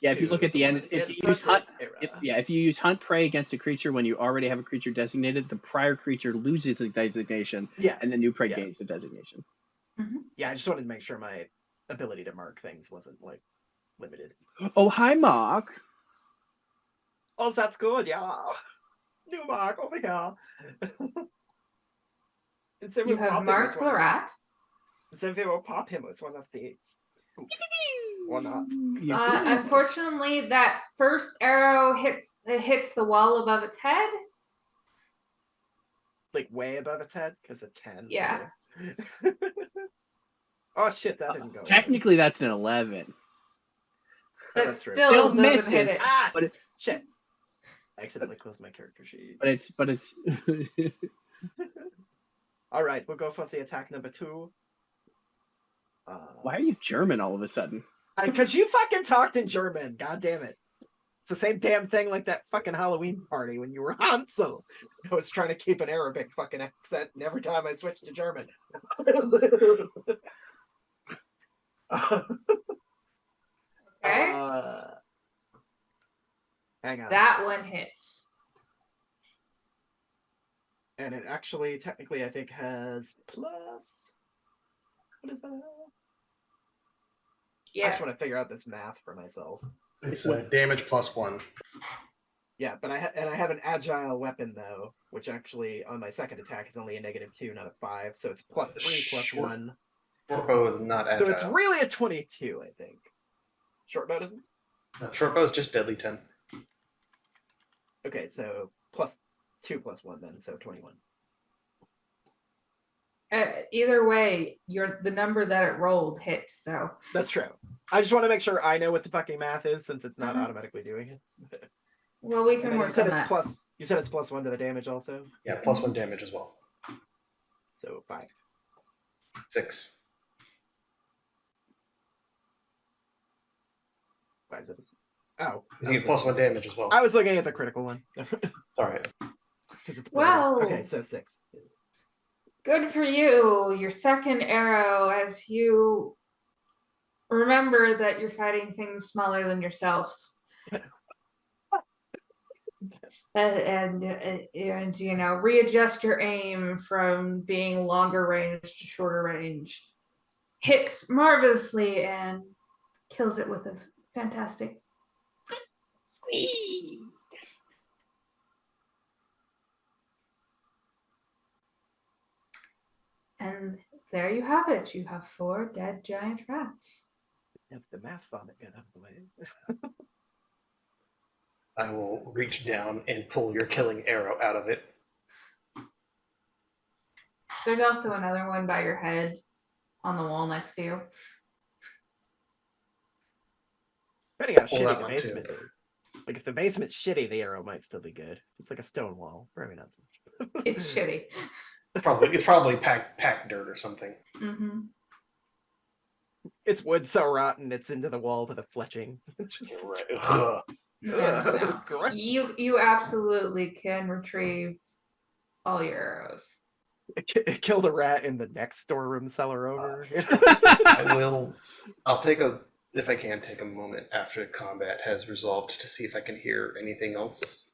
Yeah, if you look at the end, if you use hunt prey against a creature when you already have a creature designated, the prior creature loses the designation, and the new prey gains the designation. Mm-hmm. Yeah, I just wanted to make sure my ability to mark things wasn't like limited. Oh, hi, Mark. Oh, that's good, yeah. New Mark over here. You have marked the rat. So we will pop him with one of these. Or not. Unfortunately, that first arrow hits the wall above its head. Like way above its head? Because a 10. Yeah. Oh shit, that didn't go. Technically, that's an 11. That's true. still doesn't misses. hit it. Ah, But shit. I accidentally closed my character sheet. But it's. All right, we'll go for the attack number 2. Why are you German all of a sudden? Because you fucking talked in German. God damn it. It's the same damn thing like that fucking Halloween party when you were Hansel. I was trying to keep an Arabic fucking accent, and every time I switched to German. Okay. Hang on. That one hits. And it actually, technically, I think has plus. What is that? I Yeah. just want to figure out this math for myself. It's damage +1. Yeah, but I have an agile weapon though, which actually on my second attack is only a -2, not a 5, so it's +3 Sure. +1. Short bow is not agile. So it's really a 22, I think. Short bow doesn't. No, short bow is just deadly 10. Okay, so +2 +1 then, so 21. Either way, the number that it rolled hit. So That's true. I just want to make sure I know what the fucking math is since it's not Mhm. automatically doing it. well, we And can then you work said on it's that. plus. You said it's +1 to the damage also. Yeah, +1 damage as well. So 5. 6. Why is it? Oh, You get +1 damage as well. I was looking at the critical one. Sorry. Because it's Well- okay. So 6. Yes. Good for you. Your second arrow, as you remember that you're fighting things smaller than yourself. And you know, readjust your aim from being longer range to shorter range. Hits marvelously and kills it with a fantastic. And there you have it. You have 4 dead giant rats. If the math vomit got out of the way. I will reach down and pull your killing arrow out of it. There's also another one by your head on the wall next to you. Depending how Pull shitty that the one, basement too. is. Like if the basement's shitty, the arrow might still be good. If it's like a stone wall, probably not so much. It's shitty. It's probably packed dirt or something. Mm-hmm. It's wood so rotten it's into the wall to the fletching. Right. Ugh. No. Gross. You absolutely can retrieve all your arrows. It killed a rat in the next storeroom cellar over. I'll take if I can take a moment after combat has resolved to see if I can hear anything else.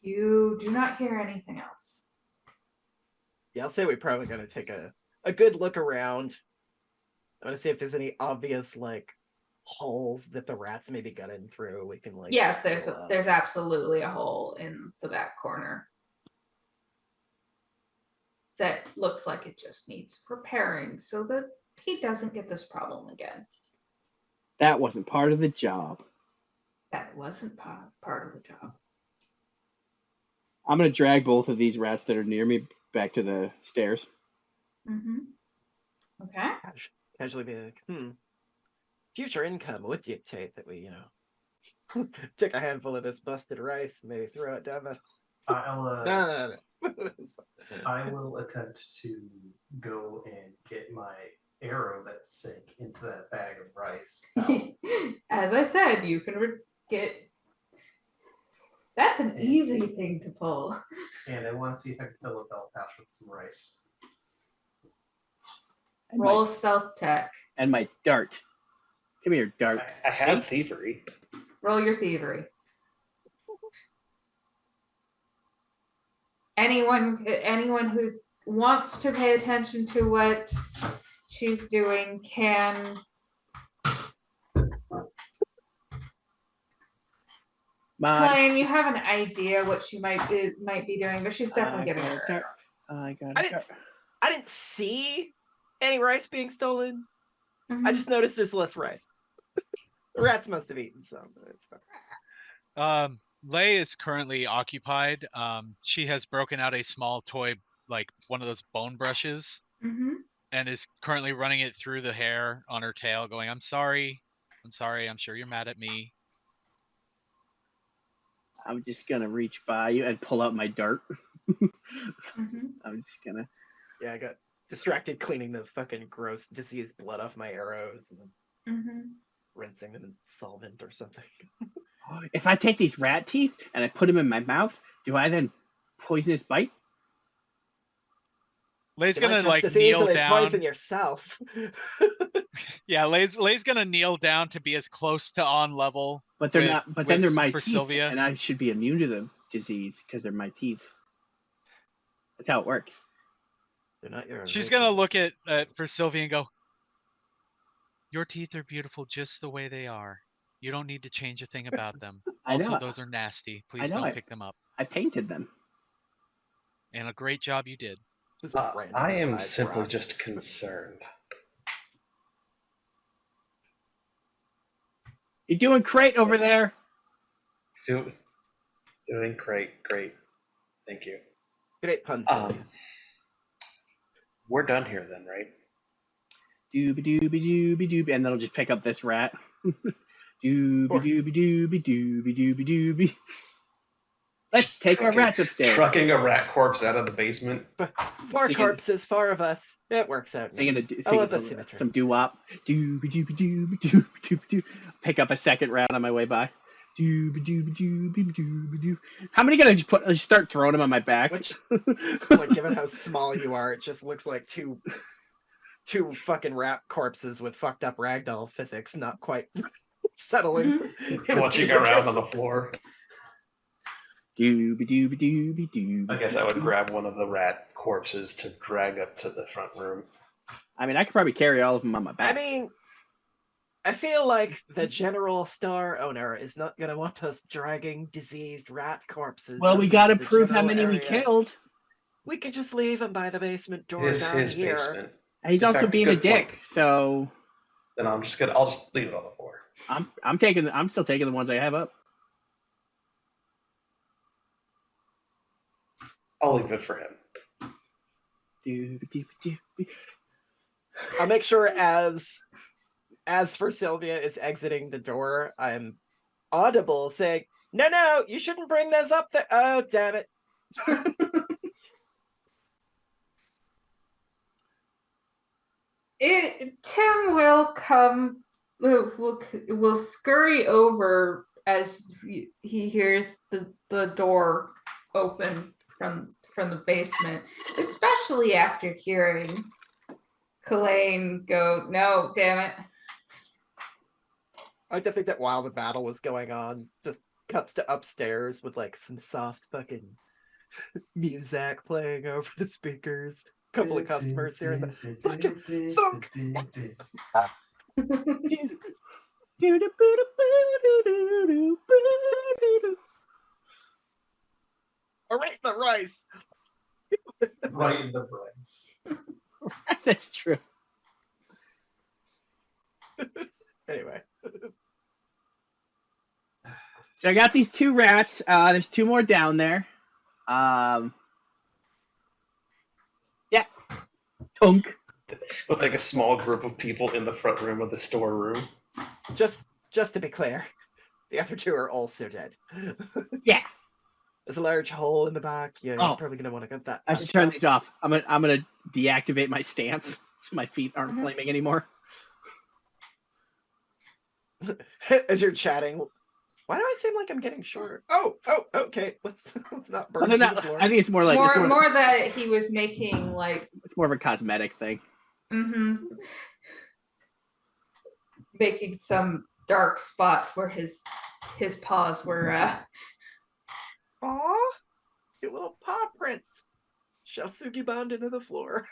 You do not hear anything else. Yeah, I'll say we probably gotta take a good look around. I want to see if there's any obvious like holes that the rats maybe got in through. We can like Yes, seal up. there's absolutely a hole in the back corner that looks like it just needs repairing so that he doesn't get this problem again. That wasn't part of the job. That wasn't part of the job. I'm gonna drag both of these rats that are near me back to the stairs. Mm-hmm. Okay. Casually be like, future income would dictate that we, take a handful of this busted rice and maybe throw it down the. No. It's fine. I will attempt to go and get my arrow that's sank into that bag of rice. As I said, you can get. That's an easy thing to pull. And I want to see if I can fill a belt pouch with some rice. And Roll my, a stealth check. and my dart. Come here, dart. I have thievery. Roll your thievery. Anyone who wants to pay attention to what she's doing can. Blaine, you have an idea what she might be doing, but she's definitely getting her dart. arrow. I got I a didn't. dart. I didn't see any rice being stolen. Mhm. I just noticed there's less rice. The rats must have eaten some. It's fine. Lay is currently occupied. She has broken out a small toy, like one of those bone brushes, Mhm. and is currently running it through the hair on her tail, going, I'm sorry. I'm sure you're mad at me. I'm just gonna reach by you and pull out my dart. Mhm. I'm just gonna. Yeah, I got distracted cleaning the fucking gross diseased blood off my arrows and then Mhm. rinsing them in solvent or something. If I take these rat teeth and I put them in my mouth, do I then poisonous bite? Lay's You might gonna just like as kneel easily down. poison yourself. Yeah, Lay's gonna kneel down to be as close to on level. But they're not. But then they're my for teeth, Sylvia. and I should be immune to the disease because they're my teeth. That's how it works. They're not your She's gonna look inventions. at for Sylvia and go, your teeth are beautiful just the way they are. You don't need to change a thing about them. I Also, know. those are nasty. Please know don't it. pick them up. I painted them. And a great job you did. Just I random am sized simply rocks. just concerned. You're doing great over there. Doing great. Thank you. Great pun, Sylvia. We're done here then, right? Dooby dooby dooby dooby, and then I'll just pick up this rat. Dooby Sure. dooby dooby dooby dooby dooby. Let's take our rats upstairs. Trucking a rat corpse out of the basement. 4 Singing- corpses, 4 of us. It works out. Singing, Nice. I singing love the symmetry. some doo-wop. Dooby dooby dooby dooby dooby doo. Pick up a second rat on my way by. Dooby dooby dooby dooby doo. How many gonna just start throwing them on my back? Which, like, given how small you are, it just looks like two fucking rat corpses with fucked up ragdoll physics, not quite settling. Clutching around on the floor. Dooby dooby dooby dooby. I guess I would grab one of the rat corpses to drag up to the front room. I mean, I could probably carry all of them on my back. I mean, I feel like the general store owner is not going to want us dragging diseased rat corpses. Well, up we gotta into the prove how general many we area. killed. We can just leave them by the basement door His down here. basement. He's In also fact, being a good dick, point. so Then I'll just leave it on the floor. I'm still taking the ones I have up. I'll leave it for him. Dooby dooby dooby. I'll make sure as for Sylvia is exiting the door, I'm audible saying, No, you shouldn't bring those up there. Oh, damn it. Tim will come, will scurry over as he hears the door open from the basement, especially after hearing Kalane go, "No, damn it." I like to think that while the battle was going on, just cuts to upstairs with like some soft fucking music playing over the speakers. Couple of customers here and the fucking thunk. Jesus. Alright, the rice. Right in the brains. That's true. Anyway. So I got these 2 rats. There's 2 more down there. Yeah. Tunk. With like a small group of people in the front room of the storeroom. Just to be clear, the other 2 are also dead. Yeah. There's a large hole in the back. Yeah, Oh. you're probably gonna want to get that. I should turn these off. I'm gonna deactivate my stance so my feet aren't flaming anymore. As you're chatting, why do I seem like I'm getting shorter? Oh, okay. Let's not burn Other through than the floor. I think it's more like more that he was making like it's more of a cosmetic thing. making some dark spots where his paws were Aw, your little paw prints. Shasugi bound into the floor.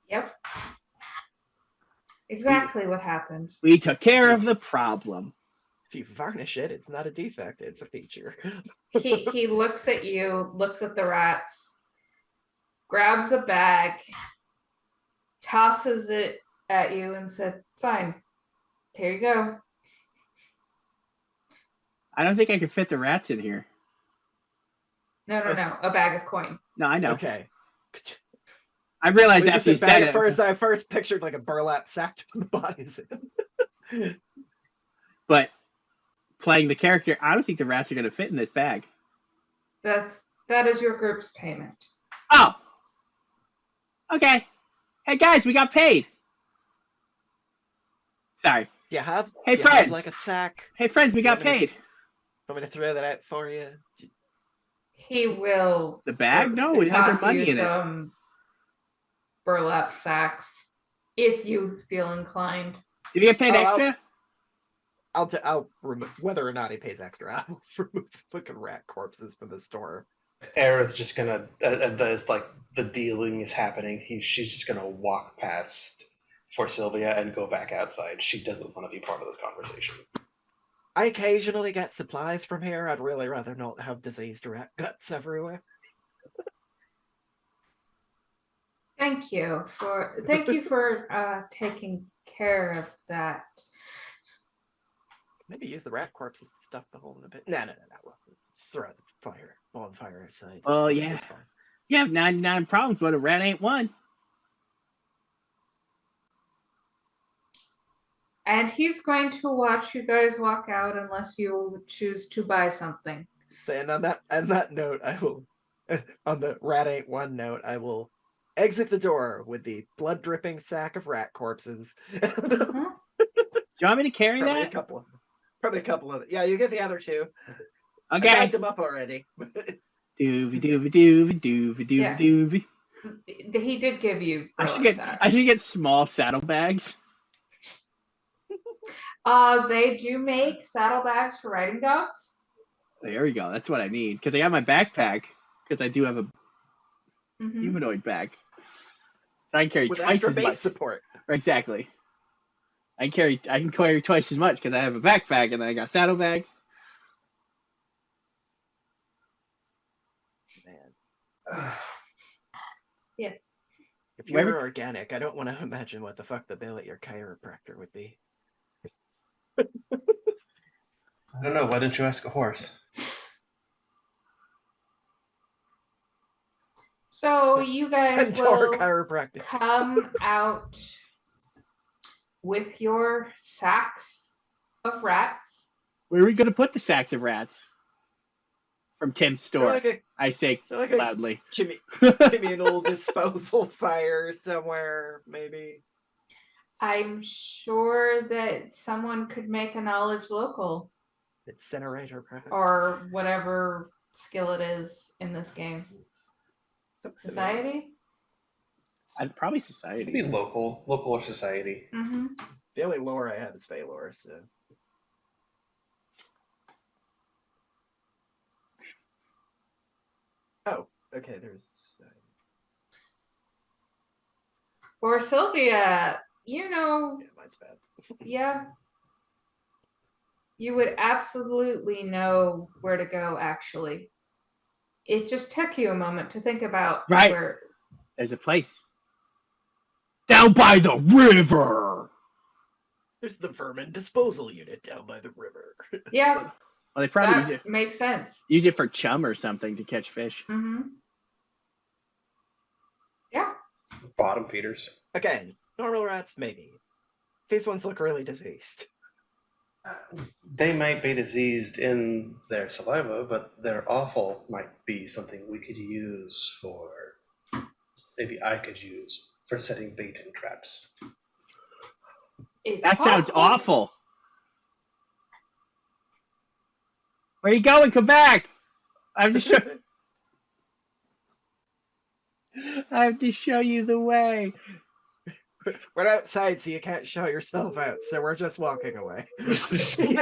Yep. Exactly what happened. We took care of the problem. If you varnish it, it's not a defect, it's a feature. He looks at you, looks at the rats, grabs a bag, tosses it at you, and said, "Fine, here you go." I don't think I can fit the rats in here. No, a bag of coin. No, I know. Okay. I realized We after you just said said bag it. first. I first pictured like a burlap sack to put the bodies in. But playing the character, I don't think the rats are going to fit in this bag. That is your group's payment. Oh. Okay. Hey guys, we got paid. Sorry. You have? Hey, you have friends. like a sack. Hey friends, we Do you got want me to- paid. Want me to throw that out for you? He will. The bag? No, it has toss our money you in it. some burlap sacks if you feel inclined. Did we get paid Oh, extra? I'll remove whether or not he pays extra. I'll remove the fucking rat corpses from the store. Era's just gonna, as like the dealing is happening, she's just gonna walk past for Sylvia and go back outside. She doesn't want to be part of this conversation. I occasionally get supplies from here. I'd really rather not have diseased rat guts everywhere. Thank you for taking care of that. Maybe use the rat corpses to stuff the hole in a bit. No. Well, just throw the bonfire outside. Oh, yeah. It's fine. You have 99 problems, but a rat ain't one. And he's going to watch you guys walk out unless you choose to buy something. And on that note, I will, on the rat ain't one note, I will exit the door with the blood dripping sack of rat corpses. Mhm. Do you want me to carry Probably that? a couple of them. Probably a couple of them. Yeah, you get the other two. I Okay. bagged them up already. Doobie doobie doobie doobie doobie Yeah. doobie. He did give you. I should get small saddlebags. They do make saddlebags for riding dogs. There we go. That's what I need because I got my backpack because I do have a Mhm. humanoid bag. So I can carry With twice extra as base much. support. Exactly. I can carry twice as much because I have a backpack and then I got saddlebags. Man. Yes. If you were organic, I don't want to imagine what the fuck the bill at your chiropractor would be. I don't know. Why didn't you ask a horse? So you guys Centaur will chiropractic. come out with your sacks of rats. Where are we going to put the sacks of rats? From Tim's store. I say loudly. Communal disposal fire somewhere, maybe. I'm sure that someone could make a knowledge local Incinerator, perhaps. or whatever skill it is in this game. Society? I'd probably society. It'd be local or society. Mm-hmm. The only lore I have is Phalor, so. Oh, okay, there's society. Or Sylvia, you know. Yeah, mine's bad. Yeah. You would absolutely know where to go, actually. It just took you a moment to think about where. There's a place. Down by the river! There's the vermin disposal unit down by the river. Yeah. Well, they probably use it. Makes sense. Use it for chum or something to catch fish. Mm-hmm. Yeah. Bottom feeders. Again, normal rats, maybe. These ones look really diseased. They might be diseased in their saliva, but their offal might be something we could use for. Maybe I could use for setting bait and traps. That sounds awful. Where are you going? Come back! I have to show you the way. We're outside, so you can't show yourself out, so we're just walking away. Okay,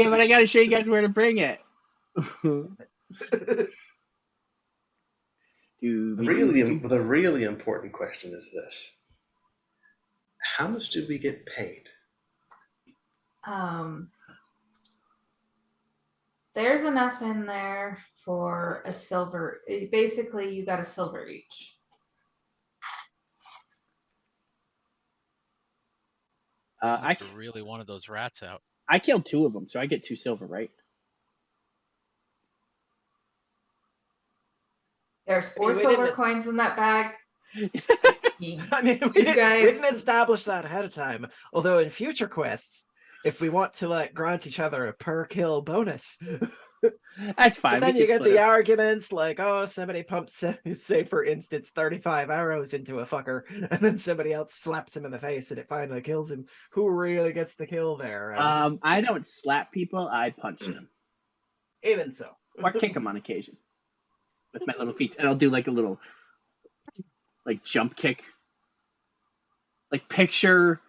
but I gotta show you guys where to bring it. The really important question is this. How much do we get paid? There's enough in there for a silver. Basically, you got a silver each. I really wanted those rats out. I killed 2 of them, so I get 2 silver, right? There's 4 silver coins in that bag. I mean, we didn't establish that ahead of time. Although in future quests, if we want to like grant each other a per kill bonus, that's fine. But then you get the arguments like, oh, somebody pumped, say for instance, 35 arrows into a fucker, and then somebody else slaps him in the face and it finally kills him. Who really gets the kill there? I don't slap people. I punch them. Even so, or kick them on occasion with my little feet, and I'll do like a little like jump kick. Like picture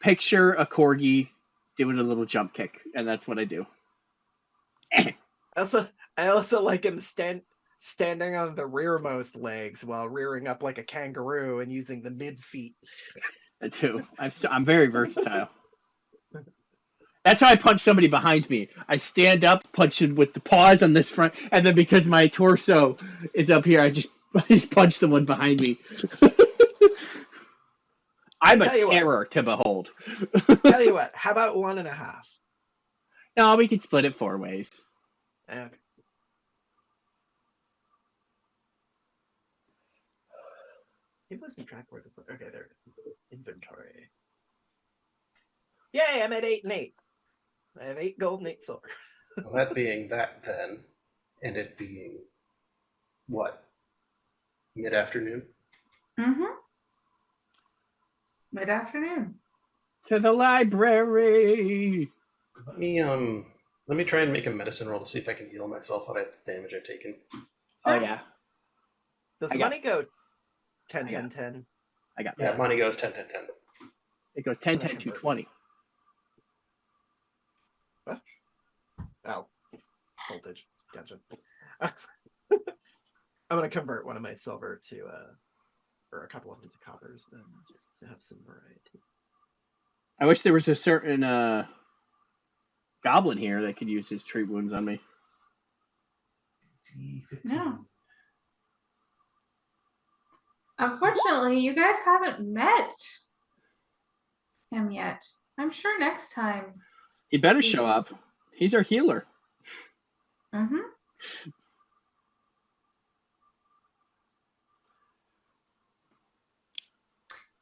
a corgi doing a little jump kick, and that's what I do. I also like him standing on the rearmost legs while rearing up like a kangaroo and using the mid feet. too. I'm very versatile. That's how I punch somebody behind me. I stand up, punch it with the paws on this front, and then because my torso is up here, I just punch the one behind me. I'm a Tell you what. terror to behold. Tell you what, how about 1.5? No, we can split it 4 ways. Okay. Keep losing track where the okay, there it is. Inventory. Yay, I'm at 8 and 8. I have 8 gold and 8 silver. Well, that being that then, and it being what? Mid-afternoon? Mm-hmm. Mid-afternoon. To the library. Let me try and make a medicine roll to see if I can heal myself out of the damage I've taken. Oh yeah, Does I the got- money go 10, I 10, got- 10? I got Yeah, that. money goes 10, 10, 10. It goes 10, 10, 2, 20. What? Oh, voltage. Gotcha. I'm gonna convert one of my silver to or a couple of them to coppers then, just to have some variety. I wish there was a certain goblin here that could use his treat wounds on me. C15. No. Unfortunately, you guys haven't met him yet. I'm sure next time. He better show up. He's our healer. Mm-hmm.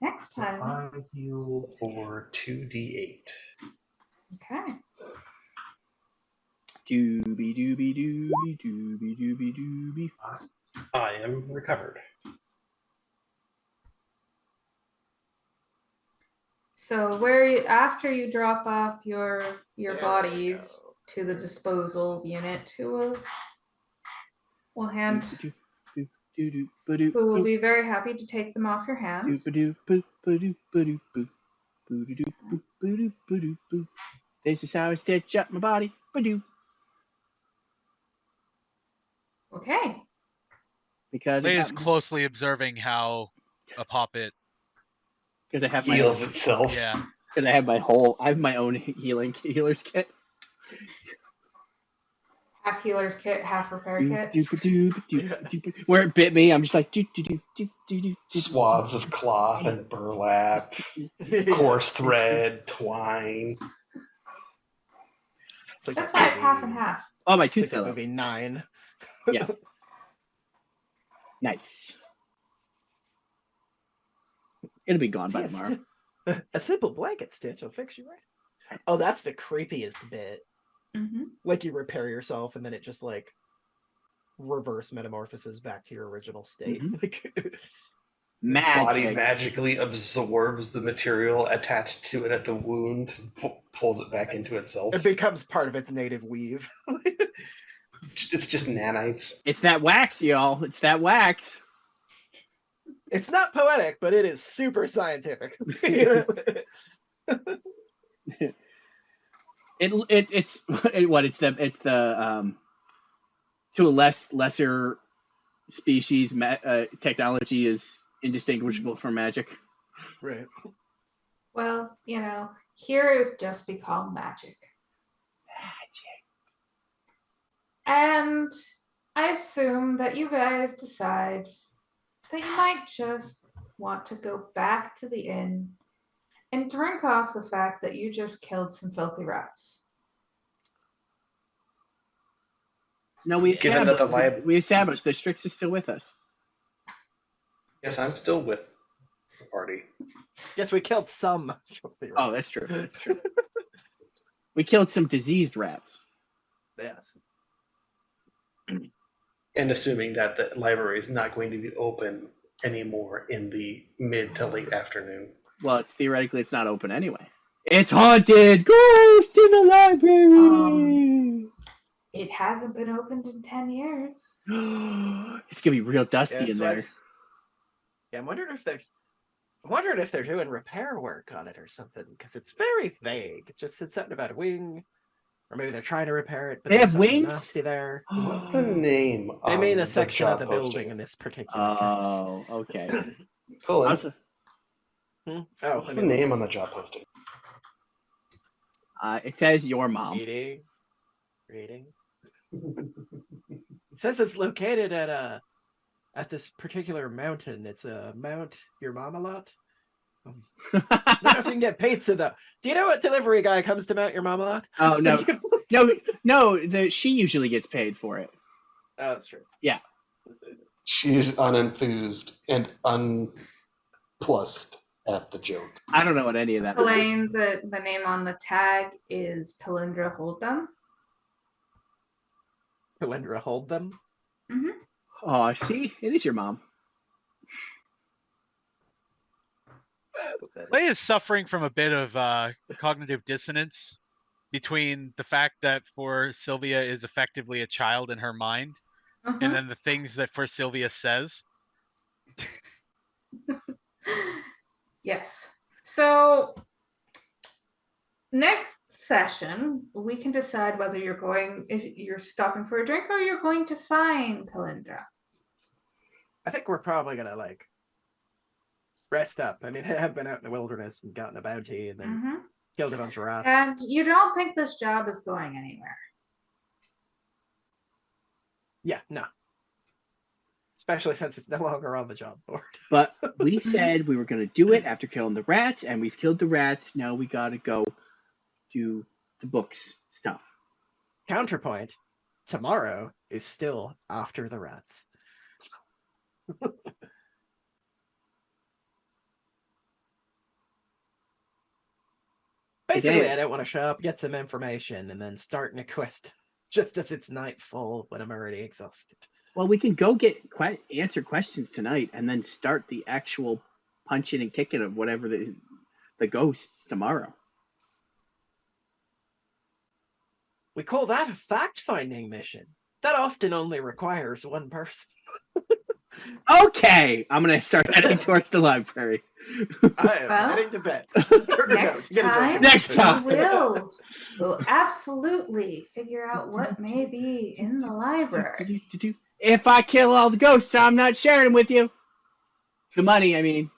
Next So time. I heal. For 2d8. Okay. Doobie doobie doobie doobie doobie doobie. I am recovered. So after you drop off your There we bodies go. to the disposal unit, who will be very happy to take them off your hands. This is how I stitch up my body. Okay. Because I Leia's got- closely observing how a poppet. because I have my Heals own, itself. Yeah. because I have my own healer's kit. Half healer's kit, half repair kit. Where it bit me, I'm just like Swabs of cloth and burlap, coarse thread, twine. It's like That's that why it's half and movie- half. Oh, my It's tooth like that fell out. movie 9. Yeah. Nice. It'll be gone by See, tomorrow. a simple blanket stitch will fix you right. Oh, that's the creepiest bit. Mm-hmm. Like you repair yourself and then it just like reverse metamorphoses back to your original state. Like Body Magic. magically absorbs the material attached to it at the wound, pulls it back into itself. it becomes part of its native weave. It's just nanites. It's that wax, y'all. It's that wax. It's not poetic, but it is super scientific. It's the to a lesser species technology is indistinguishable from magic. Right. Well, here it would just be called magic. And I assume that you guys decide that you might just want to go back to the inn and drink off the fact that you just killed some filthy rats. No, we Given that established the Strix is still with us. Yes, I'm still with the party. Yes, we killed some. Oh, that's true. That's true. We killed some diseased rats. Yes. And assuming that the library is not going to be open anymore in the mid to late afternoon. Well, theoretically, it's not open anyway. It's haunted! Ghost in the library! It hasn't been opened in 10 years. It's gonna be real dusty in there. Yeah, I'm wondering if they're doing repair work on it or something, because it's very vague. It just said something about a wing, or maybe they're trying to repair it, but They there's have something wings? nasty there. What's the name? They on mean the a section of job the posting? building in this particular case. Oh, okay. Colin, Also- Oh, What's the name on the job posting? It says your mom. Reading. It says it's located at this particular mountain. It's a Mount Your Mama Lot. I don't know if you can get pizza though. Do you know what delivery guy comes to Mount Your Mama Lot? Oh no, no. She usually gets paid for it. Oh, that's true. Yeah. She's unenthused and unplussed at the joke. I don't know what any of that. Elaine, the name on the tag is Talindra Hold'em. Talindra hold them. Mm-hmm. Oh, see, it is your mom. Leia is suffering from a bit of cognitive dissonance between the fact that for Sylvia is effectively a child in her mind, and then the things that for Sylvia says. Yes. So next session, we can decide whether if you're stopping for a drink or you're going to find Talindra. I think we're probably gonna rest up. I mean, I have been out in the wilderness and gotten a bounty and then killed a bunch of rats. And you don't think this job is going anywhere? Yeah, no. Especially since it's no longer on the job board. But we said we were going to do it after killing the rats, and we've killed the rats. Now we got to go do the books stuff. Counterpoint, tomorrow is still after the rats. Basically, I don't want to show up, get some information, and then start a quest just as it's nightfall when I'm already exhausted. Well, we can go answer questions tonight and then start the actual punching and kicking of whatever the ghosts tomorrow. We call that a fact-finding mission. That often only requires one person. Okay, I'm going to start heading towards the library. I am heading to bed. Next time, Next we'll absolutely figure out what may be in the library. If I kill all the ghosts, I'm not sharing them with you. The money, I mean.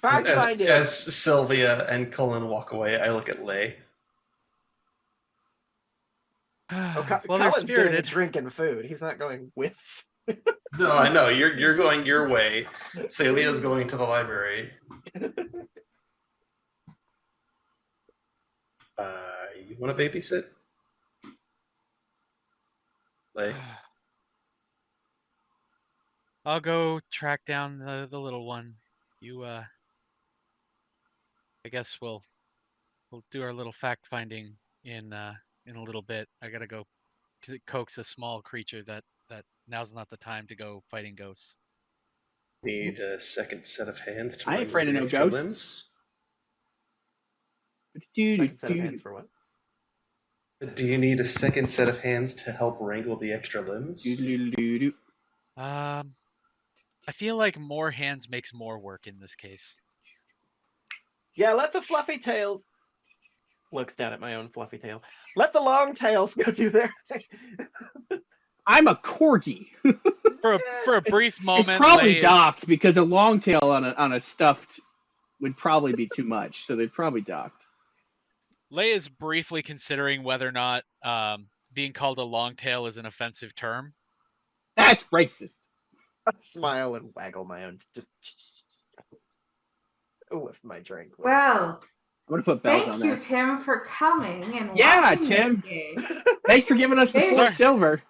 Fact-finding. As Sylvia and Cullen walk away, I look at Lay. Well, They're Cullen's getting a spirited. drink and food. He's not going with. No, I know. You're going your way. Sylvia's going to the library. You want to babysit? Lay. I'll go track down the little one. You I guess we'll do our little fact finding in a little bit. I gotta go coax a small creature that now's not the time to go fighting ghosts. Need a second set of hands to I ain't afraid of no extra ghosts. Second set of hands for what? Do you need a second set of hands to help wrangle the extra limbs? I feel like more hands makes more work in this case. Yeah, let the fluffy tails. Looks down at my own fluffy tail. Let the long tails go do their thing. I'm a corgi. For a brief moment, It's probably Lay docked because a long tail on a stuffed would probably be too much, so they'd probably docked. Lay is briefly considering whether or not being called a long tail is an offensive term. That's racist. I smile and waggle my own. Just with my drink. Well, I'm gonna put bells on thank you, there. Tim, for coming and Yeah, watching Tim. this game. Thanks for giving us the Hey. full silver.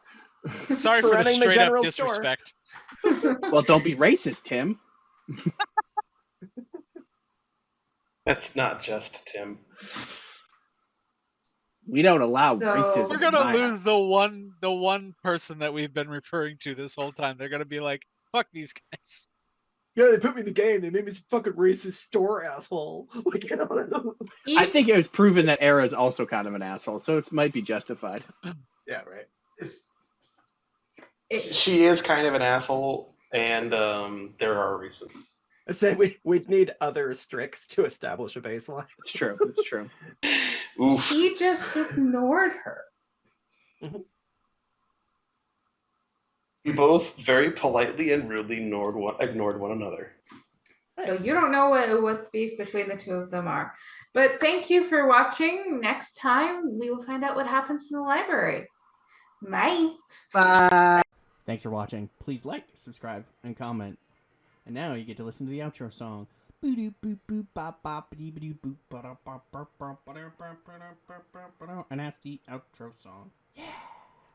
Sorry For for the running the straight up general store. disrespect. Well, don't be racist, Tim. That's not just Tim. We don't allow So- racism. We're in gonna my lose the one person that we've been referring to this whole time. They're gonna be like, "Fuck these guys." Yeah, they put me in the game. They made me some fucking racist store asshole. Like, you know. I think it was proven that Era is also kind of an asshole, so it might be justified. Yeah, right. She is kind of an asshole, and there are reasons. I said we'd need other stricts to establish a baseline. It's true. It's true. Oof. He just ignored her. We both very politely and rudely ignored one another. So you don't know what the beef between the two of them are. But thank you for watching. Next time, we will find out what happens in the library. Bye. Bye. Thanks for watching. Please like, subscribe, and comment. And now you get to listen to the outro song. And that's the outro song. Yeah.